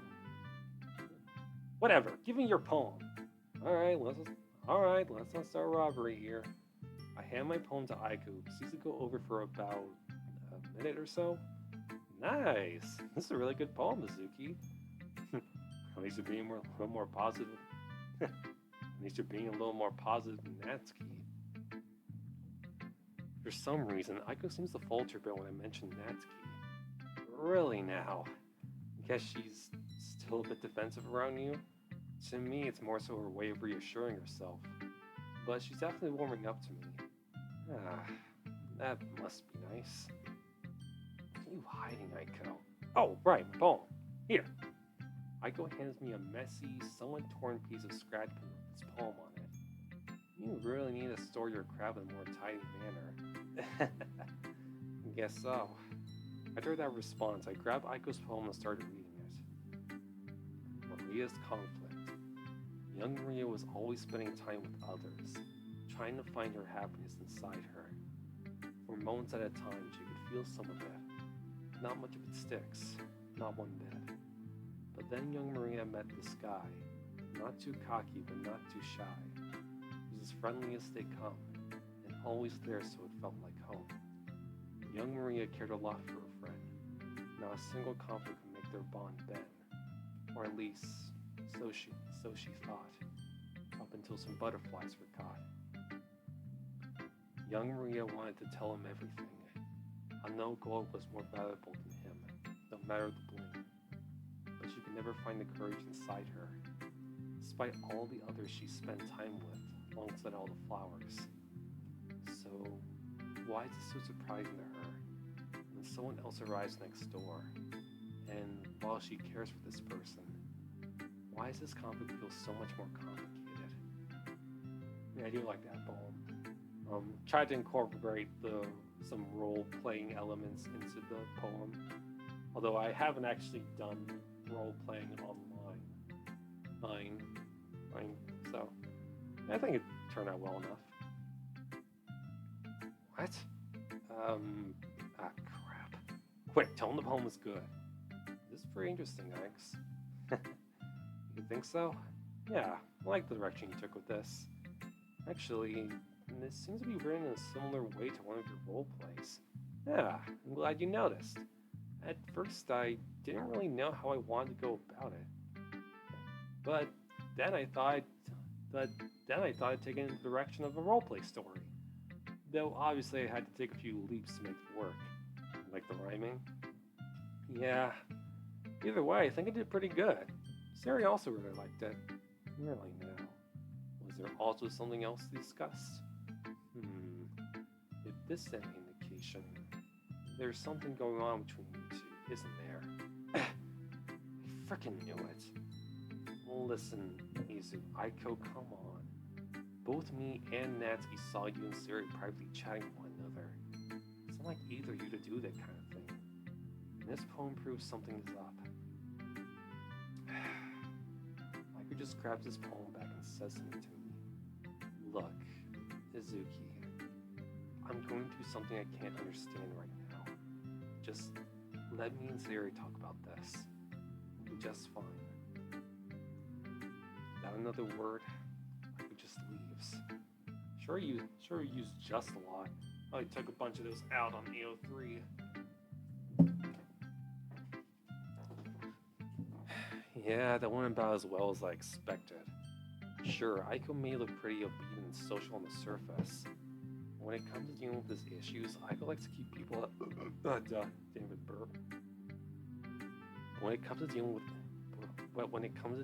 whatever. Give me your poem. Alright, let's not start a robbery here. I hand my poem to Aiko, who proceeds to go over for about a minute or so. Nice! This is a really good poem, Natsuki. At least you're being a little more positive. At least you're being a little more positive than Natsuki. For some reason, Aiko seems to falter a bit when I mention Natsuki. Really now? I guess she's still a bit defensive around you? To me, it's more so her way of reassuring herself. But she's definitely warming up to me. That must be nice. What are you hiding, Aiko? Oh, right, my poem. Here. Aiko hands me a messy, somewhat torn piece of scratchpaper with this poem on it. You really need to store your crap in a more tidy manner. Guess so. After that response, I grabbed Aiko's poem and started reading it. Maria's conflict. Young Maria was always spending time with others, trying to find her happiness inside her. For moments at a time, she could feel some of it. Not much of it sticks, not one bit. But then young Maria met this guy, not too cocky but not too shy. He was as friendly as they come, and always there so it felt like home. Young Maria cared a lot for her friend. Not a single conflict could make their bond bend, or at least so she thought, up until some butterflies were caught. Young Maria wanted to tell him everything. How no gold was more valuable than him, no matter the bling. But she could never find the courage inside her, despite all the others she spent time with, alongside all the flowers. So, why is it so surprising to her when someone else arrives next door, and while she cares for this person, why does this conflict feel so much more complicated? Yeah, I do like that poem. Tried to incorporate some role-playing elements into the poem, although I haven't actually done role-playing online. So I think it turned out well enough. What? Crap. Quick, tell him the poem was good. This is pretty interesting, Alex. You think so? Yeah, I like the direction you took with this. Actually, this seems to be written in a similar way to one of your role plays. Yeah, I'm glad you noticed. At first, I didn't really know how I wanted to go about it. But then I thought I'd take it in the direction of a roleplay story. Though obviously I had to take a few leaps to make it work. Like the rhyming. Yeah. Either way, I think I did pretty good. Sari also really liked it. Really now. Was there also something else to discuss? If this is any indication, there's something going on between you two, isn't there? I frickin' knew it. Listen, Izu, Aiko, come on. Both me and Natsuki saw you and Sari privately chatting with one another. It's not like either of you to do that kind of thing. And this poem proves something is up. Aiko just grabs his poem back and says something to me. Look, Izuki, I'm going through something I can't understand right now. Just let me and Sari talk about this. We'll be just fine. Without another word, Aiko just leaves. Sure he used just a lot. I took a bunch of those out on AO3. Yeah, that went about as well as I expected. Sure, Aiko may look pretty obedient and social on the surface. When it comes to dealing with his issues, Aiko likes to keep people David burp. When it comes to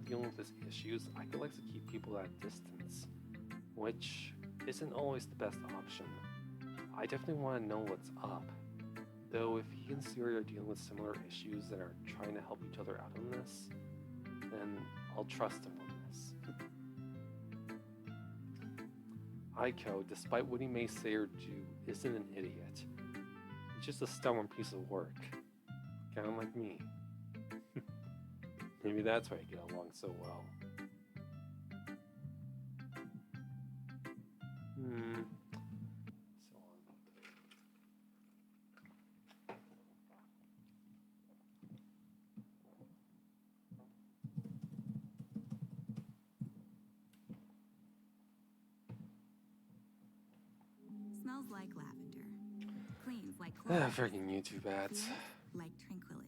dealing with his issues, Aiko likes to keep people at a distance, which isn't always the best option. I definitely want to know what's up. Though if he and Siri are dealing with similar issues and are trying to help each other out on this, then I'll trust him on this. Aiko, despite what he may say or do, isn't an idiot. He's just a stubborn piece of work. Kind of like me. Maybe that's why I get along so well. Smells like lavender. Cleans like chlorine. Freaking YouTube ads. Feels like tranquility.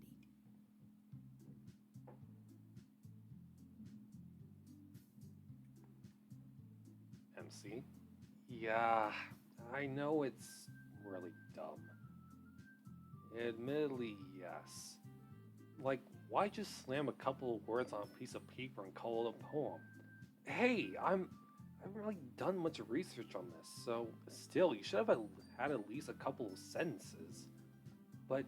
MC? Yeah, I know it's really dumb. Admittedly, yes. Like, why just slam a couple of words on a piece of paper and call it a poem? Hey, I haven't really done much research on this, so still, you should have had at least a couple of sentences. But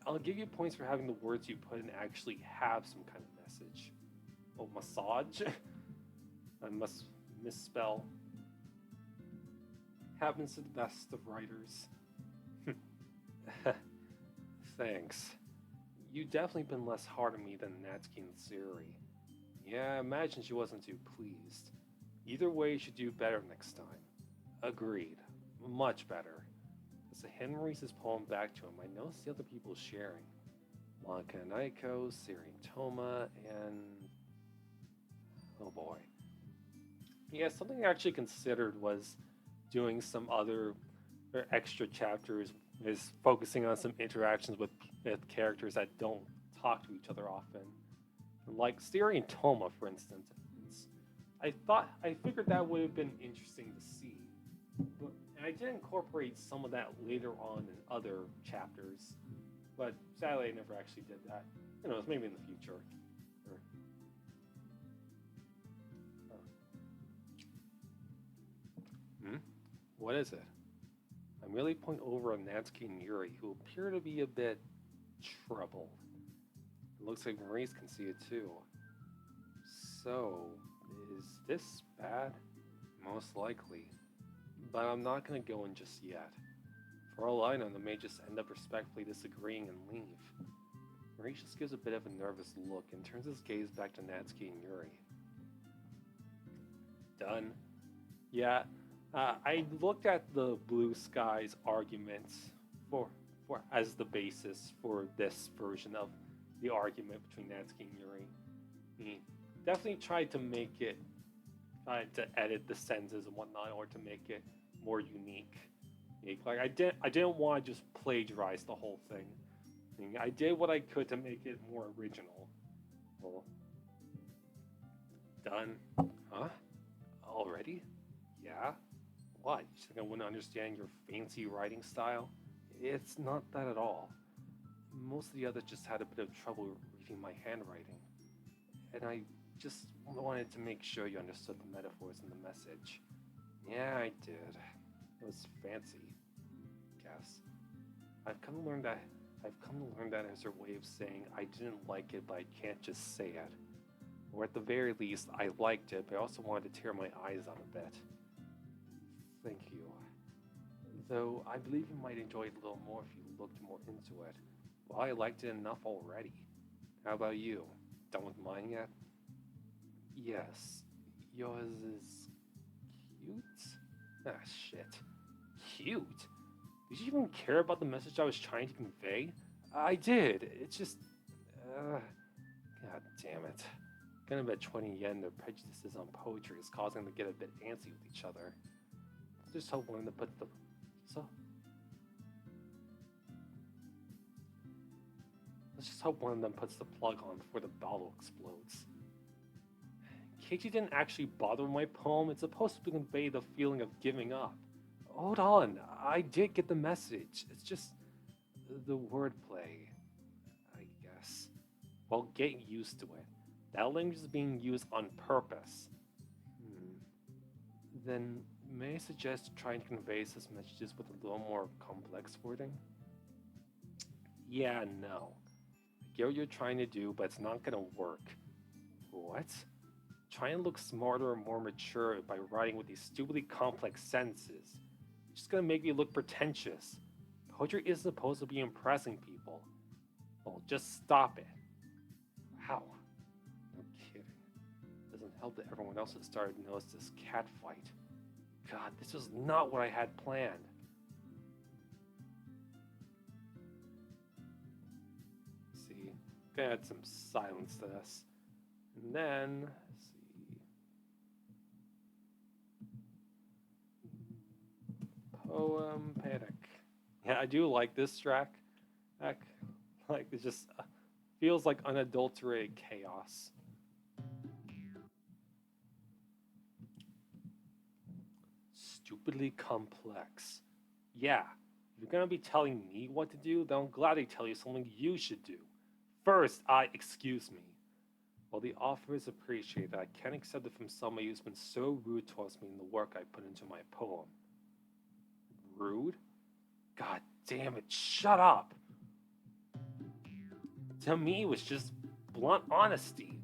I'll give you points for having the words you put in actually have some kind of message. Oh, massage? I must misspell. Happens to the best of writers. Thanks. You've definitely been less hard on me than Natsuki and Siri. Yeah, I imagine she wasn't too pleased. Either way, you should do better next time. Agreed. Much better. As Henry reads his poem back to him, I notice the other people sharing. Monica and Aiko, Siri and Toma, and... oh boy. Yeah, something I actually considered was doing some other or extra chapters, is focusing on some interactions with characters that don't talk to each other often. Like Siri and Toma, for instance. I figured that would have been interesting to see. But, and I did incorporate some of that later on in other chapters. But sadly, I never actually did that. Who knows, maybe in the future. Or, What is it? I'm really pointing over on Natsuki and Yuri, who appear to be a bit troubled. It looks like Maurice can see it too. So, is this bad? Most likely. But I'm not going to go in just yet. For all I know, they may just end up respectfully disagreeing and leave. Maurice just gives a bit of a nervous look and turns his gaze back to Natsuki and Yuri. Done. Yeah, I looked at the Blue Skies arguments for as the basis for this version of the argument between Natsuki and Yuri. He definitely tried to make it, tried to edit the sentences and whatnot, or to make it more unique. Like I didn't want to just plagiarize the whole thing. I did what I could to make it more original. Well, done. Huh? Already? Yeah? What? You think I wouldn't understand your fancy writing style? It's not that at all. Most of the others just had a bit of trouble reading my handwriting. And I just wanted to make sure you understood the metaphors in the message. Yeah, I did. It was fancy, I guess. I've come to learn that as her way of saying I didn't like it, but I can't just say it. Or at the very least, I liked it, but I also wanted to tear my eyes out a bit. Thank you. Though I believe you might enjoy it a little more if you looked more into it. Well, I liked it enough already. How about you? Done with mine yet? Yes. Yours is... cute? Ah, shit. Cute? Did you even care about the message I was trying to convey? I did. It's just... God damn it. Gonna bet 20 yen their prejudices on poetry is causing them to get a bit antsy with each other. Just hope one of them put the... Let's just hope one of them puts the plug on before the bottle explodes. Keiji didn't actually bother with my poem. It's supposed to convey the feeling of giving up. Hold on, I did get the message. It's just the wordplay, I guess. Well, get used to it. That language is being used on purpose. Then may I suggest trying to convey such messages with a little more complex wording? Yeah, no. I get what you're trying to do, but it's not gonna work. What? Try and look smarter and more mature by writing with these stupidly complex sentences. It's just gonna make me look pretentious. Poetry isn't supposed to be impressing people. Well, just stop it. Wow. No kidding. Doesn't help that everyone else has started to notice this cat fight. God, this was not what I had planned. Let's see, gonna add some silence to this. And then, let's see. Poem Panic. Yeah, I do like this track. Like, it just feels like unadulterated chaos. Stupidly complex. Yeah, if you're gonna be telling me what to do, then I'm glad I tell you something you should do. First, excuse me. While the offer is appreciated, I can't accept it from somebody who's been so rude towards me in the work I put into my poem. Rude? God damn it, shut up! To me, it was just blunt honesty.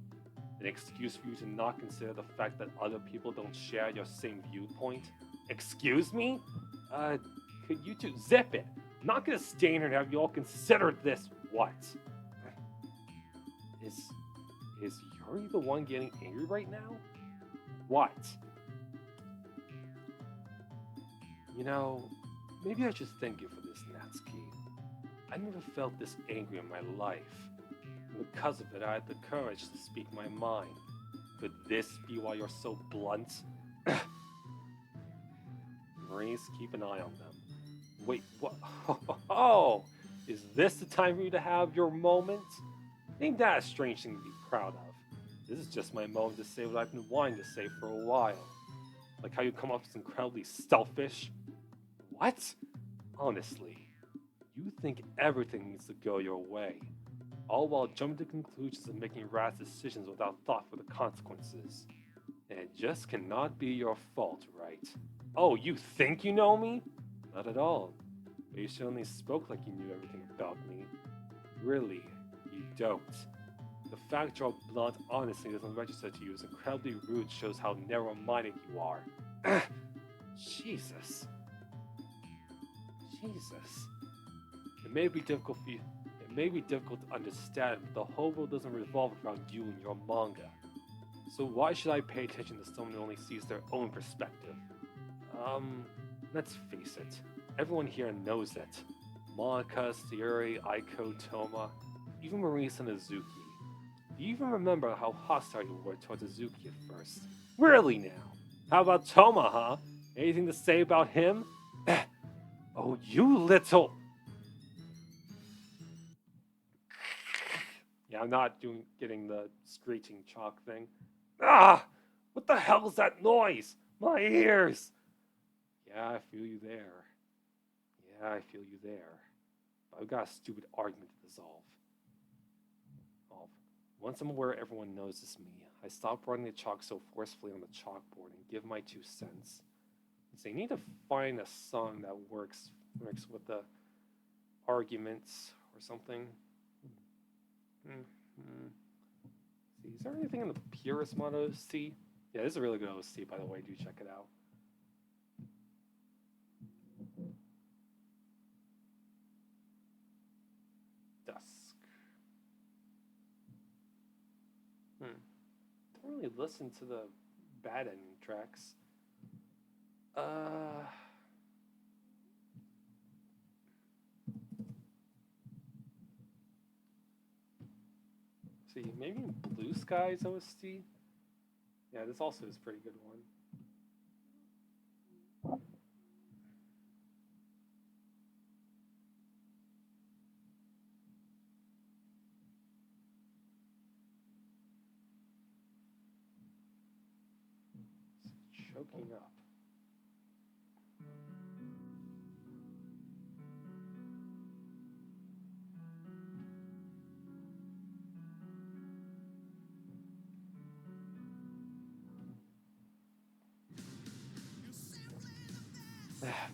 An excuse for you to not consider the fact that other people don't share your same viewpoint? Excuse me? Could you two zip it? I'm not gonna stand here and have you all consider this. What? Is Yuri the one getting angry right now? What? You know, maybe I should thank you for this, Natsuki. I never felt this angry in my life. And because of it, I had the courage to speak my mind. Could this be why you're so blunt? Maurice, keep an eye on them. Wait, what? Oh, is this the time for you to have your moment? Ain't that a strange thing to be proud of? This is just my moment to say what I've been wanting to say for a while. Like how you come off as incredibly selfish. What? Honestly, you think everything needs to go your way, all while jumping to conclusions and making rash decisions without thought for the consequences. And it just cannot be your fault, right? Oh, you think you know me? Not at all. But you certainly spoke like you knew everything about me. Really, you don't. The fact your blunt honesty doesn't register to you is incredibly rude, shows how narrow-minded you are. Jesus. It may be difficult for you. It may be difficult to understand, but the whole world doesn't revolve around you and your manga. So why should I pay attention to someone who only sees their own perspective? Let's face it. Everyone here knows it. Monika, Sayuri, Aiko, Toma, even Maurice and Azuki. Do you even remember how hostile you were towards Azuki at first? Really now? How about Toma, huh? Anything to say about him? Oh, you little... Yeah, I'm not getting the screeching chalk thing. Ah! What the hell is that noise? My ears! Yeah, I feel you there. But I've got a stupid argument to dissolve. Once I'm aware everyone knows it's me, I stop running the chalk so forcefully on the chalkboard and give my 2 cents. So you need to find a song that works with the arguments or something. See, is there anything in the purest mod OC? Yeah, this is a really good OC, by the way. Do check it out. Dusk. Don't really listen to the bad ending tracks. See, maybe Blue Skies OST? Yeah, this also is a pretty good one. It's choking up.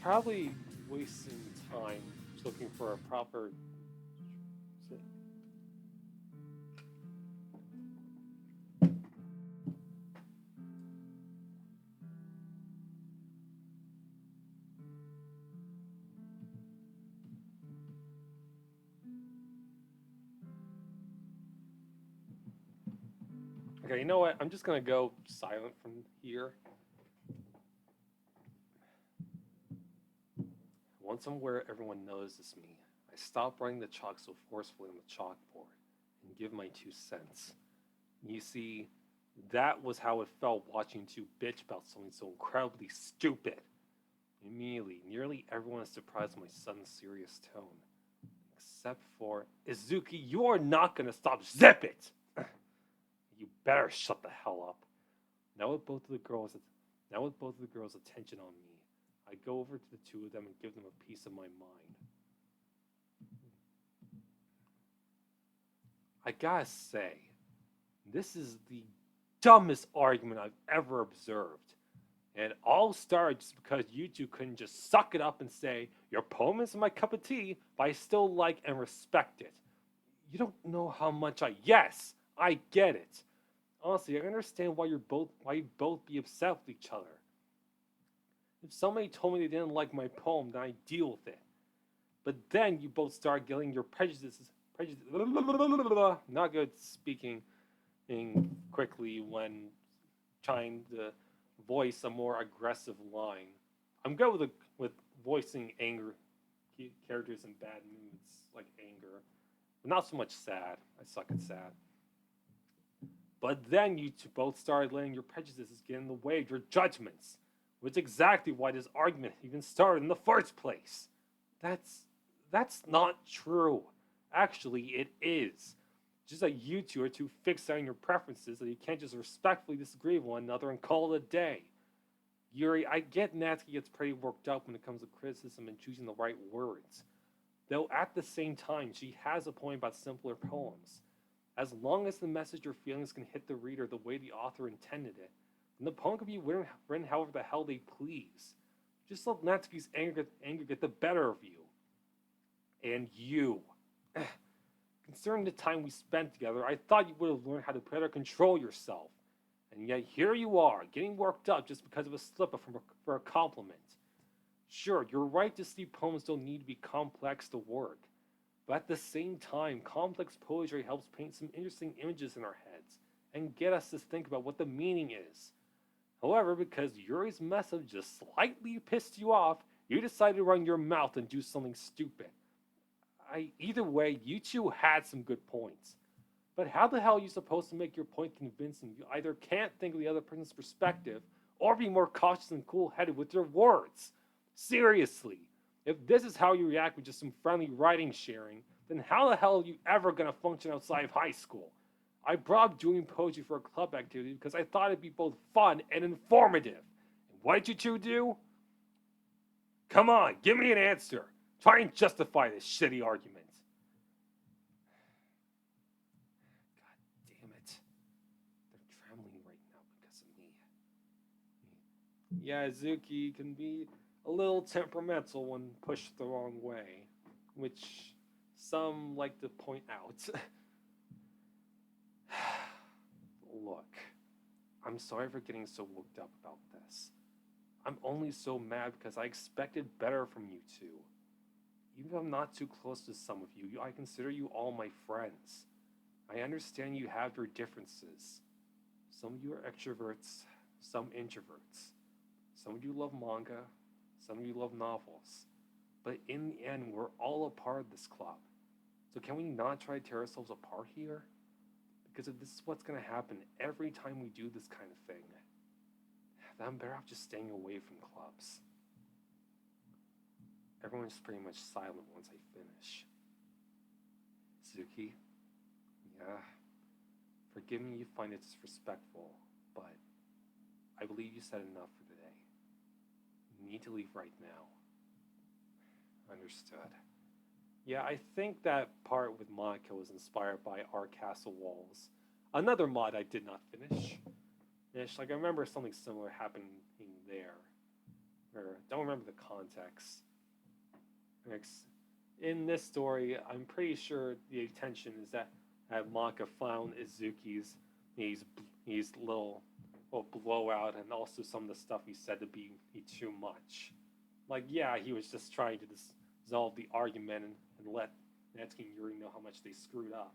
Probably wasting time looking for a proper... Okay, you know what? I'm just gonna go silent from here. Once I'm aware everyone knows it's me, I stop writing the chalk so forcefully on the chalkboard and give my 2 cents. You see, that was how it felt watching 2 bitch about something so incredibly stupid. Immediately, nearly everyone is surprised at my sudden serious tone. Except for Izuki, you are not gonna stop. Zip it! You better shut the hell up. Now with both of the girls' attention on me, I go over to the 2 of them and give them a piece of my mind. I gotta say, this is the dumbest argument I've ever observed. And it all started just because you 2 couldn't just suck it up and say, your poem isn't my cup of tea, but I still like and respect it. You don't know how much Yes, I get it. Honestly, I understand why you both be upset with each other. If somebody told me they didn't like my poem, then I deal with it. But then you both start getting your prejudices not good speaking quickly when trying to voice a more aggressive line. I'm good with voicing anger characters in bad moods like anger, but not so much sad. I suck at sad. But then you two both started letting your prejudices get in the way of your judgments, which is exactly why this argument even started in the first place. That's that's not true. Actually, it is. Just that you two are too fixed on your preferences that you can't just respectfully disagree with one another and call it a day. Yuri, I get Natsuki gets pretty worked up when it comes to criticism and choosing the right words. Though at the same time, she has a point about simpler poems. As long as the message or feelings can hit the reader the way the author intended it, then the poem can be written however the hell they please. Just let Natsuki's anger get the better of you. And you. Concerning the time we spent together, I thought you would have learned how to better control yourself. And yet here you are, getting worked up just because of a slip up for a compliment. Sure, you're right to see poems don't need to be complex to work. But at the same time, complex poetry helps paint some interesting images in our heads and get us to think about what the meaning is. However, because Yuri's mess up just slightly pissed you off, you decided to run your mouth and do something stupid. Either way, you two had some good points. But how the hell are you supposed to make your point convincing? You either can't think of the other person's perspective or be more cautious and cool headed with your words. Seriously, if this is how you react with just some friendly writing sharing, then how the hell are you ever going to function outside of high school? I brought up doing poetry for a club activity because I thought it'd be both fun and informative. And what did you two do? Come on, give me an answer. Try and justify this shitty argument. God damn it. They're trembling right now because of me. Yeah, Zuki can be a little temperamental when pushed the wrong way, which some like to point out. Look, I'm sorry for getting so worked up about this. I'm only so mad because I expected better from you two. Even if I'm not too close to some of you, I consider you all my friends. I understand you have your differences. Some of you are extroverts, some introverts. Some of you love manga, some of you love novels. But in the end, we're all a part of this club. So can we not try to tear ourselves apart here? Because if this is what's going to happen every time we do this kind of thing, then I'm better off just staying away from clubs. Everyone's pretty much silent once I finish. Suki, yeah, forgive me if you find it disrespectful, but I believe you said enough for today. You need to leave right now. Understood. Yeah, I think that part with Monica was inspired by Our Castle Walls, another mod I did not finish. Like I remember something similar happening there. Or don't remember the context. In this story, I'm pretty sure the intention is that Monica found Izuki's these little blowout and also some of the stuff he said to be too much. Like, yeah, he was just trying to dissolve the argument and let Natsuki and Yuri know how much they screwed up.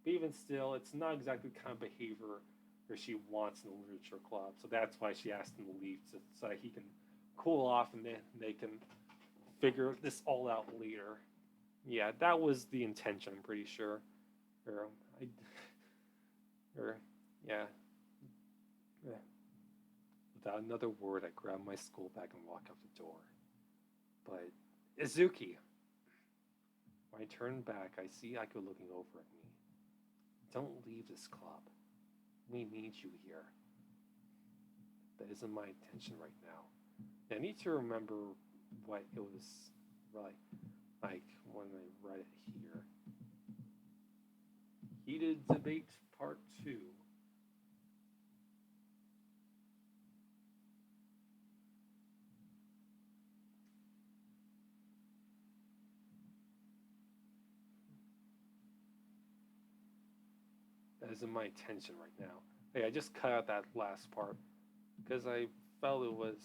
But even still, it's not exactly the kind of behavior that she wants in the literature club. So that's why she asked him to leave, so that he can cool off and then they can figure this all out later. Yeah, that was the intention, I'm pretty sure. Yeah. Without another word, I grab my school bag and walk out the door. But, Izuki. When I turn back, I see Aiko looking over at me. Don't leave this club. We need you here. That isn't my intention right now. I need to remember what it was like when I read it here. Heated Debate Part 2. That isn't my intention right now. Hey, I just cut out that last part because I felt it was.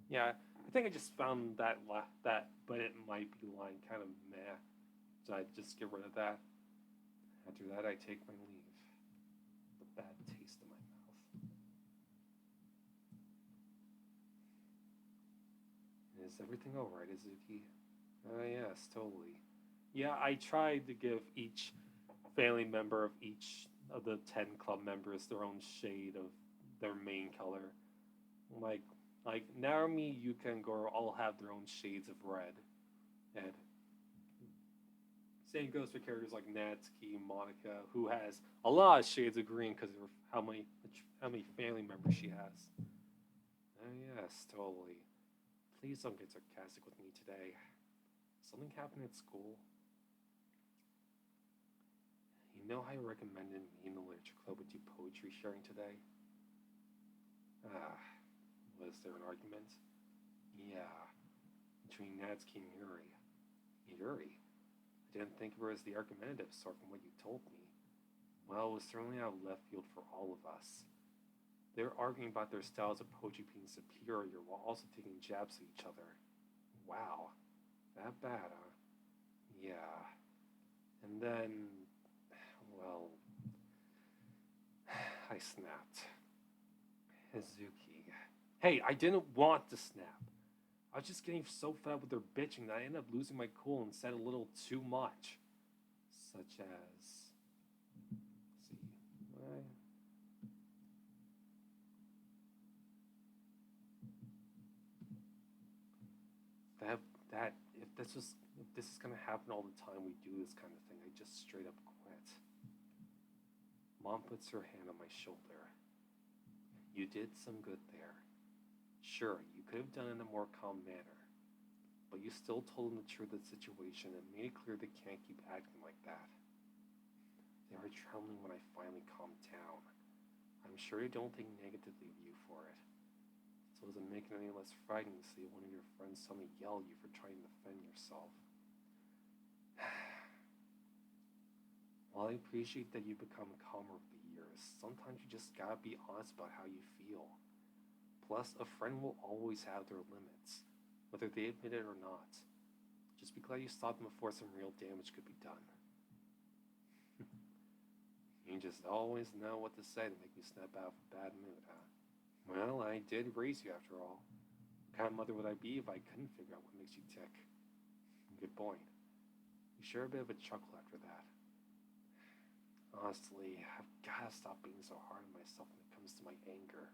Yeah, I think I just found that, but it might be line kind of meh. So I just get rid of that. After that, I take my leave. The bad taste in my mouth. Is everything alright, Izuki? Yes, totally. Yeah, I tried to give each family member of each of the 10 club members their own shade of their main color. Like, like Naomi, Yuka, and Goro all have their own shades of red. And same goes for characters like Natsuki, Monica, who has a lot of shades of green because of how many family members she has. Oh yes, totally. Please don't get sarcastic with me today. Something happened at school. You know how you recommended me and the literature club would do poetry sharing today? Ah, was there an argument? Yeah, between Natsuki and Yuri. Yuri? I didn't think of her as the argumentative sort from what you told me. Well, it was certainly out of left field for all of us. They were arguing about their styles of poetry being superior while also taking jabs at each other. Wow, that bad, huh? Yeah. And then, well, I snapped. Izuki. Hey, I didn't want to snap. I was just getting so fed up with their bitching that I ended up losing my cool and said a little too much. Such as. Let's see. That if this is gonna happen all the time we do this kind of thing, I just straight up quit. Mom puts her hand on my shoulder. You did some good there. Sure, you could have done it in a more calm manner, but you still told them the truth of the situation and made it clear they can't keep acting like that. They were trembling when I finally calmed down. I'm sure you don't think negatively of you for it. So it doesn't make it any less frightening to see one of your friends suddenly yell at you for trying to defend yourself. While I appreciate that you've become calmer over the years, sometimes you just gotta be honest about how you feel. Plus, a friend will always have their limits, whether they admit it or not. Just be glad you stopped them before some real damage could be done. You just always know what to say to make me snap out of a bad mood, huh? Well, I did raise you after all. What kind of mother would I be if I couldn't figure out what makes you tick? Good point. You share a bit of a chuckle after that. Honestly, I've gotta stop being so hard on myself when it comes to my anger.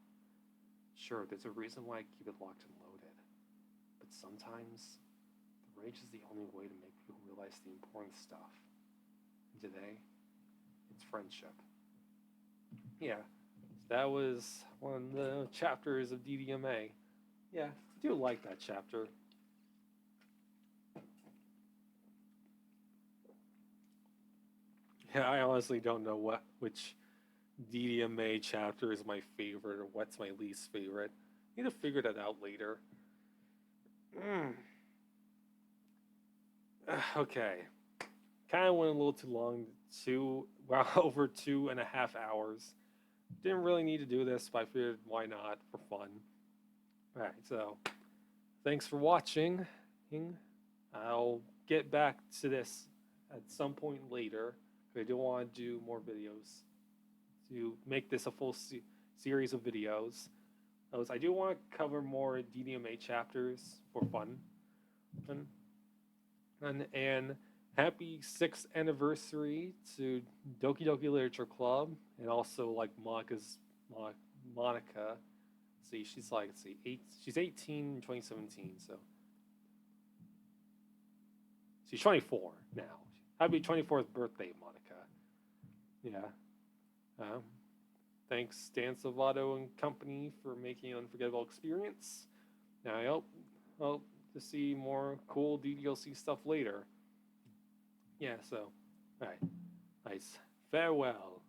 Sure, there's a reason why I keep it locked and loaded. But sometimes, the rage is the only way to make people realize the important stuff. And today, it's friendship. Yeah, that was one of the chapters of DDMA. Yeah, I do like that chapter. Yeah, I honestly don't know which DDMA chapter is my favorite or what's my least favorite. I need to figure that out later. Okay. Kind of went a little too long. Over 2.5 hours. Didn't really need to do this, but I figured why not for fun. Alright, so thanks for watching. I'll get back to this at some point later. I do want to do more videos to make this a full series of videos. I do want to cover more DDMA chapters for fun. And happy 6th anniversary to Doki Doki Literature Club, and also like Monica. See, she's 18 in 2017, so she's 24 now. Happy 24th birthday, Monica. Yeah. Thanks, Stan Salvato and company, for making an unforgettable experience. Now I hope to see more cool DDLC stuff later. Yeah, so, alright. Nice. Farewell.